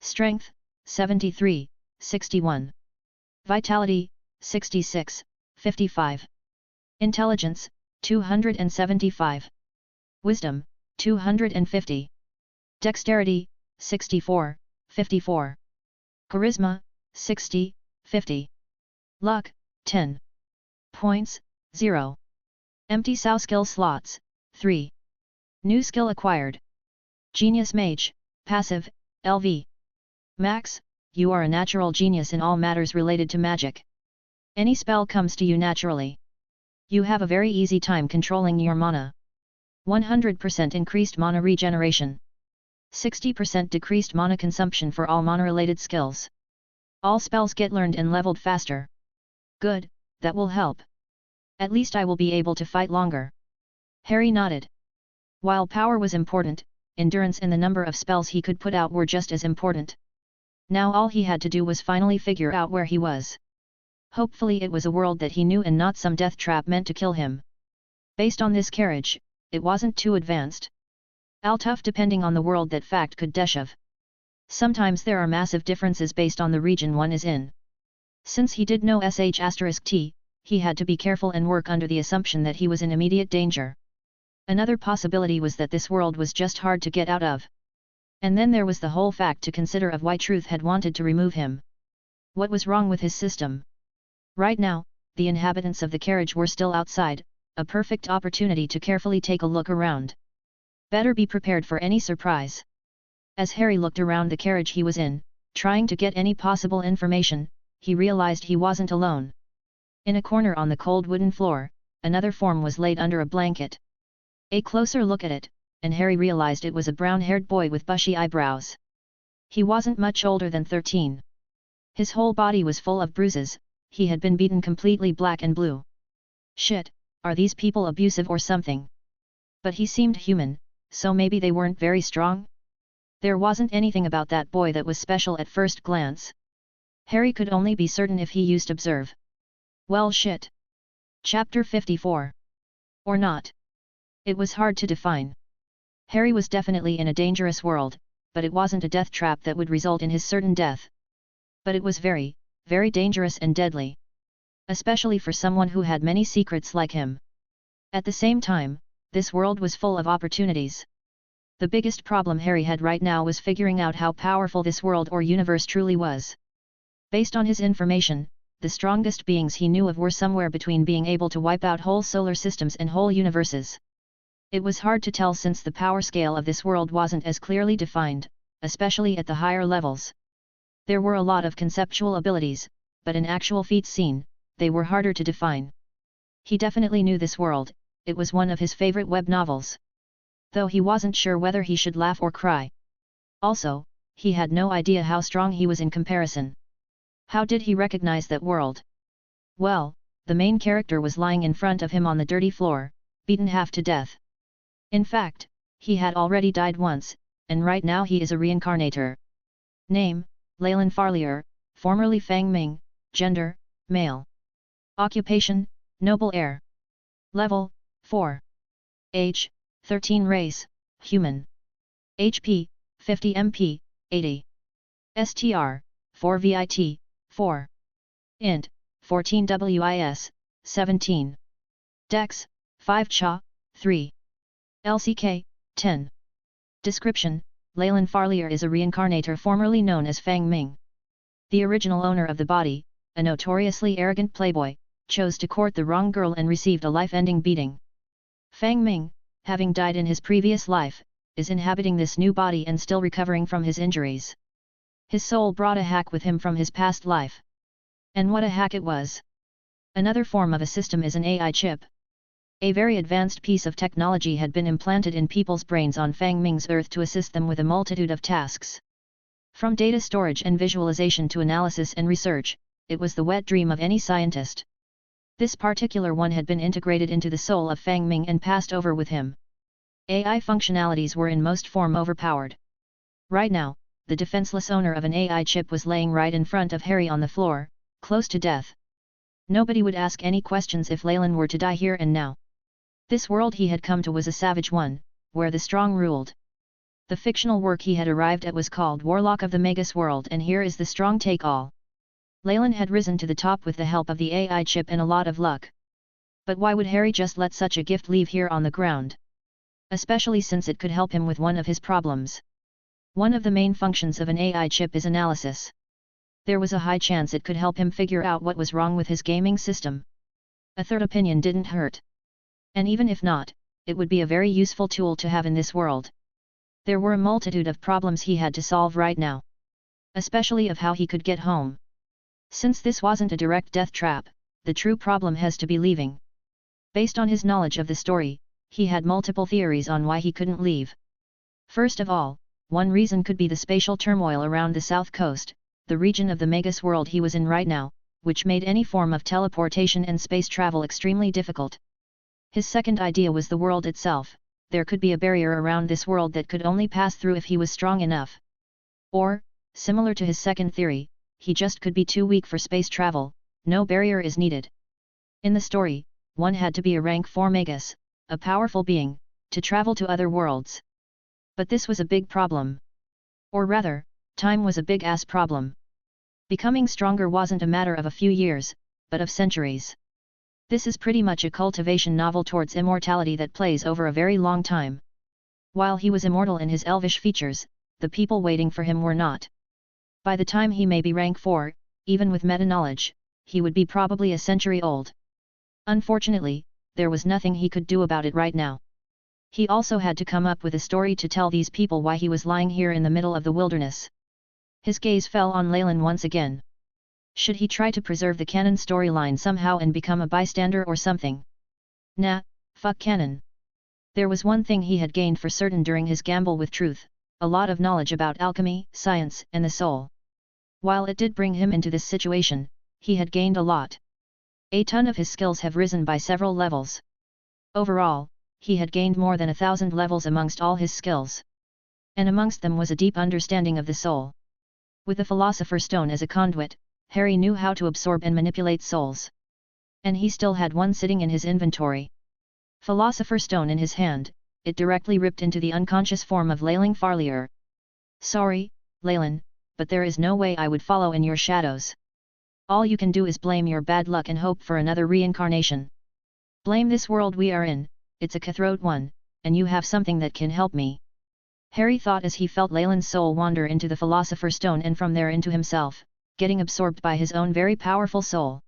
Strength, 73, 61. Vitality, 66, 55. Intelligence, 275. Wisdom, 250. Dexterity, 64, 54. Charisma, 60, 50. Luck, 10. Points, 0. Empty SAO skill slots, 3. New skill acquired. Genius Mage, passive, LV. Max, you are a natural genius in all matters related to magic. Any spell comes to you naturally. You have a very easy time controlling your mana. 100% increased mana regeneration. 60% decreased mana consumption for all mana-related skills. All spells get learned and leveled faster. Good, that will help. At least I will be able to fight longer. Harry nodded. While power was important, endurance and the number of spells he could put out were just as important. Now all he had to do was finally figure out where he was. Hopefully it was a world that he knew and not some death trap meant to kill him. Based on this carriage, it wasn't too advanced. Tough depending on the world that fact could desh of. Sometimes there are massive differences based on the region one is in. Since he did know sh*t, he had to be careful and work under the assumption that he was in immediate danger. Another possibility was that this world was just hard to get out of. And then there was the whole fact to consider of why Truth had wanted to remove him. What was wrong with his system? Right now, the inhabitants of the carriage were still outside, a perfect opportunity to carefully take a look around. Better be prepared for any surprise. As Harry looked around the carriage he was in, trying to get any possible information, he realized he wasn't alone. In a corner on the cold wooden floor, another form was laid under a blanket. A closer look at it, and Harry realized it was a brown-haired boy with bushy eyebrows. He wasn't much older than 13. His whole body was full of bruises, he had been beaten completely black and blue. Shit, are these people abusive or something? But he seemed human, so maybe they weren't very strong? There wasn't anything about that boy that was special at first glance. Harry could only be certain if he used observe. Well shit. Chapter 54. Or not. It was hard to define. Harry was definitely in a dangerous world, but it wasn't a death trap that would result in his certain death. But it was very, very dangerous and deadly. Especially for someone who had many secrets like him. At the same time, this world was full of opportunities. The biggest problem Harry had right now was figuring out how powerful this world or universe truly was. Based on his information, the strongest beings he knew of were somewhere between being able to wipe out whole solar systems and whole universes. It was hard to tell since the power scale of this world wasn't as clearly defined, especially at the higher levels. There were a lot of conceptual abilities, but in actual feats seen, they were harder to define. He definitely knew this world, it was one of his favorite web novels. Though he wasn't sure whether he should laugh or cry. Also, he had no idea how strong he was in comparison. How did he recognize that world? Well, the main character was lying in front of him on the dirty floor, beaten half to death. In fact, he had already died once, and right now he is a reincarnator. Name, Leyland Farlier, formerly Fang Ming, gender, male. Occupation, noble heir. Level, 4. Age, 13 race, human. HP, 50 MP, 80. STR, 4 VIT, 4. Int, 14 WIS, 17. Dex, 5 Cha, 3. LCK, 10. Description, Leyland Farlier is a reincarnator formerly known as Fang Ming. The original owner of the body, a notoriously arrogant playboy, chose to court the wrong girl and received a life-ending beating. Fang Ming, having died in his previous life, is inhabiting this new body and still recovering from his injuries. His soul brought a hack with him from his past life. And what a hack it was! Another form of a system is an AI chip. A very advanced piece of technology had been implanted in people's brains on Fang Ming's Earth to assist them with a multitude of tasks. From data storage and visualization to analysis and research, it was the wet dream of any scientist. This particular one had been integrated into the soul of Fang Ming and passed over with him. AI functionalities were in most form overpowered. Right now, the defenseless owner of an AI chip was laying right in front of Harry on the floor, close to death. Nobody would ask any questions if Leyland were to die here and now. This world he had come to was a savage one, where the strong ruled. The fictional work he had arrived at was called Warlock of the Magus World, and here is the strong take all. Leyland had risen to the top with the help of the AI chip and a lot of luck. But why would Harry just let such a gift leave here on the ground? Especially since it could help him with one of his problems. One of the main functions of an AI chip is analysis. There was a high chance it could help him figure out what was wrong with his gaming system. A third opinion didn't hurt. And even if not, it would be a very useful tool to have in this world. There were a multitude of problems he had to solve right now. Especially of how he could get home. Since this wasn't a direct death trap, the true problem has to be leaving. Based on his knowledge of the story, he had multiple theories on why he couldn't leave. First of all, one reason could be the spatial turmoil around the south coast, the region of the Magus world he was in right now, which made any form of teleportation and space travel extremely difficult. His second idea was the world itself. There could be a barrier around this world that could only pass through if he was strong enough. Or, similar to his second theory, he just could be too weak for space travel, no barrier is needed. In the story, one had to be a rank 4 Magus, a powerful being, to travel to other worlds. But this was a big problem. Or rather, time was a big-ass problem. Becoming stronger wasn't a matter of a few years, but of centuries. This is pretty much a cultivation novel towards immortality that plays over a very long time. While he was immortal in his elvish features, the people waiting for him were not. By the time he may be rank 4, even with meta-knowledge, he would be probably a century old. Unfortunately, there was nothing he could do about it right now. He also had to come up with a story to tell these people why he was lying here in the middle of the wilderness. His gaze fell on Leyland once again. Should he try to preserve the canon storyline somehow and become a bystander or something? Nah, fuck canon. There was one thing he had gained for certain during his gamble with truth, a lot of knowledge about alchemy, science, and the soul. While it did bring him into this situation, he had gained a lot. A ton of his skills have risen by several levels. Overall, he had gained more than 1,000 levels amongst all his skills. And amongst them was a deep understanding of the soul. With the Philosopher's Stone as a conduit, Harry knew how to absorb and manipulate souls. And he still had one sitting in his inventory. Philosopher's Stone in his hand, it directly ripped into the unconscious form of Leyland Farlier. Sorry, Leyland, but there is no way I would follow in your shadows. All you can do is blame your bad luck and hope for another reincarnation. Blame this world we are in, it's a cutthroat one, and you have something that can help me. Harry thought as he felt Leyland's soul wander into the Philosopher's Stone and from there into himself, getting absorbed by his own very powerful soul.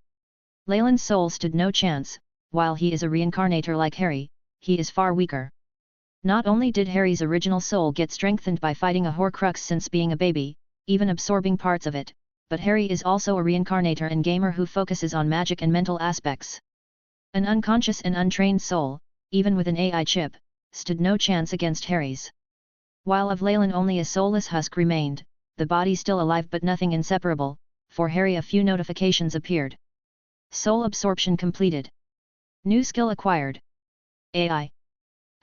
Leyland's soul stood no chance. While he is a reincarnator like Harry, he is far weaker. Not only did Harry's original soul get strengthened by fighting a Horcrux since being a baby, even absorbing parts of it, but Harry is also a reincarnator and gamer who focuses on magic and mental aspects. An unconscious and untrained soul, even with an AI chip, stood no chance against Harry's. While of Leyland only a soulless husk remained, the body still alive but nothing inseparable, for Harry a few notifications appeared. Soul absorption completed. New skill acquired. AI.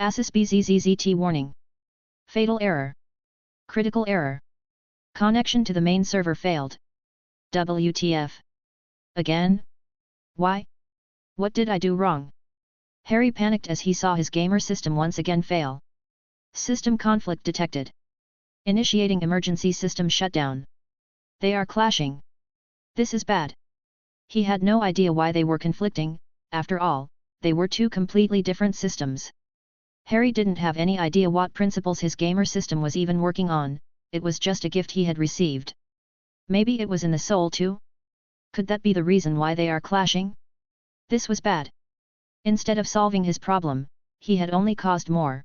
ASUS BZZZT warning. Fatal error. Critical error. Connection to the main server failed. WTF. Again? Why? What did I do wrong? Harry panicked as he saw his gamer system once again fail. System conflict detected. Initiating emergency system shutdown. They are clashing. This is bad. He had no idea why they were conflicting, after all, they were two completely different systems. Harry didn't have any idea what principles his gamer system was even working on, it was just a gift he had received. Maybe it was in the soul too? Could that be the reason why they are clashing? This was bad. Instead of solving his problem, he had only caused more.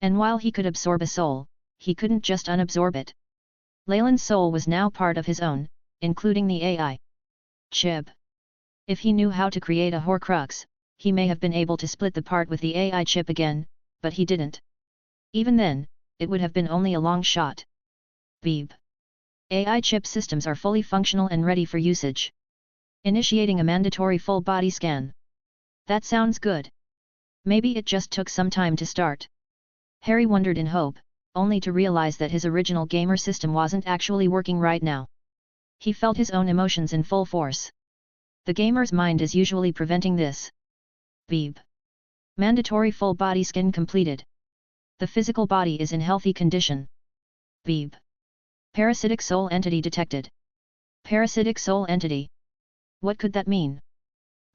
And while he could absorb a soul, he couldn't just unabsorb it. Leyland's soul was now part of his own, including the AI chip. If he knew how to create a Horcrux, he may have been able to split the part with the AI chip again, but he didn't. Even then, it would have been only a long shot. Beep. AI chip systems are fully functional and ready for usage. Initiating a mandatory full body scan. That sounds good. Maybe it just took some time to start. Harry wondered in hope, only to realize that his original gamer system wasn't actually working right now. He felt his own emotions in full force. The gamer's mind is usually preventing this. Beep. Mandatory full body scan completed. The physical body is in healthy condition. Beep. Parasitic soul entity detected. Parasitic soul entity. What could that mean?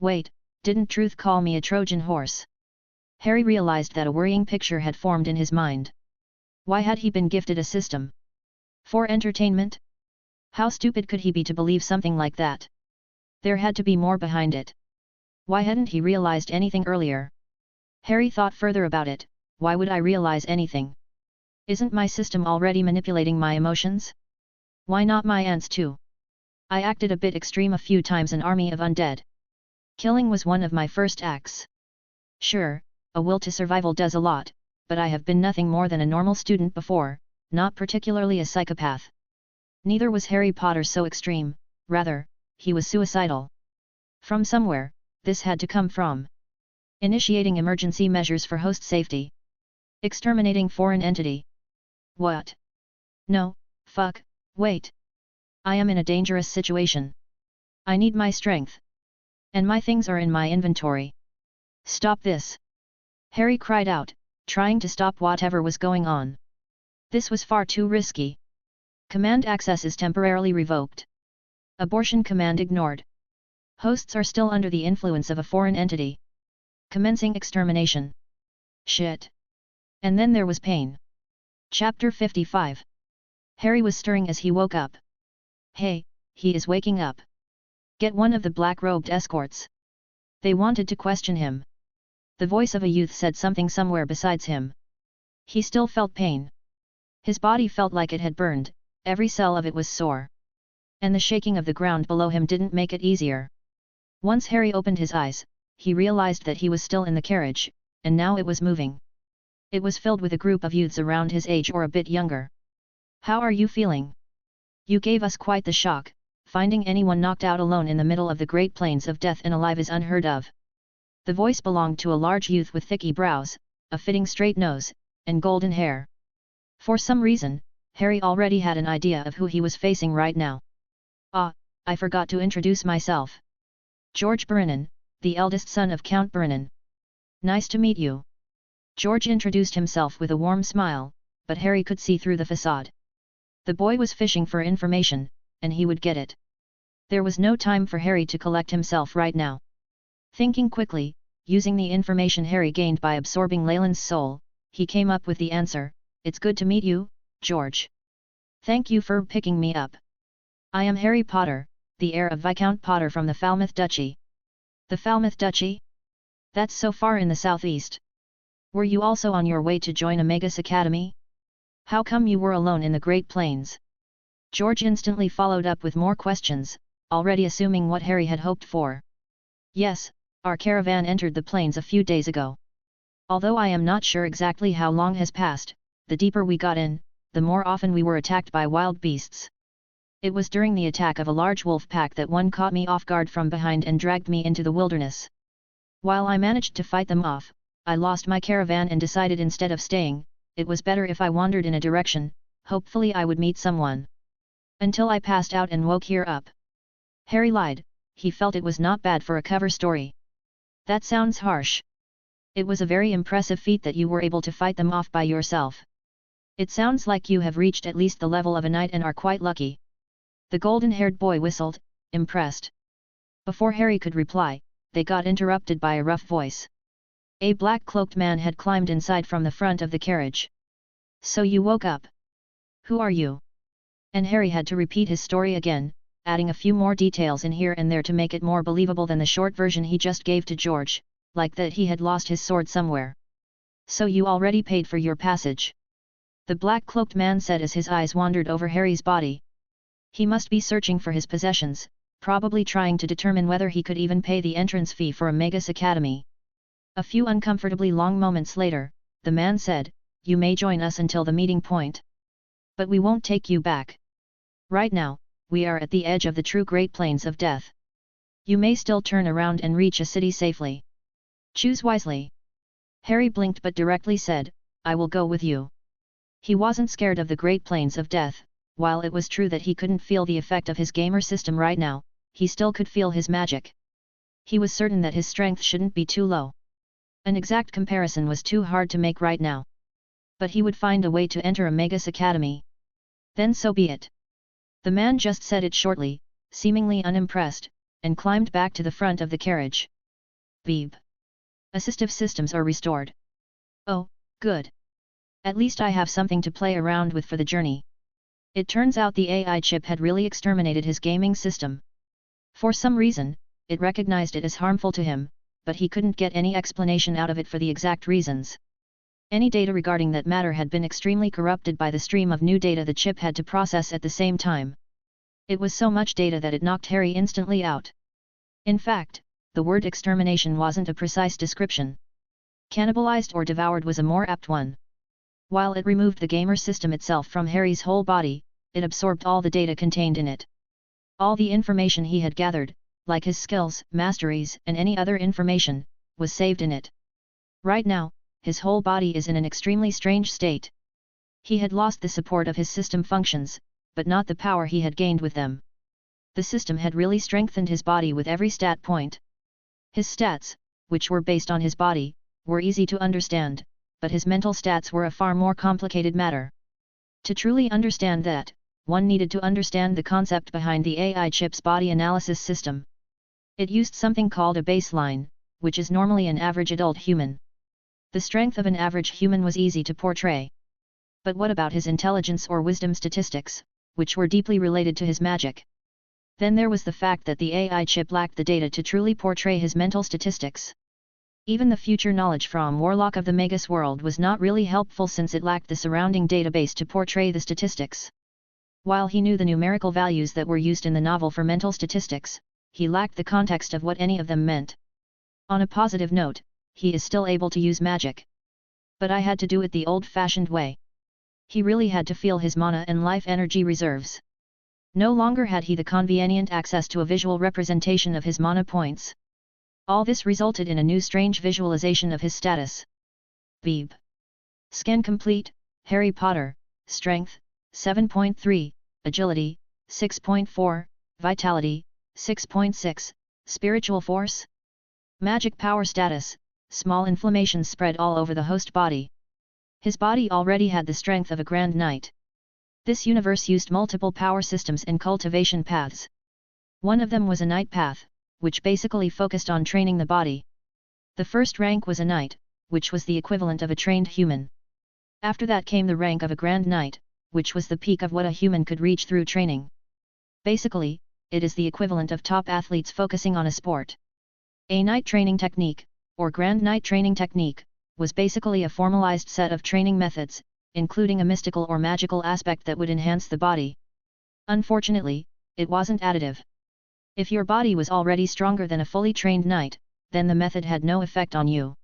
Wait, didn't Truth call me a Trojan horse? Harry realized that a worrying picture had formed in his mind. Why had he been gifted a system? For entertainment? How stupid could he be to believe something like that? There had to be more behind it. Why hadn't he realized anything earlier? Harry thought further about it. Why would I realize anything? Isn't my system already manipulating my emotions? Why not my aunt's too? I acted a bit extreme a few times. An army of undead. Killing was one of my first acts. Sure, a will to survival does a lot, but I have been nothing more than a normal student before, not particularly a psychopath. Neither was Harry Potter so extreme, rather, he was suicidal. From somewhere, this had to come from. Initiating emergency measures for host safety. Exterminating foreign entity. What? No, fuck, wait. I am in a dangerous situation. I need my strength. And my things are in my inventory. Stop this. Harry cried out, trying to stop whatever was going on. This was far too risky. Command access is temporarily revoked. Abortion command ignored. Hosts are still under the influence of a foreign entity. Commencing extermination. Shit. And then there was pain. Chapter 55. Harry was stirring as he woke up. Hey, he is waking up. Get one of the black-robed escorts. They wanted to question him. The voice of a youth said something somewhere besides him. He still felt pain. His body felt like it had burned, every cell of it was sore. And the shaking of the ground below him didn't make it easier. Once Harry opened his eyes, he realized that he was still in the carriage, and now it was moving. It was filled with a group of youths around his age or a bit younger. How are you feeling? You gave us quite the shock. Finding anyone knocked out alone in the middle of the Great Plains of Death and Alive is unheard of. The voice belonged to a large youth with thicky brows, a fitting straight nose, and golden hair. For some reason, Harry already had an idea of who he was facing right now. Ah, I forgot to introduce myself. George Brennan, the eldest son of Count Brennan. Nice to meet you. George introduced himself with a warm smile, but Harry could see through the facade. The boy was fishing for information, and he would get it. There was no time for Harry to collect himself right now. Thinking quickly, using the information Harry gained by absorbing Leyland's soul, he came up with the answer, "It's good to meet you, George. Thank you for picking me up. I am Harry Potter, the heir of Viscount Potter from the Falmouth Duchy." The Falmouth Duchy? That's so far in the southeast. Were you also on your way to join a Magus Academy? How come you were alone in the Great Plains? George instantly followed up with more questions, already assuming what Harry had hoped for. Yes, our caravan entered the plains a few days ago. Although I am not sure exactly how long has passed, the deeper we got in, the more often we were attacked by wild beasts. It was during the attack of a large wolf pack that one caught me off guard from behind and dragged me into the wilderness. While I managed to fight them off, I lost my caravan and decided instead of staying, it was better if I wandered in a direction, hopefully I would meet someone. Until I passed out and woke here up. Harry lied, he felt it was not bad for a cover story. That sounds harsh. It was a very impressive feat that you were able to fight them off by yourself. It sounds like you have reached at least the level of a knight and are quite lucky. The golden-haired boy whistled, impressed. Before Harry could reply, they got interrupted by a rough voice. A black-cloaked man had climbed inside from the front of the carriage. So you woke up? Who are you? And Harry had to repeat his story again, adding a few more details in here and there to make it more believable than the short version he just gave to George, like that he had lost his sword somewhere. So you already paid for your passage? The black-cloaked man said as his eyes wandered over Harry's body. He must be searching for his possessions, probably trying to determine whether he could even pay the entrance fee for a Magus Academy. A few uncomfortably long moments later, the man said, "You may join us until the meeting point. But we won't take you back. Right now, we are at the edge of the true Great Plains of Death. You may still turn around and reach a city safely. Choose wisely." Harry blinked but directly said, "I will go with you." He wasn't scared of the Great Plains of Death. While it was true that he couldn't feel the effect of his gamer system right now, he still could feel his magic. He was certain that his strength shouldn't be too low. An exact comparison was too hard to make right now. But he would find a way to enter a Magus Academy. Then so be it. The man just said it shortly, seemingly unimpressed, and climbed back to the front of the carriage. Beep. Assistive systems are restored. Oh, good. At least I have something to play around with for the journey. It turns out the AI chip had really exterminated his gaming system. For some reason, it recognized it as harmful to him, but he couldn't get any explanation out of it for the exact reasons. Any data regarding that matter had been extremely corrupted by the stream of new data the chip had to process at the same time. It was so much data that it knocked Harry instantly out. In fact, the word extermination wasn't a precise description. Cannibalized or devoured was a more apt one. While it removed the gamer system itself from Harry's whole body, it absorbed all the data contained in it. All the information he had gathered, like his skills, masteries, and any other information, was saved in it. Right now, his whole body is in an extremely strange state. He had lost the support of his system functions, but not the power he had gained with them. The system had really strengthened his body with every stat point. His stats, which were based on his body, were easy to understand, but his mental stats were a far more complicated matter. To truly understand that, one needed to understand the concept behind the AI chip's body analysis system. It used something called a baseline, which is normally an average adult human. The strength of an average human was easy to portray. But what about his intelligence or wisdom statistics, which were deeply related to his magic? Then there was the fact that the AI chip lacked the data to truly portray his mental statistics. Even the future knowledge from Warlock of the Magus world was not really helpful since it lacked the surrounding database to portray the statistics. While he knew the numerical values that were used in the novel for mental statistics, he lacked the context of what any of them meant. On a positive note, he is still able to use magic. But I had to do it the old-fashioned way. He really had to feel his mana and life energy reserves. No longer had he the convenient access to a visual representation of his mana points. All this resulted in a new strange visualization of his status. Beep. Scan complete, Harry Potter, Strength, 7.3, Agility, 6.4, Vitality, 6.6, Spiritual Force. Magic Power Status, small inflammations spread all over the host body. His body already had the strength of a Grand Knight. This universe used multiple power systems and cultivation paths. One of them was a Knight path, which basically focused on training the body. The first rank was a Knight, which was the equivalent of a trained human. After that came the rank of a Grand Knight, which was the peak of what a human could reach through training. Basically, it is the equivalent of top athletes focusing on a sport. A Knight training technique, or Grand Knight training technique, was basically a formalized set of training methods, including a mystical or magical aspect that would enhance the body. Unfortunately, it wasn't additive. If your body was already stronger than a fully trained knight, then the method had no effect on you.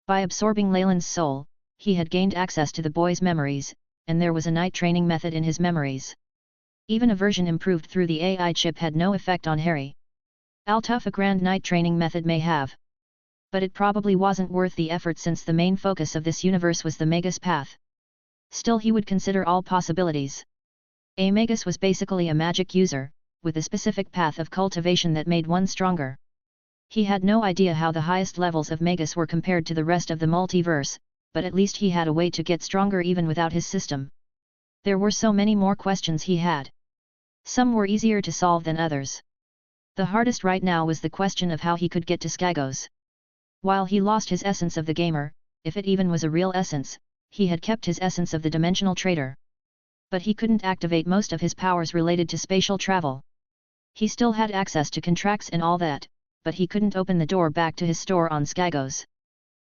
By absorbing Leyland's soul, he had gained access to the boy's memories, and there was a night training method in his memories. Even a version improved through the AI chip had no effect on Harry. How tough a grand night training method may have. But it probably wasn't worth the effort since the main focus of this universe was the Magus path. Still he would consider all possibilities. A Magus was basically a magic user, with a specific path of cultivation that made one stronger. He had no idea how the highest levels of Magus were compared to the rest of the multiverse, but at least he had a way to get stronger even without his system. There were so many more questions he had. Some were easier to solve than others. The hardest right now was the question of how he could get to Skagos. While he lost his essence of the gamer, if it even was a real essence, he had kept his essence of the dimensional trader. But he couldn't activate most of his powers related to spatial travel. He still had access to contracts and all that, but he couldn't open the door back to his store on Skagos.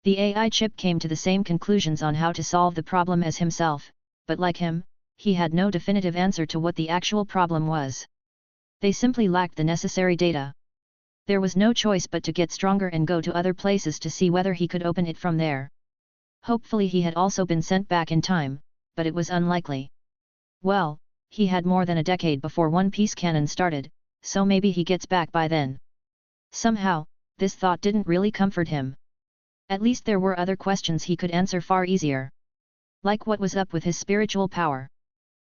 The AI chip came to the same conclusions on how to solve the problem as himself, but like him, he had no definitive answer to what the actual problem was. They simply lacked the necessary data. There was no choice but to get stronger and go to other places to see whether he could open it from there. Hopefully he had also been sent back in time, but it was unlikely. Well, he had more than a decade before One Piece canon started, so maybe he gets back by then. Somehow, this thought didn't really comfort him. At least there were other questions he could answer far easier. Like what was up with his spiritual power.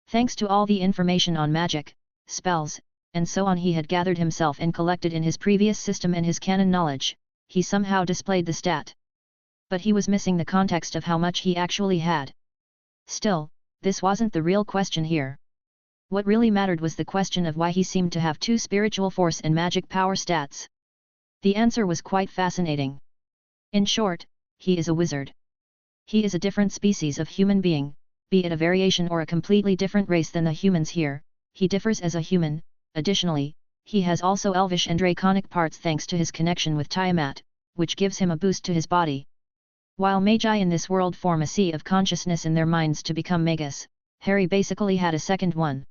Thanks to all the information on magic, spells, and so on he had gathered himself and collected in his previous system and his canon knowledge, he somehow displayed the stat. But he was missing the context of how much he actually had. Still, this wasn't the real question here. What really mattered was the question of why he seemed to have two spiritual force and magic power stats. The answer was quite fascinating. In short, he is a wizard. He is a different species of human being, be it a variation or a completely different race than the humans here, he differs as a human. Additionally, he has also elvish and draconic parts thanks to his connection with Tiamat, which gives him a boost to his body. While magi in this world form a sea of consciousness in their minds to become magus, Harry basically had a second one.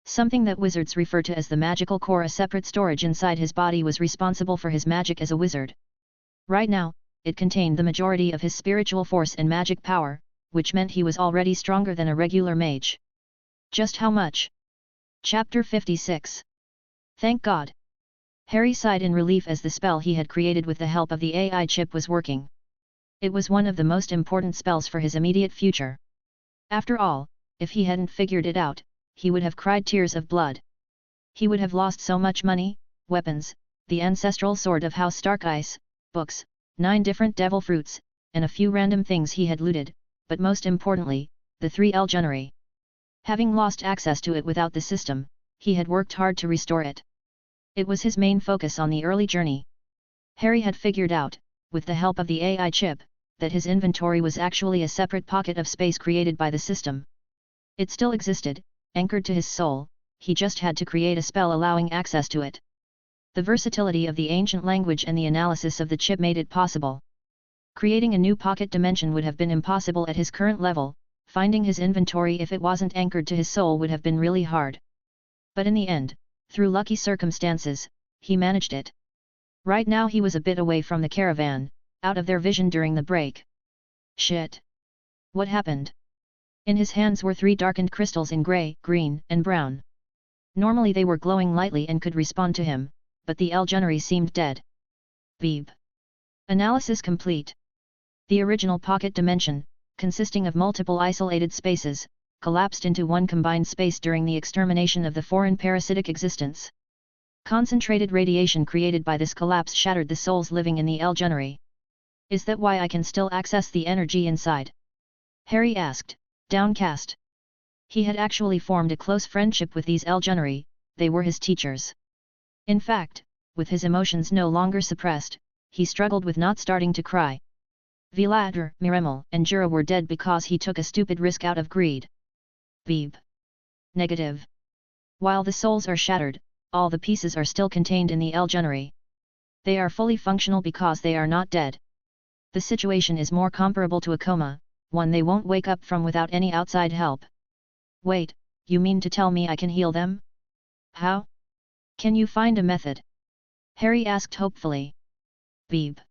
Something that wizards refer to as the magical core, a separate storage inside his body, was responsible for his magic as a wizard. Right now, it contained the majority of his spiritual force and magic power, which meant he was already stronger than a regular mage. Just how much? Chapter 56. Thank God. Harry sighed in relief as the spell he had created with the help of the AI chip was working. It was one of the most important spells for his immediate future. After all, if he hadn't figured it out, he would have cried tears of blood. He would have lost so much money, weapons, the ancestral sword of House Starkice, books, 9 different devil fruits, and a few random things he had looted, but most importantly, the 3 Elgeneri. Having lost access to it without the system, he had worked hard to restore it. It was his main focus on the early journey. Harry had figured out, with the help of the AI chip, that his inventory was actually a separate pocket of space created by the system. It still existed, anchored to his soul, he just had to create a spell allowing access to it. The versatility of the ancient language and the analysis of the chip made it possible. Creating a new pocket dimension would have been impossible at his current level, finding his inventory if it wasn't anchored to his soul would have been really hard. But in the end, through lucky circumstances, he managed it. Right now he was a bit away from the caravan, out of their vision during the break. Shit! What happened? In his hands were 3 darkened crystals in grey, green, and brown. Normally they were glowing lightly and could respond to him, but the Elgeneri seemed dead. Beep. Analysis complete. The original pocket dimension, consisting of multiple isolated spaces, collapsed into one combined space during the extermination of the foreign parasitic existence. Concentrated radiation created by this collapse shattered the souls living in the Elgeneri. Is that why I can still access the energy inside? Harry asked, downcast. He had actually formed a close friendship with these Elgeneri, they were his teachers. In fact, with his emotions no longer suppressed, he struggled with not starting to cry. Viladr, Miremel, and Jura were dead because he took a stupid risk out of greed. Beep. Negative. While the souls are shattered, all the pieces are still contained in the Elgeneri. They are fully functional because they are not dead. The situation is more comparable to a coma, one they won't wake up from without any outside help. Wait, you mean to tell me I can heal them? How? Can you find a method? Harry asked hopefully. Beep.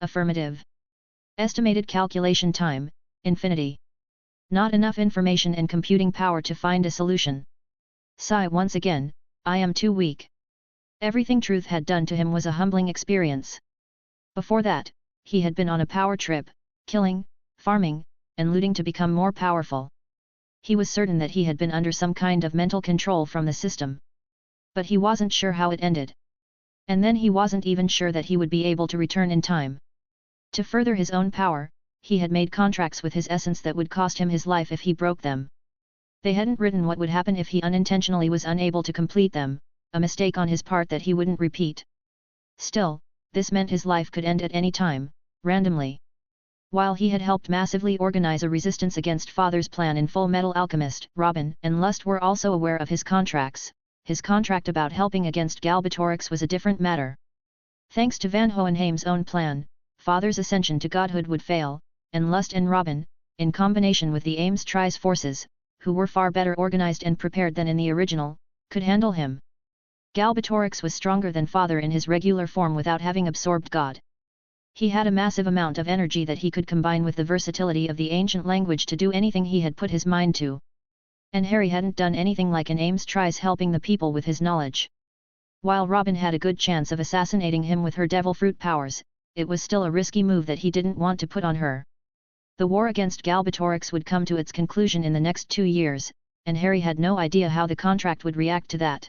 Affirmative. Estimated calculation time, infinity. Not enough information and computing power to find a solution. Sigh once again, I am too weak. Everything Truth had done to him was a humbling experience. Before that, he had been on a power trip, killing, farming, and looting to become more powerful. He was certain that he had been under some kind of mental control from the system. But he wasn't sure how it ended. And then he wasn't even sure that he would be able to return in time. To further his own power, he had made contracts with his essence that would cost him his life if he broke them. They hadn't written what would happen if he unintentionally was unable to complete them, a mistake on his part that he wouldn't repeat. Still, this meant his life could end at any time, randomly. While he had helped massively organize a resistance against Father's plan in Full Metal Alchemist, Robin and Lust were also aware of his contracts. His contract about helping against Galbatorix was a different matter. Thanks to Van Hohenheim's own plan, Father's ascension to godhood would fail, and Lust and Robin, in combination with the Ames Tri's forces, who were far better organized and prepared than in the original, could handle him. Galbatorix was stronger than Father in his regular form without having absorbed God. He had a massive amount of energy that he could combine with the versatility of the ancient language to do anything he had put his mind to. And Harry hadn't done anything like an Ames Tri's helping the people with his knowledge. While Robin had a good chance of assassinating him with her devil fruit powers, it was still a risky move that he didn't want to put on her. The war against Galbatorix would come to its conclusion in the next 2 years, and Harry had no idea how the contract would react to that.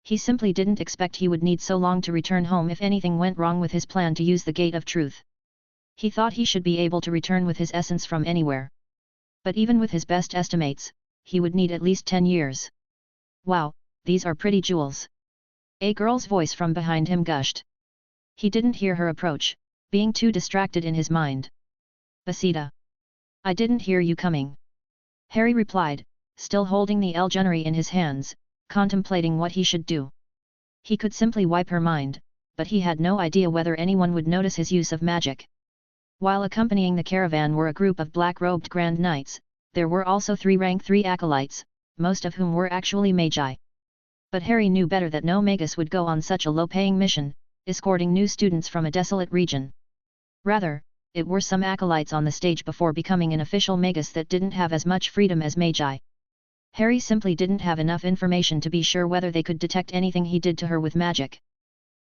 He simply didn't expect he would need so long to return home if anything went wrong with his plan to use the Gate of Truth. He thought he should be able to return with his essence from anywhere. But even with his best estimates, he would need at least 10 years. Wow, these are pretty jewels. A girl's voice from behind him gushed. He didn't hear her approach, being too distracted in his mind. Basida. I didn't hear you coming. Harry replied, still holding the El Junnery in his hands, contemplating what he should do. He could simply wipe her mind, but he had no idea whether anyone would notice his use of magic. While accompanying the caravan were a group of black-robed Grand Knights, there were also 3 rank 3 acolytes, most of whom were actually magi. But Harry knew better that no magus would go on such a low-paying mission, escorting new students from a desolate region. Rather, it were some acolytes on the stage before becoming an official magus that didn't have as much freedom as magi. Harry simply didn't have enough information to be sure whether they could detect anything he did to her with magic.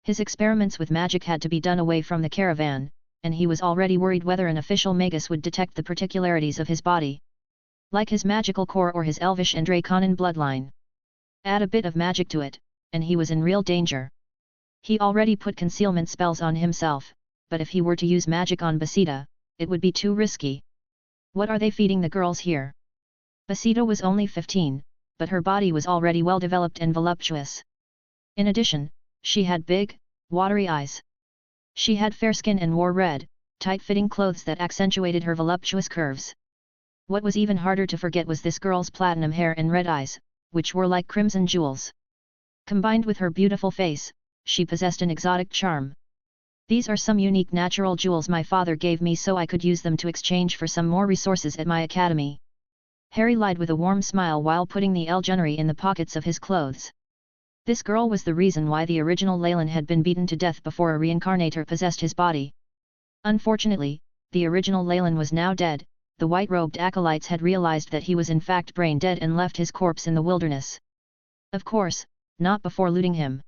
His experiments with magic had to be done away from the caravan, and he was already worried whether an official magus would detect the particularities of his body. Like his magical core or his elvish and Draconin bloodline. Add a bit of magic to it, and he was in real danger. He already put concealment spells on himself, but if he were to use magic on Basida, it would be too risky. What are they feeding the girls here? Basida was only 15, but her body was already well developed and voluptuous. In addition, she had big, watery eyes. She had fair skin and wore red, tight-fitting clothes that accentuated her voluptuous curves. What was even harder to forget was this girl's platinum hair and red eyes, which were like crimson jewels. Combined with her beautiful face, she possessed an exotic charm. These are some unique natural jewels my father gave me so I could use them to exchange for some more resources at my academy. Harry lied with a warm smile while putting the El Junnery in the pockets of his clothes. This girl was the reason why the original Leyland had been beaten to death before a reincarnator possessed his body. Unfortunately, the original Leyland was now dead. The white-robed acolytes had realized that he was in fact brain dead and left his corpse in the wilderness. Of course, not before looting him.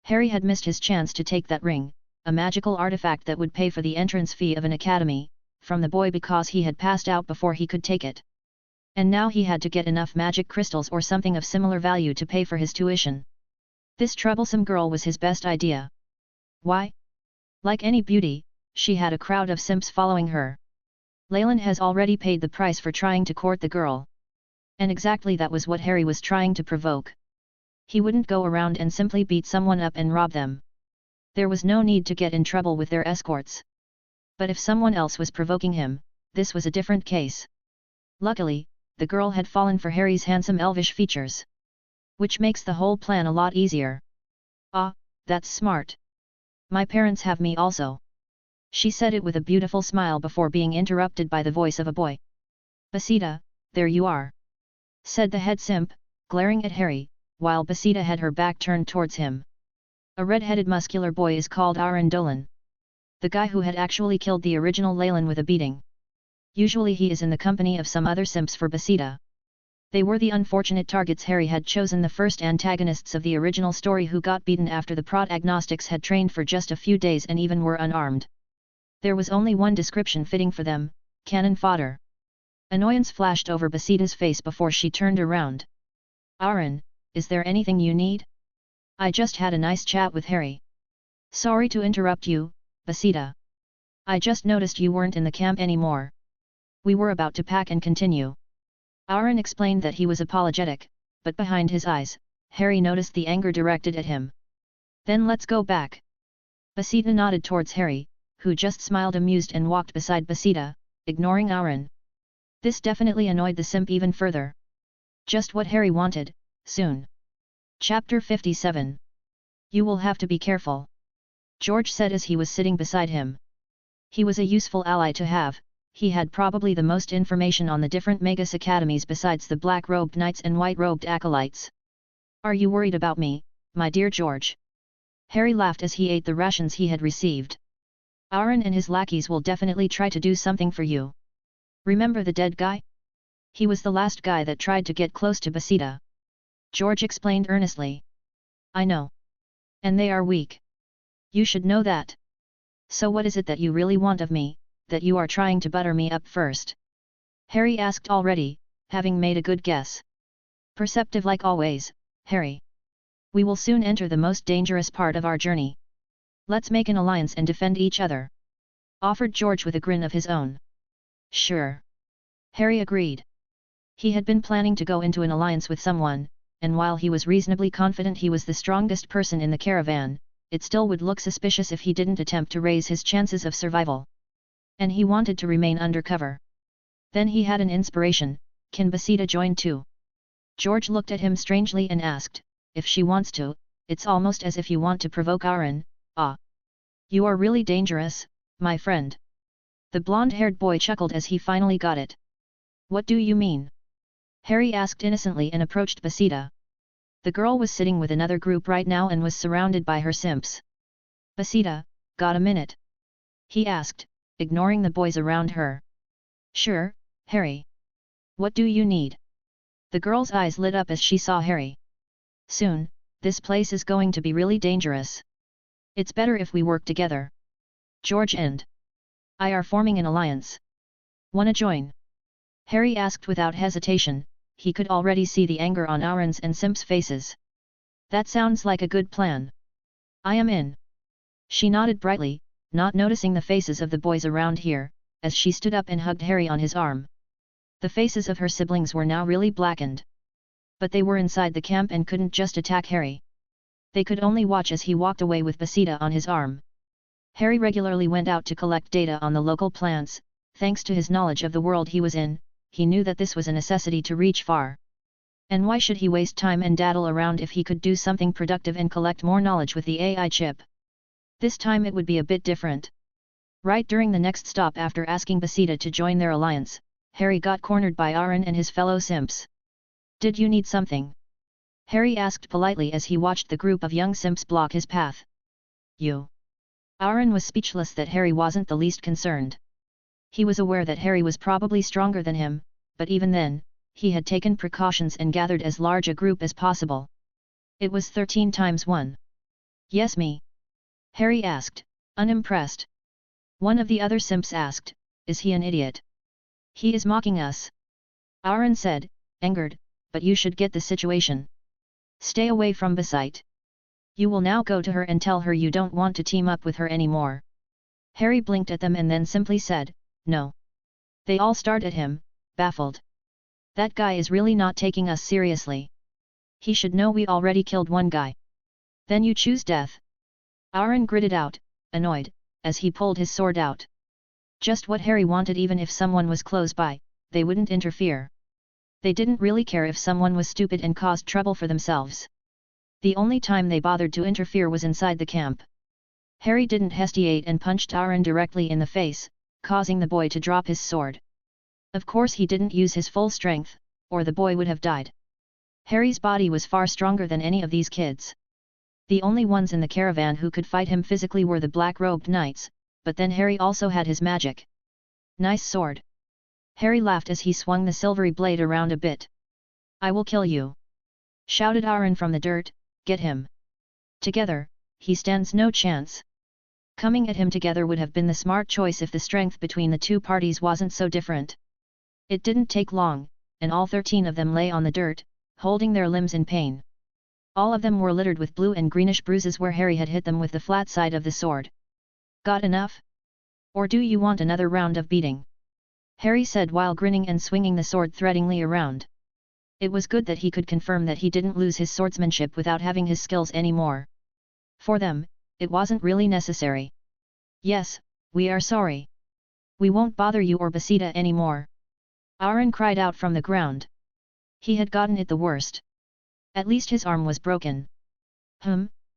Harry had missed his chance to take that ring, a magical artifact that would pay for the entrance fee of an academy, from the boy because he had passed out before he could take it. And now he had to get enough magic crystals or something of similar value to pay for his tuition. This troublesome girl was his best idea. Why? Like any beauty, she had a crowd of simps following her. Leyland has already paid the price for trying to court the girl. And exactly that was what Harry was trying to provoke. He wouldn't go around and simply beat someone up and rob them. There was no need to get in trouble with their escorts. But if someone else was provoking him, this was a different case. Luckily, the girl had fallen for Harry's handsome elvish features. Which makes the whole plan a lot easier. Ah, that's smart. My parents have me also. She said it with a beautiful smile before being interrupted by the voice of a boy. Basida, there you are. Said the head simp, glaring at Harry, while Basida had her back turned towards him. A red-headed muscular boy is called Arendolan. The guy who had actually killed the original Leyland with a beating. Usually he is in the company of some other simps for Basida. They were the unfortunate targets Harry had chosen, the first antagonists of the original story who got beaten after the prot-agnostics had trained for just a few days and even were unarmed. There was only one description fitting for them: cannon fodder. Annoyance flashed over Basida's face before she turned around. Aaron, is there anything you need? I just had a nice chat with Harry. Sorry to interrupt you, Basida. I just noticed you weren't in the camp anymore. We were about to pack and continue. Aaron explained that he was apologetic, but behind his eyes, Harry noticed the anger directed at him. Then let's go back. Basida nodded towards Harry, who just smiled amused and walked beside Basida, ignoring Aaron. This definitely annoyed the simp even further. Just what Harry wanted, soon. Chapter 57. You will have to be careful, George said as he was sitting beside him. He was a useful ally to have. He had probably the most information on the different Magus academies besides the black-robed knights and white-robed acolytes. Are you worried about me, my dear George? Harry laughed as he ate the rations he had received. Aaron and his lackeys will definitely try to do something for you. Remember the dead guy? He was the last guy that tried to get close to Basida. George explained earnestly. I know. And they are weak. You should know that. So what is it that you really want of me, that you are trying to butter me up first? Harry asked, already, having made a good guess. Perceptive like always, Harry. We will soon enter the most dangerous part of our journey. Let's make an alliance and defend each other, offered George with a grin of his own. Sure. Harry agreed. He had been planning to go into an alliance with someone, and while he was reasonably confident he was the strongest person in the caravan, it still would look suspicious if he didn't attempt to raise his chances of survival. And he wanted to remain undercover. Then he had an inspiration: can Basida join too? George looked at him strangely and asked, if she wants to. It's almost as if you want to provoke Aaron. Ah. You are really dangerous, my friend. The blonde-haired boy chuckled as he finally got it. What do you mean? Harry asked innocently and approached Basida. The girl was sitting with another group right now and was surrounded by her simps. Basida, got a minute? He asked, ignoring the boys around her. Sure, Harry. What do you need? The girl's eyes lit up as she saw Harry. Soon, this place is going to be really dangerous. It's better if we work together. George and I are forming an alliance. Wanna join? Harry asked without hesitation. He could already see the anger on Aaron's and Simp's faces. That sounds like a good plan. I am in. She nodded brightly, not noticing the faces of the boys around here, as she stood up and hugged Harry on his arm. The faces of her siblings were now really blackened. But they were inside the camp and couldn't just attack Harry. They could only watch as he walked away with Basida on his arm. Harry regularly went out to collect data on the local plants. Thanks to his knowledge of the world he was in, he knew that this was a necessity to reach far. And why should he waste time and daddle around if he could do something productive and collect more knowledge with the AI chip? This time it would be a bit different. Right during the next stop after asking Basida to join their alliance, Harry got cornered by Aaron and his fellow simps. Did you need something? Harry asked politely as he watched the group of young simps block his path. You. Aaron was speechless that Harry wasn't the least concerned. He was aware that Harry was probably stronger than him, but even then, he had taken precautions and gathered as large a group as possible. It was 13 times 1. Yes, me? Harry asked, unimpressed. One of the other simps asked, is he an idiot? He is mocking us. Aaron said, angered, but you should get the situation. Stay away from Basite. You will now go to her and tell her you don't want to team up with her anymore. Harry blinked at them and then simply said, no. They all stared at him, baffled. That guy is really not taking us seriously. He should know we already killed one guy. Then you choose death. Aaron gritted out, annoyed, as he pulled his sword out. Just what Harry wanted. Even if someone was close by, they wouldn't interfere. They didn't really care if someone was stupid and caused trouble for themselves. The only time they bothered to interfere was inside the camp. Harry didn't hesitate and punched Aaron directly in the face, causing the boy to drop his sword. Of course he didn't use his full strength, or the boy would have died. Harry's body was far stronger than any of these kids. The only ones in the caravan who could fight him physically were the black-robed knights, but then Harry also had his magic. Nice sword. Harry laughed as he swung the silvery blade around a bit. I will kill you! Shouted Aaron from the dirt, get him! Together, he stands no chance. Coming at him together would have been the smart choice if the strength between the two parties wasn't so different. It didn't take long, and all 13 of them lay on the dirt, holding their limbs in pain. All of them were littered with blue and greenish bruises where Harry had hit them with the flat side of the sword. Got enough? Or do you want another round of beating? Harry said while grinning and swinging the sword threateningly around. It was good that he could confirm that he didn't lose his swordsmanship without having his skills anymore. For them, it wasn't really necessary. Yes, we are sorry. We won't bother you or Basita anymore. Aaron cried out from the ground. He had gotten it the worst. At least his arm was broken.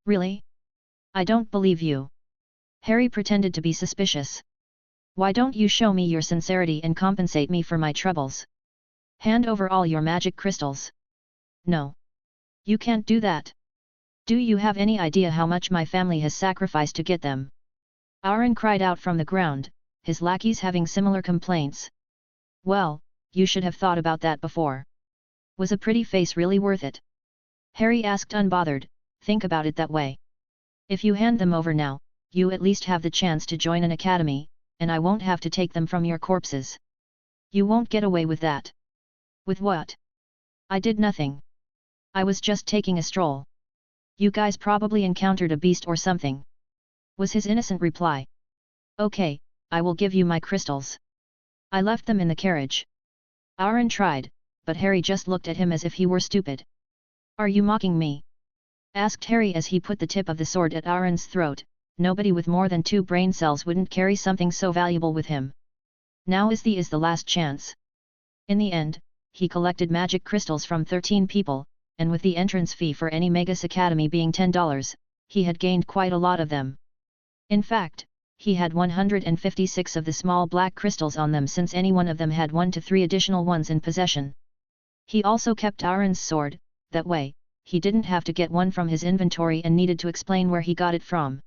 Really? I don't believe you. Harry pretended to be suspicious. Why don't you show me your sincerity and compensate me for my troubles? Hand over all your magic crystals. No. You can't do that. Do you have any idea how much my family has sacrificed to get them? Aaron cried out from the ground, his lackeys having similar complaints. Well, you should have thought about that before. Was a pretty face really worth it? Harry asked unbothered, think about it that way. If you hand them over now, you at least have the chance to join an academy, and I won't have to take them from your corpses. You won't get away with that. With what? I did nothing. I was just taking a stroll. You guys probably encountered a beast or something. Was his innocent reply. Okay, I will give you my crystals. I left them in the carriage. Aaron tried, but Harry just looked at him as if he were stupid. Are you mocking me? Asked Harry as he put the tip of the sword at Aaron's throat. Nobody with more than 2 brain cells wouldn't carry something so valuable with him. Now is the last chance. In the end, he collected magic crystals from 13 people, and with the entrance fee for any Magus Academy being $10, he had gained quite a lot of them. In fact, he had 156 of the small black crystals on them since any one of them had 1 to 3 additional ones in possession. He also kept Aaron's sword, that way, he didn't have to get one from his inventory and needed to explain where he got it from.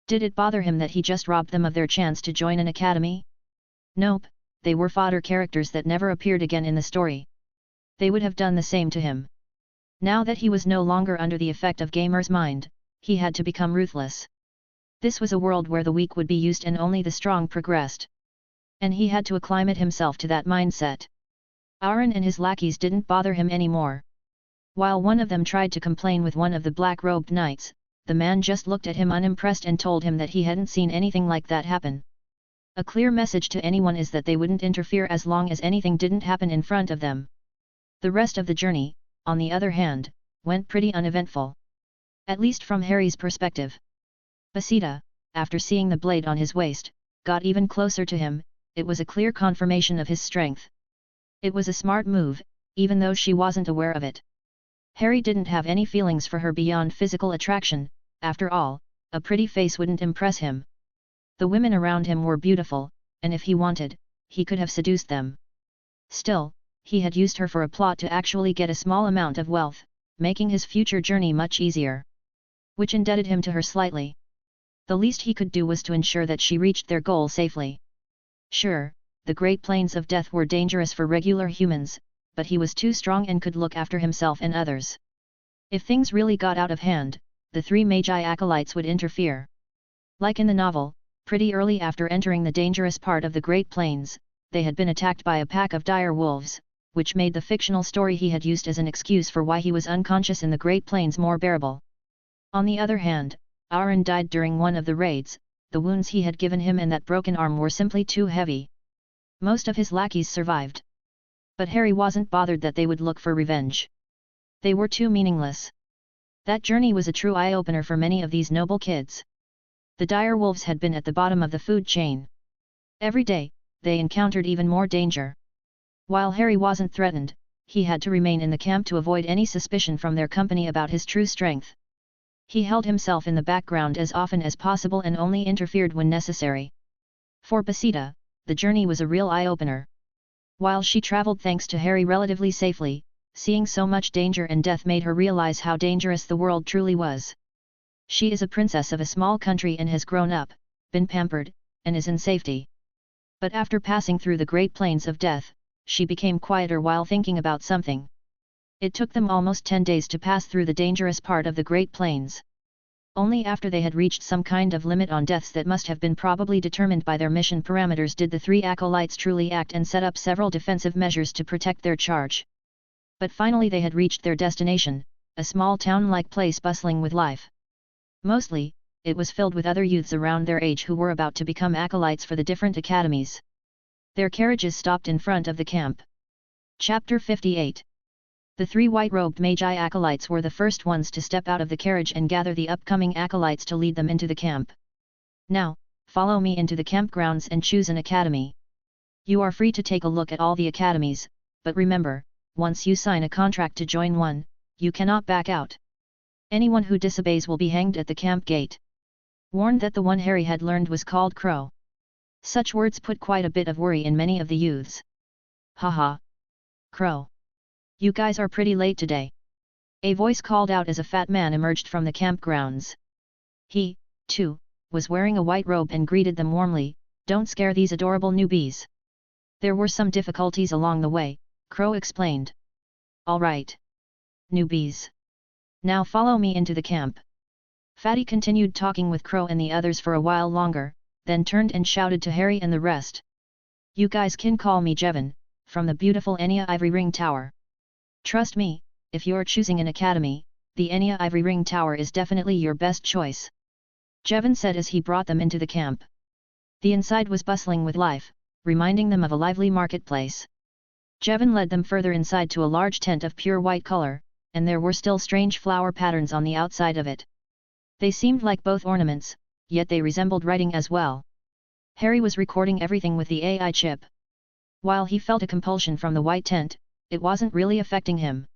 Did it bother him that he just robbed them of their chance to join an academy? Nope, they were fodder characters that never appeared again in the story. They would have done the same to him. Now that he was no longer under the effect of Gamer's mind, he had to become ruthless. This was a world where the weak would be used and only the strong progressed. And he had to acclimate himself to that mindset. Aaron and his lackeys didn't bother him anymore. While one of them tried to complain with one of the black-robed knights, the man just looked at him unimpressed and told him that he hadn't seen anything like that happen. A clear message to anyone is that they wouldn't interfere as long as anything didn't happen in front of them. The rest of the journey, on the other hand, went pretty uneventful. At least from Harry's perspective. Basita, after seeing the blade on his waist, got even closer to him. It was a clear confirmation of his strength. It was a smart move, even though she wasn't aware of it. Harry didn't have any feelings for her beyond physical attraction. After all, a pretty face wouldn't impress him. The women around him were beautiful, and if he wanted, he could have seduced them. Still, he had used her for a plot to actually get a small amount of wealth, making his future journey much easier. Which indebted him to her slightly. The least he could do was to ensure that she reached their goal safely. Sure, the Great Plains of Death were dangerous for regular humans, but he was too strong and could look after himself and others. If things really got out of hand, the 3 Magi acolytes would interfere. Like in the novel, pretty early after entering the dangerous part of the Great Plains, they had been attacked by a pack of dire wolves, which made the fictional story he had used as an excuse for why he was unconscious in the Great Plains more bearable. On the other hand, Aaron died during one of the raids. The wounds he had given him and that broken arm were simply too heavy. Most of his lackeys survived. But Harry wasn't bothered that they would look for revenge. They were too meaningless. That journey was a true eye-opener for many of these noble kids. The dire wolves had been at the bottom of the food chain. Every day, they encountered even more danger. While Harry wasn't threatened, he had to remain in the camp to avoid any suspicion from their company about his true strength. He held himself in the background as often as possible and only interfered when necessary. For Basita, the journey was a real eye-opener. While she traveled thanks to Harry relatively safely, seeing so much danger and death made her realize how dangerous the world truly was. She is a princess of a small country and has grown up, been pampered, and is in safety. But after passing through the great plains of death, she became quieter while thinking about something. It took them almost 10 days to pass through the dangerous part of the Great Plains. Only after they had reached some kind of limit on deaths that must have been probably determined by their mission parameters did the 3 acolytes truly act and set up several defensive measures to protect their charge. But finally they had reached their destination, a small town-like place bustling with life. Mostly, it was filled with other youths around their age who were about to become acolytes for the different academies. Their carriages stopped in front of the camp. Chapter 58. The 3 white-robed magi acolytes were the first ones to step out of the carriage and gather the upcoming acolytes to lead them into the camp. Now, follow me into the campgrounds and choose an academy. You are free to take a look at all the academies, but remember, once you sign a contract to join one, you cannot back out. Anyone who disobeys will be hanged at the camp gate. Warned that the one Harry had learned was called Crow. Such words put quite a bit of worry in many of the youths. Haha. Crow. You guys are pretty late today. A voice called out as a fat man emerged from the campgrounds. He, too, was wearing a white robe and greeted them warmly. Don't scare these adorable newbies. There were some difficulties along the way, Crow explained. All right. Newbies. Now follow me into the camp. Fatty continued talking with Crow and the others for a while longer, then turned and shouted to Harry and the rest. You guys can call me Jevon, from the beautiful Enya Ivory Ring Tower. Trust me, if you're choosing an academy, the Enya Ivory Ring Tower is definitely your best choice. Jevon said as he brought them into the camp. The inside was bustling with life, reminding them of a lively marketplace. Jevon led them further inside to a large tent of pure white color, and there were still strange flower patterns on the outside of it. They seemed like both ornaments, yet they resembled writing as well. Harry was recording everything with the AI chip. While he felt a compulsion from the white tent, it wasn't really affecting him.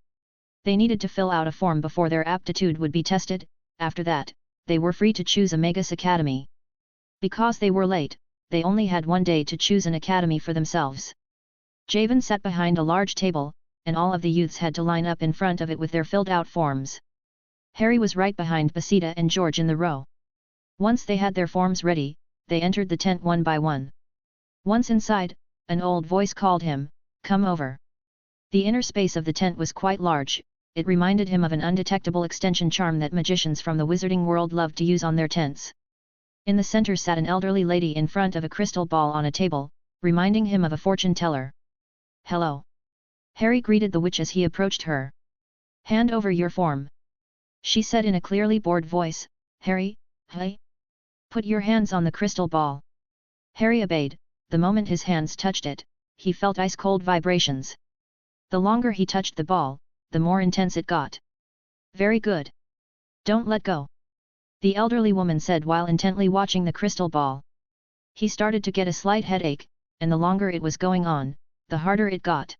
They needed to fill out a form before their aptitude would be tested. After that, they were free to choose a Magus Academy. Because they were late, they only had 1 day to choose an academy for themselves. Jevon sat behind a large table, and all of the youths had to line up in front of it with their filled-out forms. Harry was right behind Basida and George in the row. Once they had their forms ready, they entered the tent one by one. Once inside, an old voice called him, "Come over." The inner space of the tent was quite large. It reminded him of an undetectable extension charm that magicians from the wizarding world loved to use on their tents. In the center sat an elderly lady in front of a crystal ball on a table, reminding him of a fortune teller. "Hello." Harry greeted the witch as he approached her. "Hand over your form," she said in a clearly bored voice. "Harry, hey? Put your hands on the crystal ball." Harry obeyed. The moment his hands touched it, he felt ice-cold vibrations. The longer he touched the ball, the more intense it got. "Very good. Don't let go," the elderly woman said while intently watching the crystal ball. He started to get a slight headache, and the longer it was going on, the harder it got.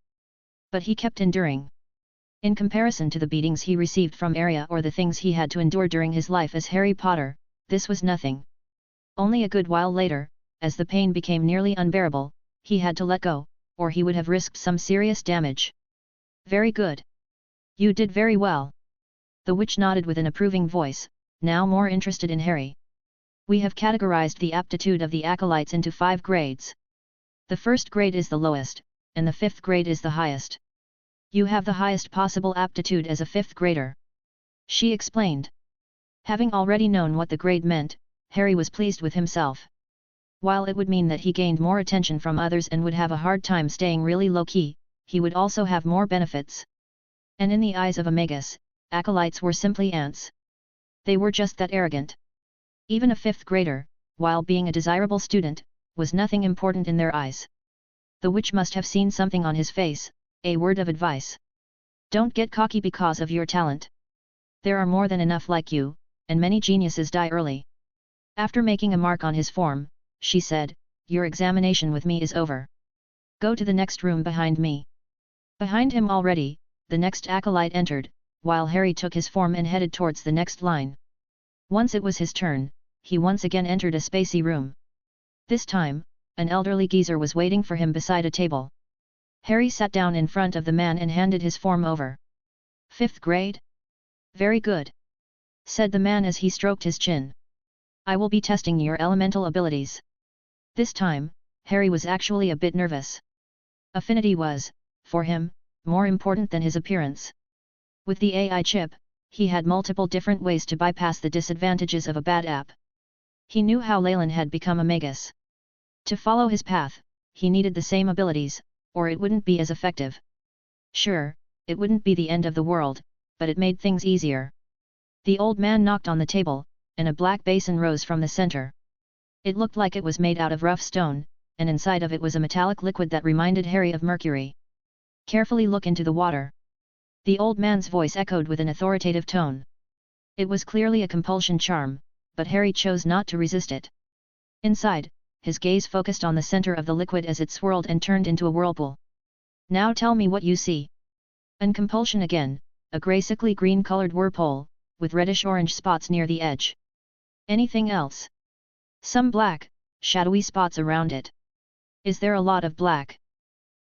But he kept enduring. In comparison to the beatings he received from Arya or the things he had to endure during his life as Harry Potter, this was nothing. Only a good while later, as the pain became nearly unbearable, he had to let go, or he would have risked some serious damage. "Very good. You did very well." The witch nodded with an approving voice, now more interested in Harry. "We have categorized the aptitude of the acolytes into 5 grades. The first grade is the lowest, and the 5th grade is the highest. You have the highest possible aptitude as a 5th grader," she explained. Having already known what the grade meant, Harry was pleased with himself. While it would mean that he gained more attention from others and would have a hard time staying really low-key, he would also have more benefits. And in the eyes of a Magus, acolytes were simply ants. They were just that arrogant. Even a 5th grader, while being a desirable student, was nothing important in their eyes. The witch must have seen something on his face. A word of advice: don't get cocky because of your talent. There are more than enough like you, and many geniuses die early. After making a mark on his form, she said, "Your examination with me is over. Go to the next room behind me." Behind him already, the next acolyte entered, while Harry took his form and headed towards the next line. Once it was his turn, he once again entered a spacey room. This time, an elderly geezer was waiting for him beside a table. Harry sat down in front of the man and handed his form over. "5th grade? Very good," said the man as he stroked his chin. "I will be testing your elemental abilities. This time, Harry was actually a bit nervous. Affinity was, for him, more important than his appearance. With the AI chip, he had multiple different ways to bypass the disadvantages of a bad app. He knew how Leyland had become a magus. To follow his path, he needed the same abilities, or it wouldn't be as effective. Sure, it wouldn't be the end of the world, but it made things easier. The old man knocked on the table, and a black basin rose from the center. It looked like it was made out of rough stone, and inside of it was a metallic liquid that reminded Harry of mercury. Carefully look into the water. The old man's voice echoed with an authoritative tone. It was clearly a compulsion charm, but Harry chose not to resist it. Inside, his gaze focused on the center of the liquid as it swirled and turned into a whirlpool. Now tell me what you see. An compulsion again, a grey sickly green-colored whirlpool, with reddish-orange spots near the edge. Anything else? Some black, shadowy spots around it. Is there a lot of black?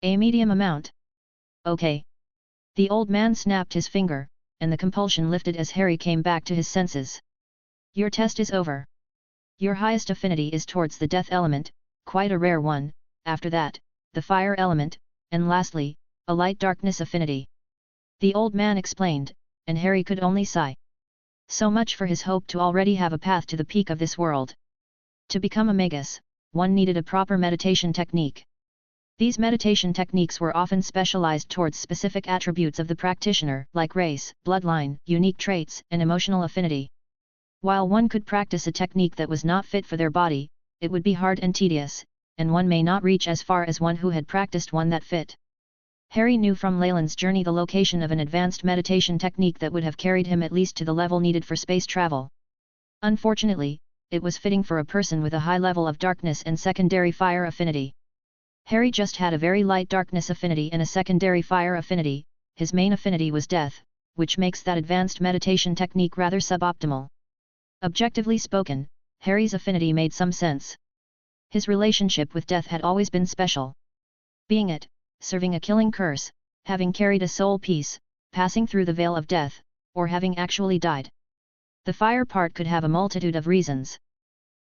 A medium amount. Okay. The old man snapped his finger, and the compulsion lifted as Harry came back to his senses. Your test is over. Your highest affinity is towards the death element, quite a rare one, after that, the fire element, and lastly, a light darkness affinity. The old man explained, and Harry could only sigh. So much for his hope to already have a path to the peak of this world. To become a magus, one needed a proper meditation technique. These meditation techniques were often specialized towards specific attributes of the practitioner, like race, bloodline, unique traits, and emotional affinity. While one could practice a technique that was not fit for their body, it would be hard and tedious, and one may not reach as far as one who had practiced one that fit. Harry knew from Leyland's journey the location of an advanced meditation technique that would have carried him at least to the level needed for space travel. Unfortunately, it was fitting for a person with a high level of darkness and secondary fire affinity. Harry just had a very light darkness affinity and a secondary fire affinity. His main affinity was death, which makes that advanced meditation technique rather suboptimal. Objectively spoken, Harry's affinity made some sense. His relationship with death had always been special. Being it, serving a killing curse, having carried a soul piece, passing through the veil of death, or having actually died. The fire part could have a multitude of reasons.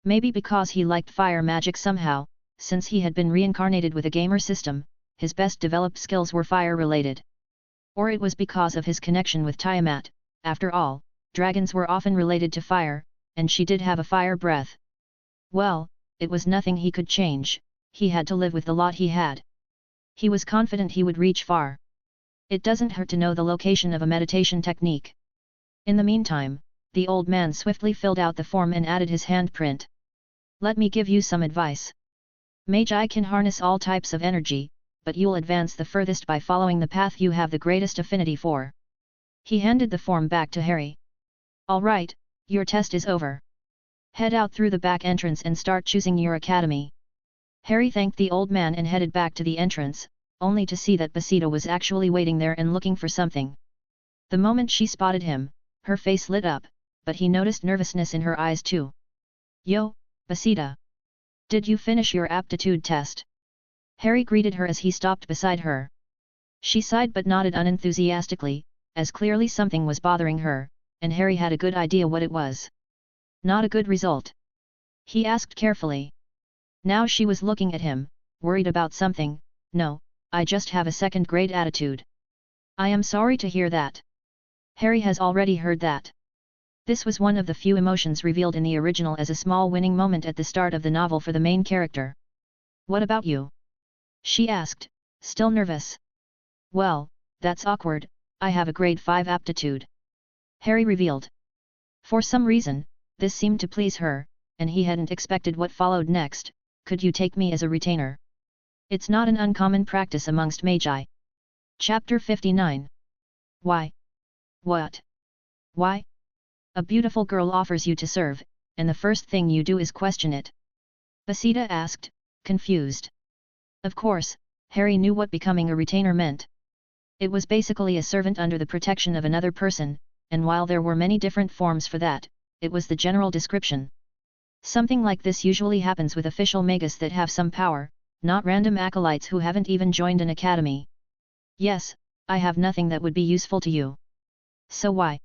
Maybe because he liked fire magic somehow, since he had been reincarnated with a gamer system, his best developed skills were fire-related. Or it was because of his connection with Tiamat. After all, dragons were often related to fire, and she did have a fire breath. Well, it was nothing he could change, he had to live with the lot he had. He was confident he would reach far. It doesn't hurt to know the location of a meditation technique. In the meantime, the old man swiftly filled out the form and added his handprint. Let me give you some advice. Magi can harness all types of energy, but you'll advance the furthest by following the path you have the greatest affinity for. He handed the form back to Harry. All right, your test is over. Head out through the back entrance and start choosing your academy. Harry thanked the old man and headed back to the entrance, only to see that Basida was actually waiting there and looking for something. The moment she spotted him, her face lit up, but he noticed nervousness in her eyes too. Yo, Basida. Did you finish your aptitude test? Harry greeted her as he stopped beside her. She sighed but nodded unenthusiastically, as clearly something was bothering her, and Harry had a good idea what it was. Not a good result? He asked carefully. Now she was looking at him, worried about something. No, I just have a second-grade attitude. I am sorry to hear that. Harry has already heard that. This was one of the few emotions revealed in the original as a small winning moment at the start of the novel for the main character. What about you? She asked, still nervous. Well, that's awkward, I have a grade 5 aptitude. Harry revealed. For some reason, this seemed to please her, and he hadn't expected what followed next. Could you take me as a retainer? It's not an uncommon practice amongst magi. Chapter 59. Why? What? Why? A beautiful girl offers you to serve, and the first thing you do is question it. Basida asked, confused. Of course, Harry knew what becoming a retainer meant. It was basically a servant under the protection of another person, and while there were many different forms for that, it was the general description. Something like this usually happens with official magus that have some power, not random acolytes who haven't even joined an academy. Yes, I have nothing that would be useful to you. So why?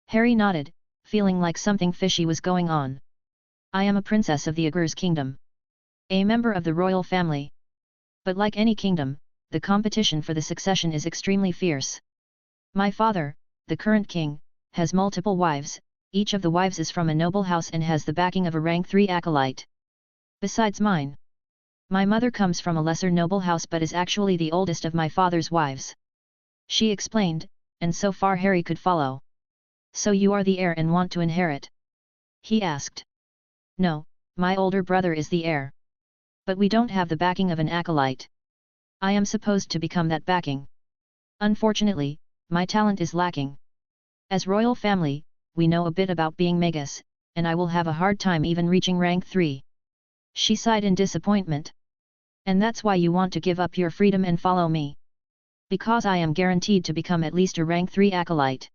Harry nodded, feeling like something fishy was going on. I am a princess of the Aegir's kingdom. a member of the royal family. But like any kingdom, the competition for the succession is extremely fierce. My father, the current king, has multiple wives, each of the wives is from a noble house and has the backing of a rank 3 acolyte. Besides mine. My mother comes from a lesser noble house but is actually the oldest of my father's wives. She explained, and so far Harry could follow. So you are the heir and want to inherit? He asked. No, my older brother is the heir. But we don't have the backing of an acolyte. I am supposed to become that backing. Unfortunately, my talent is lacking. As royal family, we know a bit about being magus, and I will have a hard time even reaching rank 3. She sighed in disappointment. And that's why you want to give up your freedom and follow me. Because I am guaranteed to become at least a rank 3 acolyte.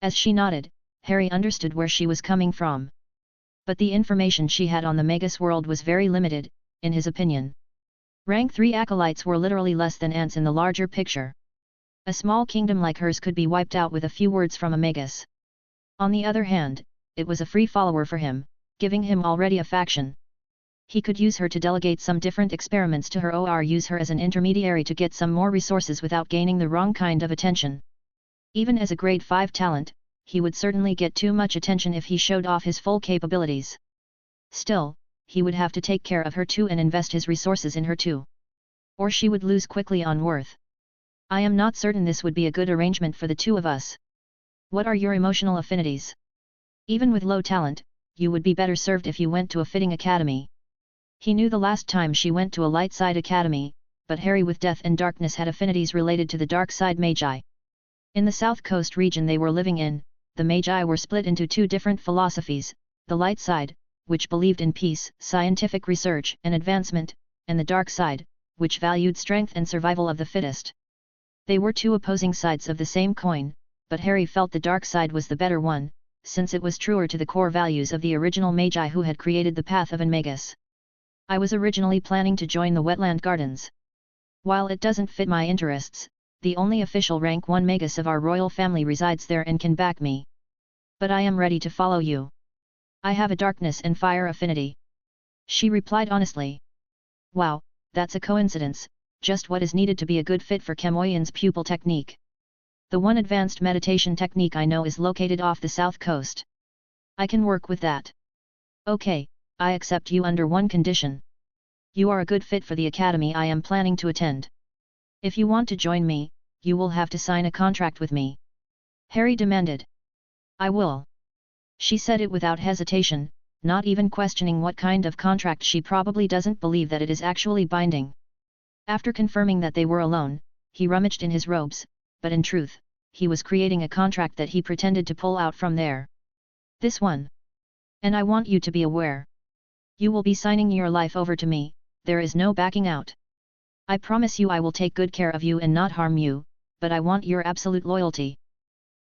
As she nodded, Harry understood where she was coming from. But the information she had on the magus world was very limited, in his opinion. Rank 3 acolytes were literally less than ants in the larger picture. A small kingdom like hers could be wiped out with a few words from a magus. On the other hand, it was a free follower for him, giving him already a faction. He could use her to delegate some different experiments to her or use her as an intermediary to get some more resources without gaining the wrong kind of attention. Even as a grade 5 talent, he would certainly get too much attention if he showed off his full capabilities. Still, he would have to take care of her too and invest his resources in her too. Or she would lose quickly on worth. I am not certain this would be a good arrangement for the two of us. What are your emotional affinities? Even with low talent, you would be better served if you went to a fitting academy. He knew the last time she went to a light side academy, but Harry with death and darkness had affinities related to the dark side magi. In the south coast region they were living in, the magi were split into two different philosophies, the light side, which believed in peace, scientific research and advancement, and the dark side, which valued strength and survival of the fittest. They were two opposing sides of the same coin, but Harry felt the dark side was the better one, since it was truer to the core values of the original magi who had created the path of an magus. I was originally planning to join the wetland gardens. While it doesn't fit my interests, the only official rank 1 magus of our royal family resides there and can back me. But I am ready to follow you. I have a darkness and fire affinity. She replied honestly. Wow, that's a coincidence, just what is needed to be a good fit for Kemoyan's pupil technique. The one advanced meditation technique I know is located off the south coast. I can work with that. Okay, I accept you under one condition. You are a good fit for the academy I am planning to attend. If you want to join me, you will have to sign a contract with me. Harry demanded. I will. She said it without hesitation, not even questioning what kind of contract. She probably doesn't believe that it is actually binding. After confirming that they were alone, he rummaged in his robes, but in truth, he was creating a contract that he pretended to pull out from there. This one. And I want you to be aware. You will be signing your life over to me, there is no backing out. I promise you I will take good care of you and not harm you, but I want your absolute loyalty.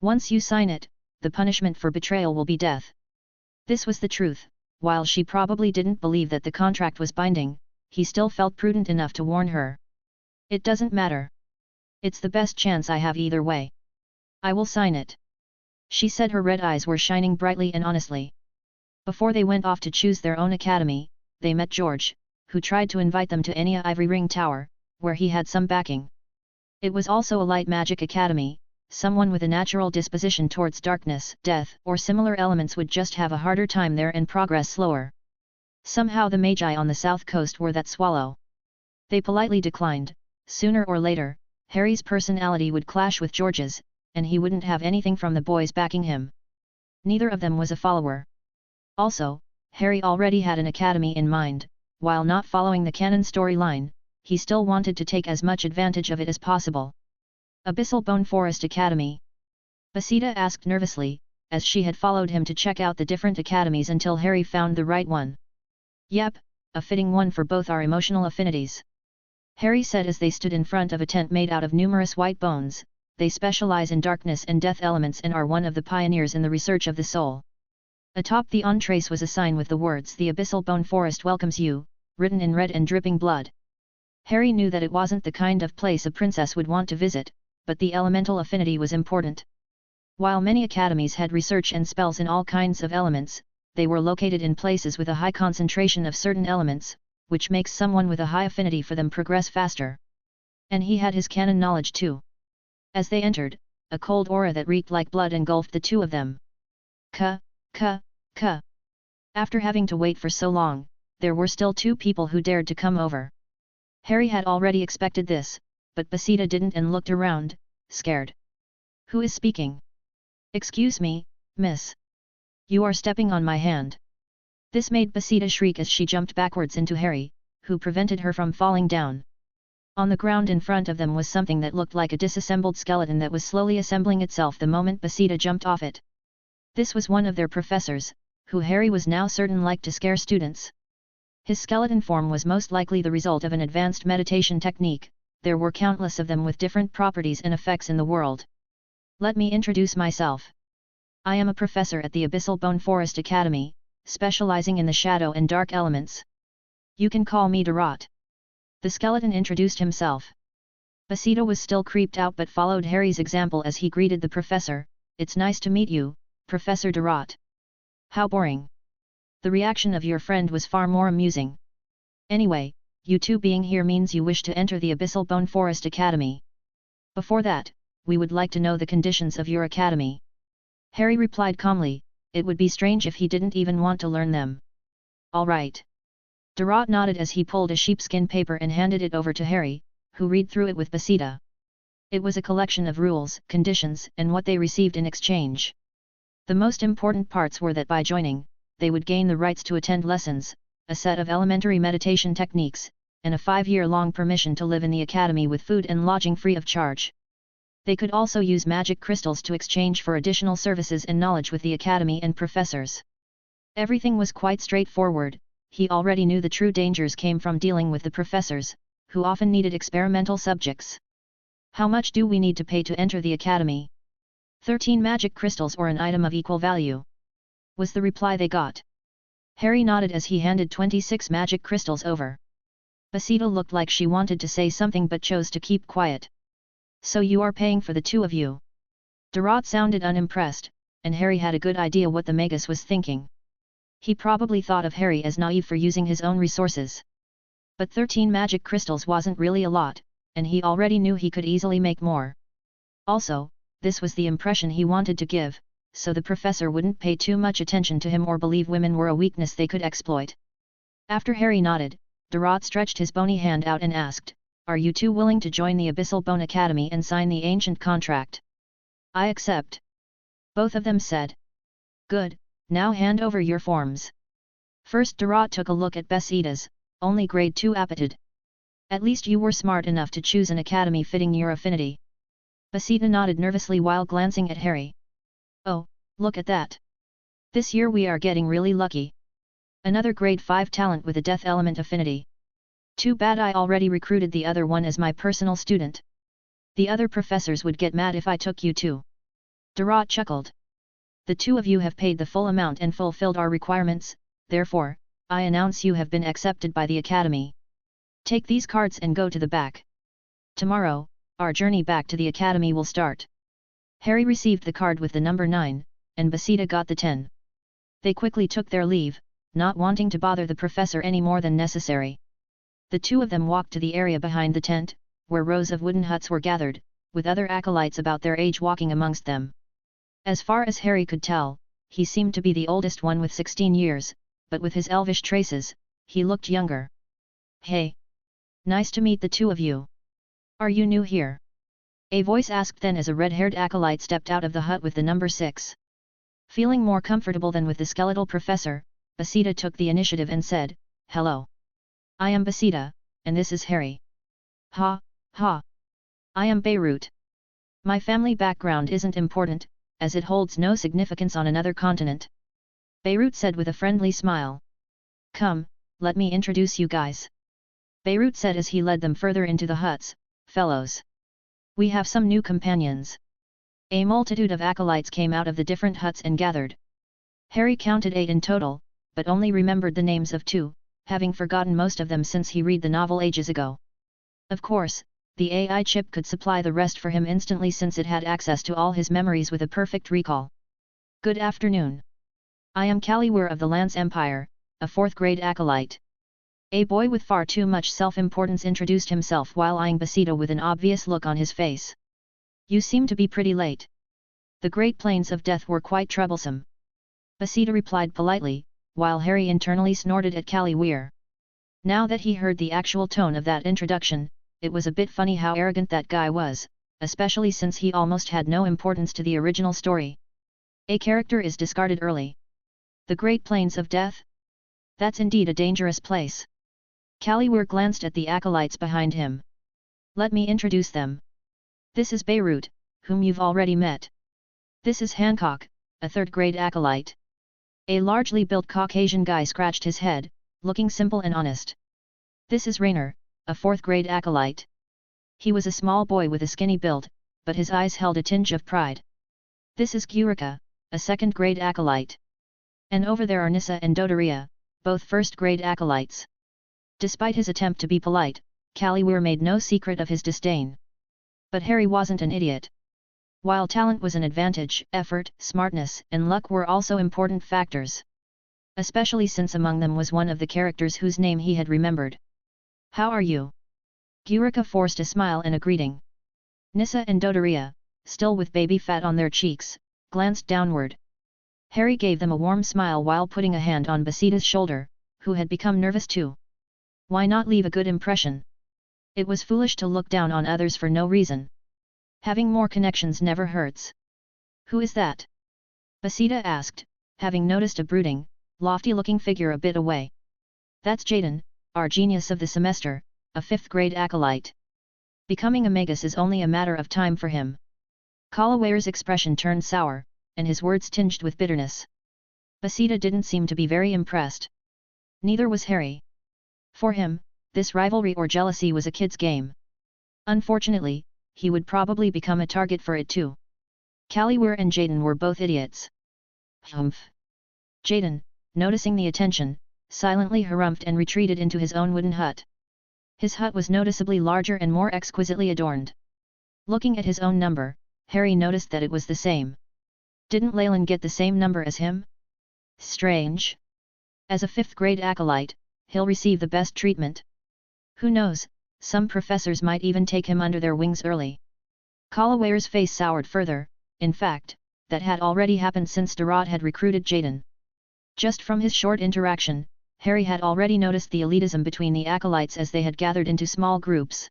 Once you sign it, the punishment for betrayal will be death. This was the truth, while she probably didn't believe that the contract was binding, he still felt prudent enough to warn her. It doesn't matter. It's the best chance I have either way. I will sign it. She said, her red eyes were shining brightly and honestly. Before they went off to choose their own academy, they met George, who tried to invite them to Enya Ivory Ring Tower, where he had some backing. It was also a light magic academy. Someone with a natural disposition towards darkness, death, or similar elements would just have a harder time there and progress slower. Somehow the magi on the south coast were that swallow. They politely declined. Sooner or later, Harry's personality would clash with George's, and he wouldn't have anything from the boys backing him. Neither of them was a follower. Also, Harry already had an academy in mind. While not following the canon storyline, he still wanted to take as much advantage of it as possible. Abyssal Bone Forest Academy? Basida asked nervously, as she had followed him to check out the different academies until Harry found the right one. Yep, a fitting one for both our emotional affinities. Harry said as they stood in front of a tent made out of numerous white bones. They specialize in darkness and death elements and are one of the pioneers in the research of the soul. Atop the entrance was a sign with the words "The Abyssal Bone Forest welcomes you," written in red and dripping blood. Harry knew that it wasn't the kind of place a princess would want to visit, but the elemental affinity was important. While many academies had research and spells in all kinds of elements, they were located in places with a high concentration of certain elements, which makes someone with a high affinity for them progress faster. And he had his canon knowledge too. As they entered, a cold aura that reeked like blood engulfed the two of them. Ka. After having to wait for so long, there were still two people who dared to come over. Harry had already expected this, but Basita didn't and looked around, scared. Who is speaking? Excuse me, miss. You are stepping on my hand. This made Basita shriek as she jumped backwards into Harry, who prevented her from falling down. On the ground in front of them was something that looked like a disassembled skeleton that was slowly assembling itself the moment Basita jumped off it. This was one of their professors, who Harry was now certain liked to scare students. His skeleton form was most likely the result of an advanced meditation technique. There were countless of them with different properties and effects in the world. Let me introduce myself. I am a professor at the Abyssal Bone Forest Academy, specializing in the shadow and dark elements. You can call me Darot. The skeleton introduced himself. Basita was still creeped out but followed Harry's example as he greeted the professor. It's nice to meet you, Professor Darot. How boring. The reaction of your friend was far more amusing. Anyway, you two being here means you wish to enter the Abyssal Bone Forest Academy. Before that, we would like to know the conditions of your academy. Harry replied calmly, it would be strange if he didn't even want to learn them. All right. Darot nodded as he pulled a sheepskin paper and handed it over to Harry, who read through it with Basita. It was a collection of rules, conditions, and what they received in exchange. The most important parts were that by joining, they would gain the rights to attend lessons, a set of elementary meditation techniques, and a 5-year-long permission to live in the academy with food and lodging free of charge. They could also use magic crystals to exchange for additional services and knowledge with the academy and professors. Everything was quite straightforward. He already knew the true dangers came from dealing with the professors, who often needed experimental subjects. How much do we need to pay to enter the academy? 13 magic crystals or an item of equal value, was the reply they got. Harry nodded as he handed 26 magic crystals over. Basita looked like she wanted to say something but chose to keep quiet. So you are paying for the two of you? Darot sounded unimpressed, and Harry had a good idea what the Magus was thinking. He probably thought of Harry as naive for using his own resources. But 13 magic crystals wasn't really a lot, and he already knew he could easily make more. Also, this was the impression he wanted to give, so the professor wouldn't pay too much attention to him or believe women were a weakness they could exploit. After Harry nodded, Darot stretched his bony hand out and asked, are you two willing to join the Abyssal Bone Academy and sign the ancient contract? I accept. Both of them said. Good, now hand over your forms. First Darot took a look at Basita's, only grade 2 aptitude. At least you were smart enough to choose an academy fitting your affinity. Basita nodded nervously while glancing at Harry. Oh, look at that. This year we are getting really lucky. Another grade 5 talent with a death element affinity. Too bad I already recruited the other one as my personal student. The other professors would get mad if I took you too. Darot chuckled. The two of you have paid the full amount and fulfilled our requirements, therefore, I announce you have been accepted by the academy. Take these cards and go to the back. Tomorrow, our journey back to the academy will start. Harry received the card with the number 9, and Basita got the 10. They quickly took their leave, not wanting to bother the professor any more than necessary. The two of them walked to the area behind the tent, where rows of wooden huts were gathered, with other acolytes about their age walking amongst them. As far as Harry could tell, he seemed to be the oldest one with 16 years, but with his elvish traces, he looked younger. Hey! Nice to meet the two of you. Are you new here? A voice asked then as a red-haired acolyte stepped out of the hut with the number 6. Feeling more comfortable than with the skeletal professor, Basita took the initiative and said, hello. I am Basita, and this is Harry. Ha, ha. I am Beirut. My family background isn't important, as it holds no significance on another continent. Beirut said with a friendly smile. Come, let me introduce you guys. Beirut said as he led them further into the huts, fellows. We have some new companions. A multitude of acolytes came out of the different huts and gathered. Harry counted 8 in total, but only remembered the names of 2, having forgotten most of them since he read the novel ages ago. Of course, the AI chip could supply the rest for him instantly since it had access to all his memories with a perfect recall. Good afternoon. I am Caliwar of the Lance Empire, a 4th grade acolyte. A boy with far too much self-importance introduced himself while eyeing Basida with an obvious look on his face. You seem to be pretty late. The Great Plains of Death were quite troublesome. Basida replied politely, while Harry internally snorted at Callie Weir. Now that he heard the actual tone of that introduction, it was a bit funny how arrogant that guy was, especially since he almost had no importance to the original story. A character is discarded early. The Great Plains of Death? That's indeed a dangerous place. Callie Weir glanced at the acolytes behind him. Let me introduce them. This is Beirut, whom you've already met. This is Hancock, a third-grade acolyte. A largely built Caucasian guy scratched his head, looking simple and honest. This is Rainer, a fourth-grade acolyte. He was a small boy with a skinny build, but his eyes held a tinge of pride. This is Gurika, a second-grade acolyte. And over there are Nissa and Dodoria, both first-grade acolytes. Despite his attempt to be polite, Callie Weir made no secret of his disdain. But Harry wasn't an idiot. While talent was an advantage, effort, smartness, and luck were also important factors. Especially since among them was one of the characters whose name he had remembered. How are you? Gurika forced a smile and a greeting. Nissa and Dodoria, still with baby fat on their cheeks, glanced downward. Harry gave them a warm smile while putting a hand on Basida's shoulder, who had become nervous too. Why not leave a good impression? It was foolish to look down on others for no reason. Having more connections never hurts. Who is that? Basida asked, having noticed a brooding, lofty-looking figure a bit away. That's Jaden, our genius of the semester, a fifth-grade acolyte. Becoming a magus is only a matter of time for him. Calaware's expression turned sour, and his words tinged with bitterness. Basida didn't seem to be very impressed. Neither was Harry. For him, this rivalry or jealousy was a kid's game. Unfortunately, he would probably become a target for it too. Callie Weir and Jaden were both idiots. Humph. Jaden, noticing the attention, silently harumphed and retreated into his own wooden hut. His hut was noticeably larger and more exquisitely adorned. Looking at his own number, Harry noticed that it was the same. Didn't Leyland get the same number as him? Strange. As a fifth-grade acolyte, he'll receive the best treatment. Who knows, some professors might even take him under their wings early. Calaware's face soured further. In fact, that had already happened since Durrott had recruited Jaden. Just from his short interaction, Harry had already noticed the elitism between the acolytes as they had gathered into small groups.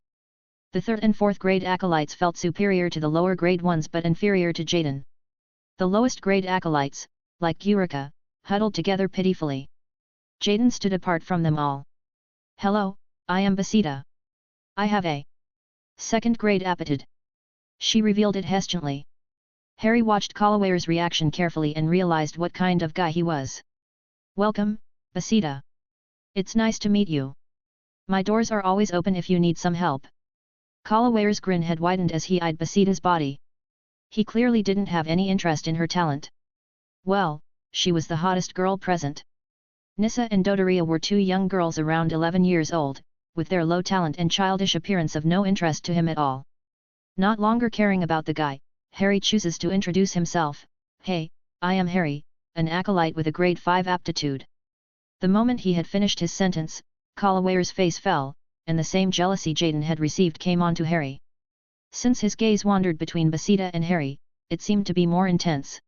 The third and fourth grade acolytes felt superior to the lower grade ones but inferior to Jaden. The lowest grade acolytes, like Gurika, huddled together pitifully. Jaden stood apart from them all. Hello, I am Basida. I have a second grade aptitude. She revealed it hesitantly. Harry watched Calaware's reaction carefully and realized what kind of guy he was. Welcome, Basida. It's nice to meet you. My doors are always open if you need some help. Calaware's grin had widened as he eyed Basida's body. He clearly didn't have any interest in her talent. Well, she was the hottest girl present. Nissa and Dodoria were two young girls around 11 years old, with their low talent and childish appearance of no interest to him at all. Not longer caring about the guy, Harry chooses to introduce himself. Hey, I am Harry, an acolyte with a grade 5 aptitude. The moment he had finished his sentence, Calaware's face fell, and the same jealousy Jaden had received came onto Harry. Since his gaze wandered between Basida and Harry, it seemed to be more intense.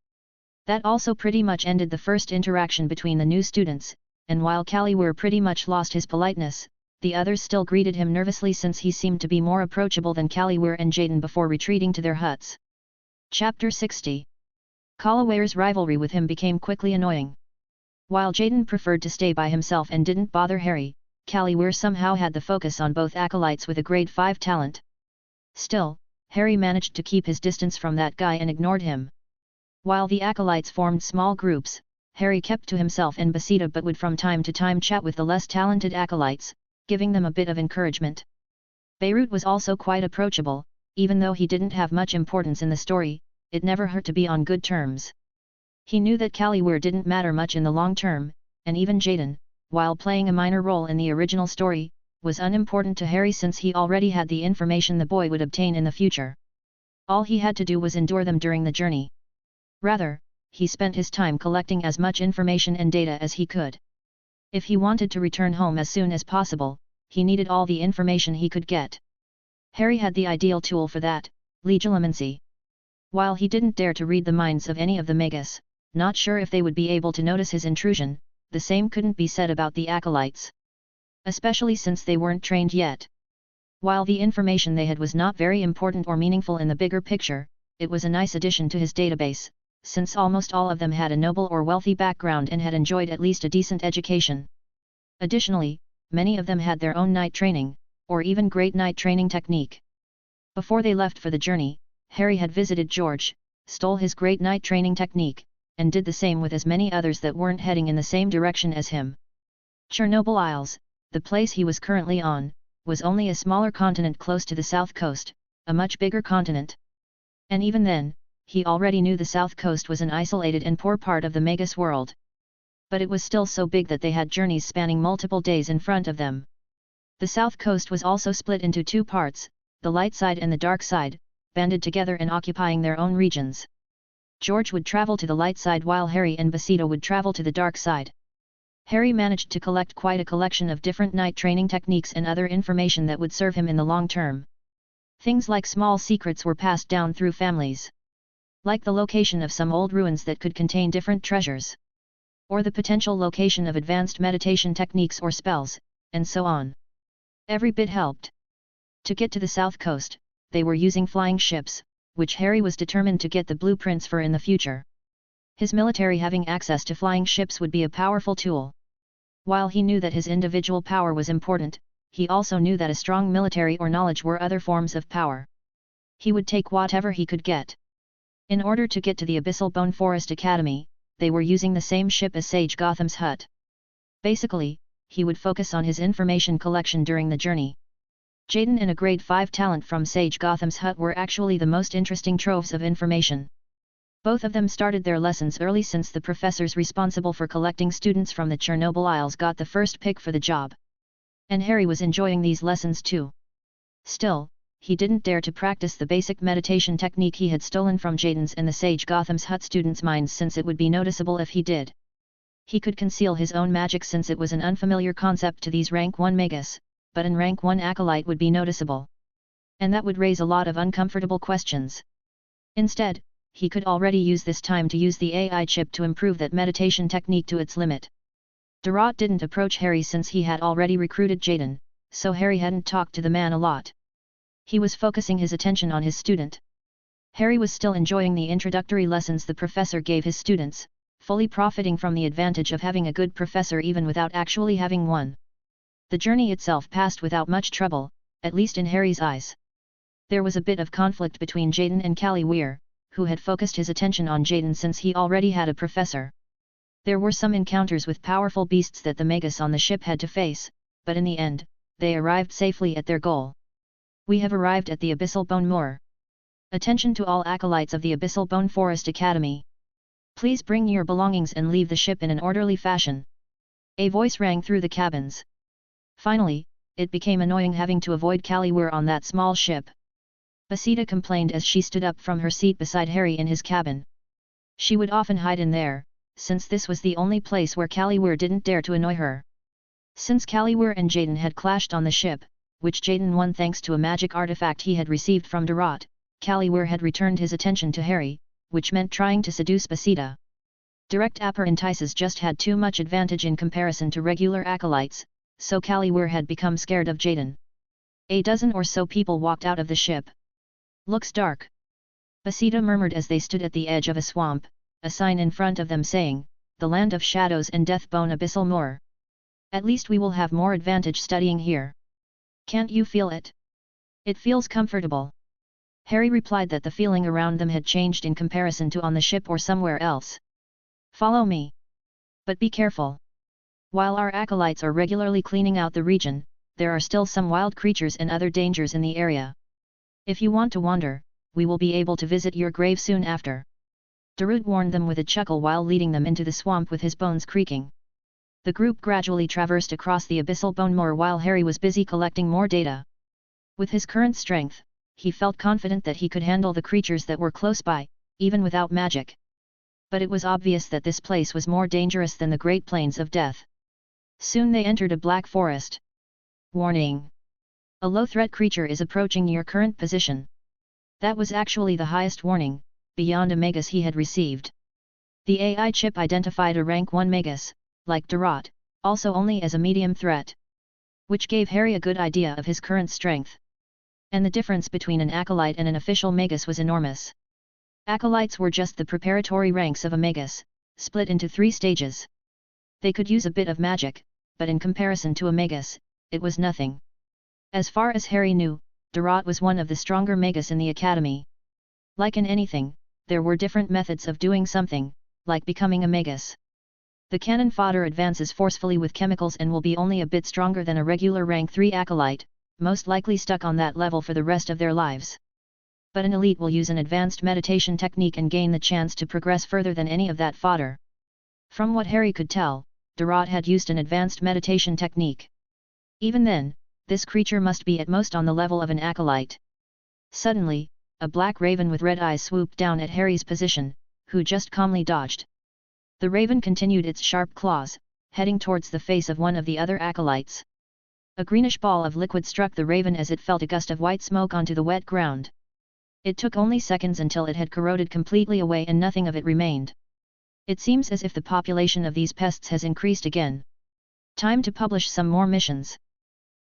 That also pretty much ended the first interaction between the new students, and while Callie Weir pretty much lost his politeness, the others still greeted him nervously since he seemed to be more approachable than Callie Weir and Jaden before retreating to their huts. Chapter 60. Calaware's rivalry with him became quickly annoying. While Jaden preferred to stay by himself and didn't bother Harry, Callie Weir somehow had the focus on both acolytes with a grade 5 talent. Still, Harry managed to keep his distance from that guy and ignored him. While the acolytes formed small groups, Harry kept to himself and Basida but would from time to time chat with the less talented acolytes, giving them a bit of encouragement. Beirut was also quite approachable, even though he didn't have much importance in the story, it never hurt to be on good terms. He knew that Callie Weir didn't matter much in the long term, and even Jaden, while playing a minor role in the original story, was unimportant to Harry since he already had the information the boy would obtain in the future. All he had to do was endure them during the journey. Rather, he spent his time collecting as much information and data as he could. If he wanted to return home as soon as possible, he needed all the information he could get. Harry had the ideal tool for that, legilimency. While he didn't dare to read the minds of any of the Magus, not sure if they would be able to notice his intrusion, the same couldn't be said about the acolytes. Especially since they weren't trained yet. While the information they had was not very important or meaningful in the bigger picture, it was a nice addition to his database, since almost all of them had a noble or wealthy background and had enjoyed at least a decent education. Additionally, many of them had their own night training, or even great night training technique. Before they left for the journey, Harry had visited George, stole his great night training technique, and did the same with as many others that weren't heading in the same direction as him. Chernobyl Isles, the place he was currently on, was only a smaller continent close to the south coast, a much bigger continent. And even then, he already knew the south coast was an isolated and poor part of the Magus world. But it was still so big that they had journeys spanning multiple days in front of them. The south coast was also split into two parts, the light side and the dark side, banded together and occupying their own regions. George would travel to the light side while Harry and Basida would travel to the dark side. Harry managed to collect quite a collection of different night training techniques and other information that would serve him in the long term. Things like small secrets were passed down through families. Like the location of some old ruins that could contain different treasures. Or the potential location of advanced meditation techniques or spells, and so on. Every bit helped. To get to the south coast, they were using flying ships, which Harry was determined to get the blueprints for in the future. His military having access to flying ships would be a powerful tool. While he knew that his individual power was important, he also knew that a strong military or knowledge were other forms of power. He would take whatever he could get. In order to get to the Abyssal Bone Forest Academy, they were using the same ship as Sage Gotham's hut. Basically, he would focus on his information collection during the journey. Jaden and a grade 5 talent from Sage Gotham's hut were actually the most interesting troves of information. Both of them started their lessons early since the professors responsible for collecting students from the Chernobyl Isles got the first pick for the job. And Harry was enjoying these lessons too. Still, he didn't dare to practice the basic meditation technique he had stolen from Jaden's and the Sage Gotham's hut students' minds since it would be noticeable if he did. He could conceal his own magic since it was an unfamiliar concept to these rank 1 Magus, but an rank 1 acolyte would be noticeable. And that would raise a lot of uncomfortable questions. Instead, he could already use this time to use the AI chip to improve that meditation technique to its limit. Durant didn't approach Harry since he had already recruited Jaden, so Harry hadn't talked to the man a lot. He was focusing his attention on his student. Harry was still enjoying the introductory lessons the professor gave his students, fully profiting from the advantage of having a good professor even without actually having one. The journey itself passed without much trouble, at least in Harry's eyes. There was a bit of conflict between Jaden and Callie Weir, who had focused his attention on Jaden since he already had a professor. There were some encounters with powerful beasts that the Magus on the ship had to face, but in the end, they arrived safely at their goal. We have arrived at the Abyssal Bone Moor. Attention to all acolytes of the Abyssal Bone Forest Academy. Please bring your belongings and leave the ship in an orderly fashion. A voice rang through the cabins. Finally, it became annoying having to avoid Callie Weir on that small ship. Basida complained as she stood up from her seat beside Harry in his cabin. She would often hide in there, since this was the only place where Callie Weir didn't dare to annoy her. Since Callie Weir and Jaden had clashed on the ship, which Jaden won thanks to a magic artifact he had received from Durant, Callie Weir had returned his attention to Harry, which meant trying to seduce Basida. Direct apprentices just had too much advantage in comparison to regular acolytes, so Callie Weir had become scared of Jaden. A dozen or so people walked out of the ship. Looks dark. Basida murmured as they stood at the edge of a swamp, a sign in front of them saying, the land of shadows and Deathbone Abyssal Moor. At least we will have more advantage studying here. Can't you feel it? It feels comfortable. Harry replied that the feeling around them had changed in comparison to on the ship or somewhere else. Follow me. But be careful. While our acolytes are regularly cleaning out the region, there are still some wild creatures and other dangers in the area. If you want to wander, we will be able to visit your grave soon after. Darut warned them with a chuckle while leading them into the swamp with his bones creaking. The group gradually traversed across the Abyssal Bone Moor while Harry was busy collecting more data. With his current strength, he felt confident that he could handle the creatures that were close by, even without magic. But it was obvious that this place was more dangerous than the Great Plains of Death. Soon they entered a black forest. Warning! A low-threat creature is approaching your current position. That was actually the highest warning, beyond a Magus he had received. The AI chip identified a rank 1 Magus, like Durot, also only as a medium threat. Which gave Harry a good idea of his current strength. And the difference between an acolyte and an official Magus was enormous. Acolytes were just the preparatory ranks of a Magus, split into 3 stages. They could use a bit of magic, but in comparison to a Magus, it was nothing. As far as Harry knew, Durot was one of the stronger Magus in the academy. Like in anything, there were different methods of doing something, like becoming a Magus. The cannon fodder advances forcefully with chemicals and will be only a bit stronger than a regular rank 3 acolyte, most likely stuck on that level for the rest of their lives. But an elite will use an advanced meditation technique and gain the chance to progress further than any of that fodder. From what Harry could tell, Durot had used an advanced meditation technique. Even then, this creature must be at most on the level of an acolyte. Suddenly, a black raven with red eyes swooped down at Harry's position, who just calmly dodged. The raven continued its sharp claws, heading towards the face of one of the other acolytes. A greenish ball of liquid struck the raven as it felt a gust of white smoke onto the wet ground. It took only seconds until it had corroded completely away and nothing of it remained. It seems as if the population of these pests has increased again. Time to publish some more missions.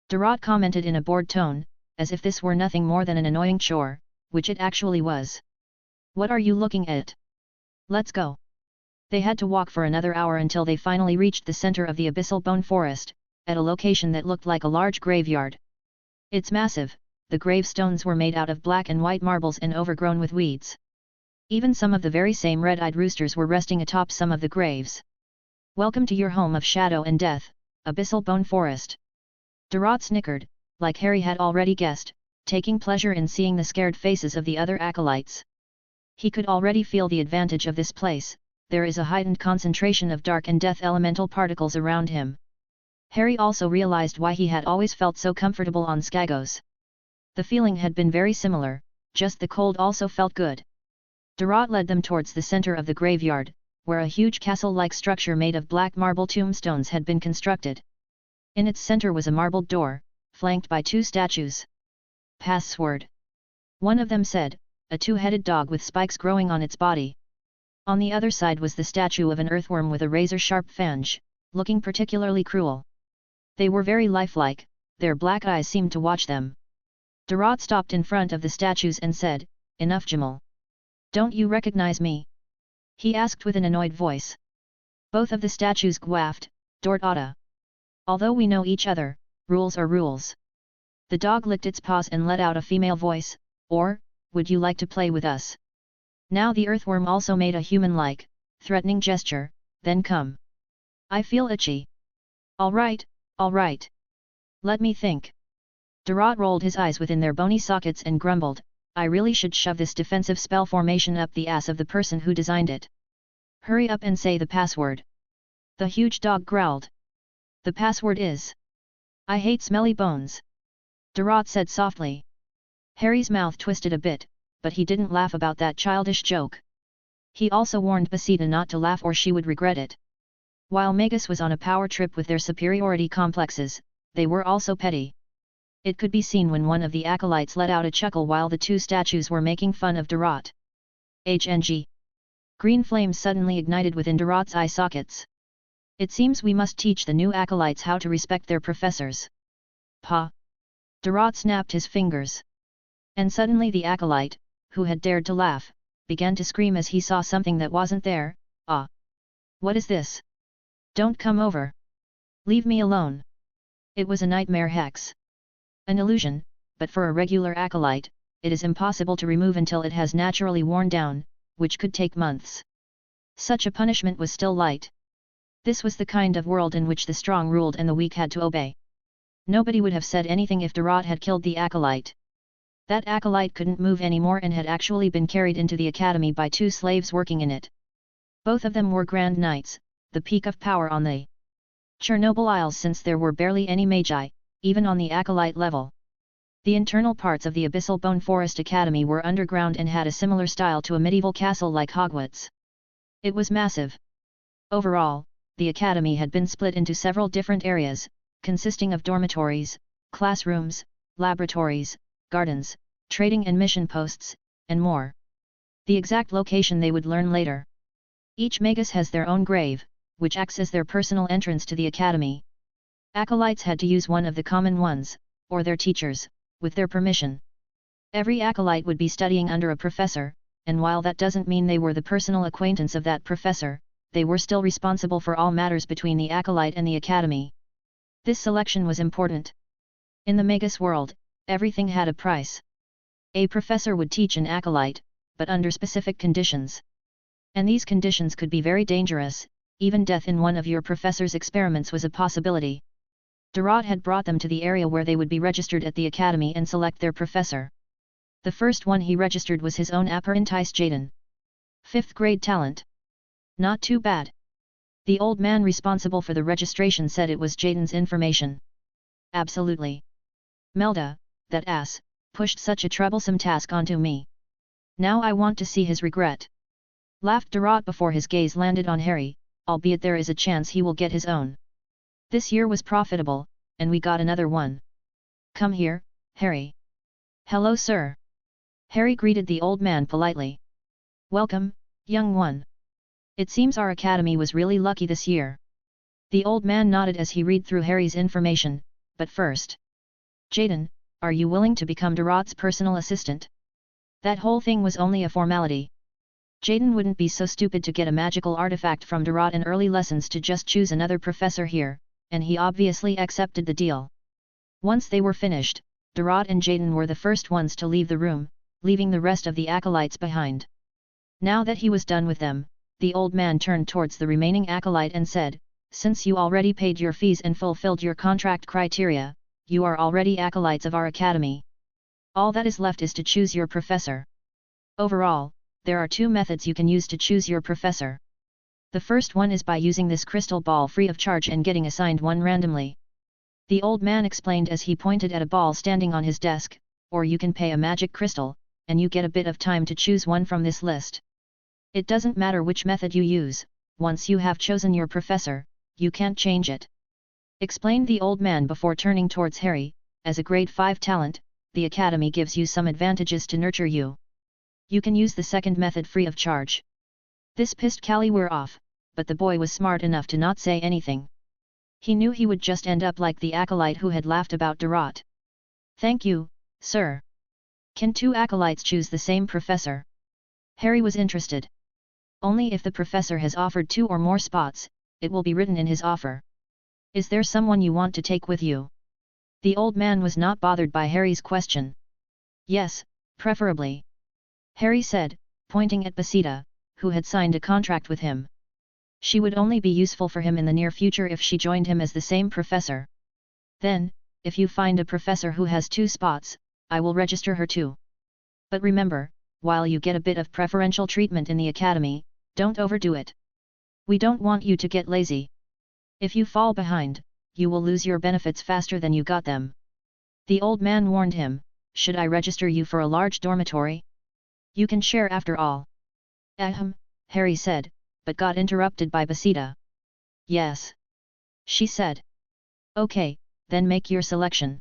Durot commented in a bored tone, as if this were nothing more than an annoying chore, which it actually was. What are you looking at? Let's go. They had to walk for another hour until they finally reached the center of the abyssal bone forest, at a location that looked like a large graveyard. It's massive, the gravestones were made out of black and white marbles and overgrown with weeds. Even some of the very same red-eyed roosters were resting atop some of the graves. Welcome to your home of shadow and death, abyssal bone forest. Durot snickered, like Harry had already guessed, taking pleasure in seeing the scared faces of the other acolytes. He could already feel the advantage of this place, there is a heightened concentration of dark and death elemental particles around him. Harry also realized why he had always felt so comfortable on Skagos. The feeling had been very similar, just the cold also felt good. Durot led them towards the center of the graveyard, where a huge castle-like structure made of black marble tombstones had been constructed. In its center was a marbled door, flanked by 2 statues. Password. One of them said, a 2-headed dog with spikes growing on its body. On the other side was the statue of an earthworm with a razor-sharp fange, looking particularly cruel. They were very lifelike, their black eyes seemed to watch them. Durot stopped in front of the statues and said, "Enough, Jamal. Don't you recognize me?" he asked with an annoyed voice. Both of the statues gwaffed, "Dortata. Although we know each other, rules are rules." The dog licked its paws and let out a female voice, "Or, would you like to play with us?" Now the earthworm also made a human-like, threatening gesture, "Then come. I feel itchy." All right. Let me think." Durot rolled his eyes within their bony sockets and grumbled, "I really should shove this defensive spell formation up the ass of the person who designed it. Hurry up and say the password." The huge dog growled. "The password is... I hate smelly bones," Durot said softly. Harry's mouth twisted a bit, but he didn't laugh about that childish joke. He also warned Basita not to laugh or she would regret it. While Magus was on a power trip with their superiority complexes, they were also petty. It could be seen when one of the acolytes let out a chuckle while the 2 statues were making fun of Durot. HNG. Green flames suddenly ignited within Durot's eye sockets. "It seems we must teach the new acolytes how to respect their professors." "Pa!" Durot snapped his fingers. And suddenly the acolyte, who had dared to laugh, began to scream as he saw something that wasn't there. "Ah! What is this? Don't come over! Leave me alone!" It was a nightmare hex. An illusion, but for a regular acolyte, it is impossible to remove until it has naturally worn down, which could take months. Such a punishment was still light. This was the kind of world in which the strong ruled and the weak had to obey. Nobody would have said anything if Durot had killed the acolyte. That acolyte couldn't move anymore and had actually been carried into the academy by 2 slaves working in it. Both of them were Grand Knights, the peak of power on the Chernobyl Isles since there were barely any magi, even on the acolyte level. The internal parts of the Abyssal Bone Forest Academy were underground and had a similar style to a medieval castle like Hogwarts. It was massive. Overall, the academy had been split into several different areas, consisting of dormitories, classrooms, laboratories, gardens, trading and mission posts, and more. The exact location they would learn later. Each magus has their own grave, which acts as their personal entrance to the academy. Acolytes had to use one of the common ones, or their teachers, with their permission. Every acolyte would be studying under a professor, and while that doesn't mean they were the personal acquaintance of that professor, they were still responsible for all matters between the acolyte and the academy. This selection was important. In the magus world, everything had a price. A professor would teach an acolyte, but under specific conditions. And these conditions could be very dangerous, even death in one of your professor's experiments was a possibility. Durant had brought them to the area where they would be registered at the academy and select their professor. The first one he registered was his own apprentice Jaden. 5th grade talent. Not too bad. The old man responsible for the registration said it was Jaden's information. Absolutely. Melda, that ass, pushed such a troublesome task onto me. Now I want to see his regret. Laughed Durant before his gaze landed on Harry, albeit there is a chance he will get his own. This year was profitable, and we got another one. Come here, Harry. Hello sir. Harry greeted the old man politely. Welcome, young one. It seems our academy was really lucky this year. The old man nodded as he read through Harry's information, but first. Jaden, are you willing to become Durant's personal assistant? That whole thing was only a formality. Jaden wouldn't be so stupid to get a magical artifact from Durant in early lessons to just choose another professor here, and he obviously accepted the deal. Once they were finished, Durant and Jaden were the first ones to leave the room, leaving the rest of the acolytes behind. Now that he was done with them, the old man turned towards the remaining acolyte and said, since you already paid your fees and fulfilled your contract criteria, you are already acolytes of our academy. All that is left is to choose your professor. Overall, there are 2 methods you can use to choose your professor. The first one is by using this crystal ball free of charge and getting assigned one randomly. The old man explained as he pointed at a ball standing on his desk, or you can pay a magic crystal, and you get a bit of time to choose one from this list. It doesn't matter which method you use, once you have chosen your professor, you can't change it. Explained the old man before turning towards Harry, as a grade 5 talent, the academy gives you some advantages to nurture you. You can use the second method free of charge. This pissed Callyware off, but the boy was smart enough to not say anything. He knew he would just end up like the acolyte who had laughed about Durant. Thank you, sir. Can 2 acolytes choose the same professor? Harry was interested. Only if the professor has offered 2 or more spots, it will be written in his offer. Is there someone you want to take with you? The old man was not bothered by Harry's question. Yes, preferably. Harry said, pointing at Basida, who had signed a contract with him. She would only be useful for him in the near future if she joined him as the same professor. Then, if you find a professor who has 2 spots, I will register her too. But remember, while you get a bit of preferential treatment in the academy, don't overdo it. We don't want you to get lazy. If you fall behind, you will lose your benefits faster than you got them. The old man warned him, should I register you for a large dormitory? You can share after all. Ahem, Harry said, but got interrupted by Basida. Yes. She said. Okay, then make your selection.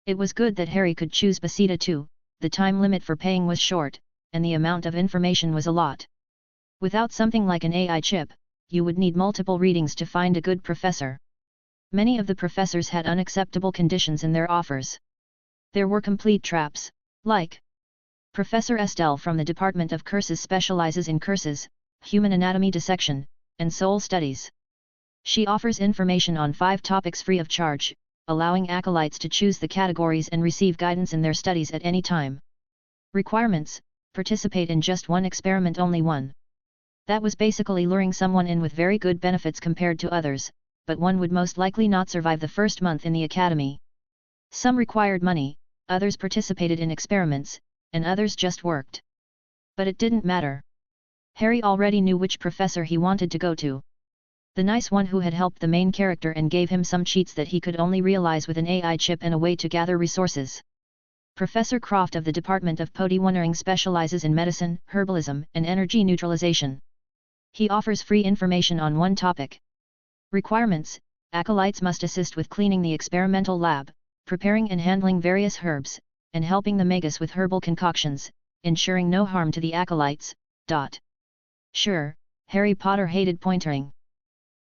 It was good that Harry could choose Basida too, the time limit for paying was short, and the amount of information was a lot. Without something like an AI chip, you would need multiple readings to find a good professor. Many of the professors had unacceptable conditions in their offers. There were complete traps, like Professor Estelle from the Department of Curses specializes in curses, human anatomy dissection, and soul studies. She offers information on 5 topics free of charge, allowing acolytes to choose the categories and receive guidance in their studies at any time. Requirements: participate in just one experiment, only one. That was basically luring someone in with very good benefits compared to others, but one would most likely not survive the first month in the academy. Some required money, others participated in experiments, and others just worked. But it didn't matter. Harry already knew which professor he wanted to go to. The nice one who had helped the main character and gave him some cheats that he could only realize with an AI chip and a way to gather resources. Professor Croft of the Department of Podiwondering specializes in medicine, herbalism, and energy neutralization. He offers free information on one topic. Requirements: acolytes must assist with cleaning the experimental lab, preparing and handling various herbs, and helping the magus with herbal concoctions, ensuring no harm to the acolytes. Sure, Harry Potter hated pointering.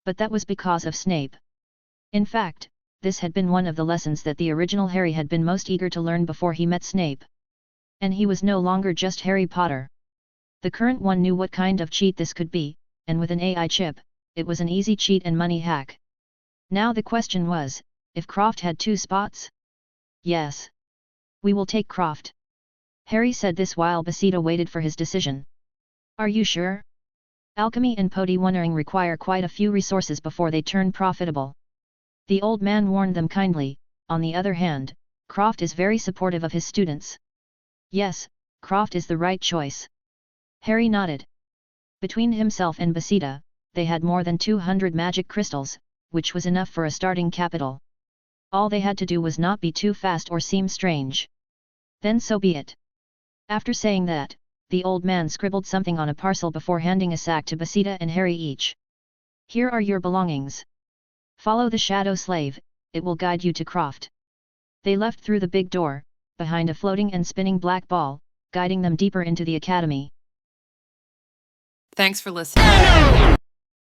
But that was because of Snape. In fact, this had been one of the lessons that the original Harry had been most eager to learn before he met Snape. And he was no longer just Harry Potter. The current one knew what kind of cheat this could be, and with an AI chip, it was an easy cheat and money hack. Now the question was, if Croft had 2 spots? Yes. We will take Croft. Harry said this while Basita waited for his decision. Are you sure? Alchemy and potioning require quite a few resources before they turn profitable. The old man warned them kindly. On the other hand, Croft is very supportive of his students. Yes, Croft is the right choice. Harry nodded. Between himself and Basita, they had more than 200 magic crystals, which was enough for a starting capital. All they had to do was not be too fast or seem strange. Then so be it. After saying that, the old man scribbled something on a parcel before handing a sack to Basita and Harry each. Here are your belongings. Follow the shadow slave, it will guide you to Croft. They left through the big door, behind a floating and spinning black ball, guiding them deeper into the academy. Thanks for listening.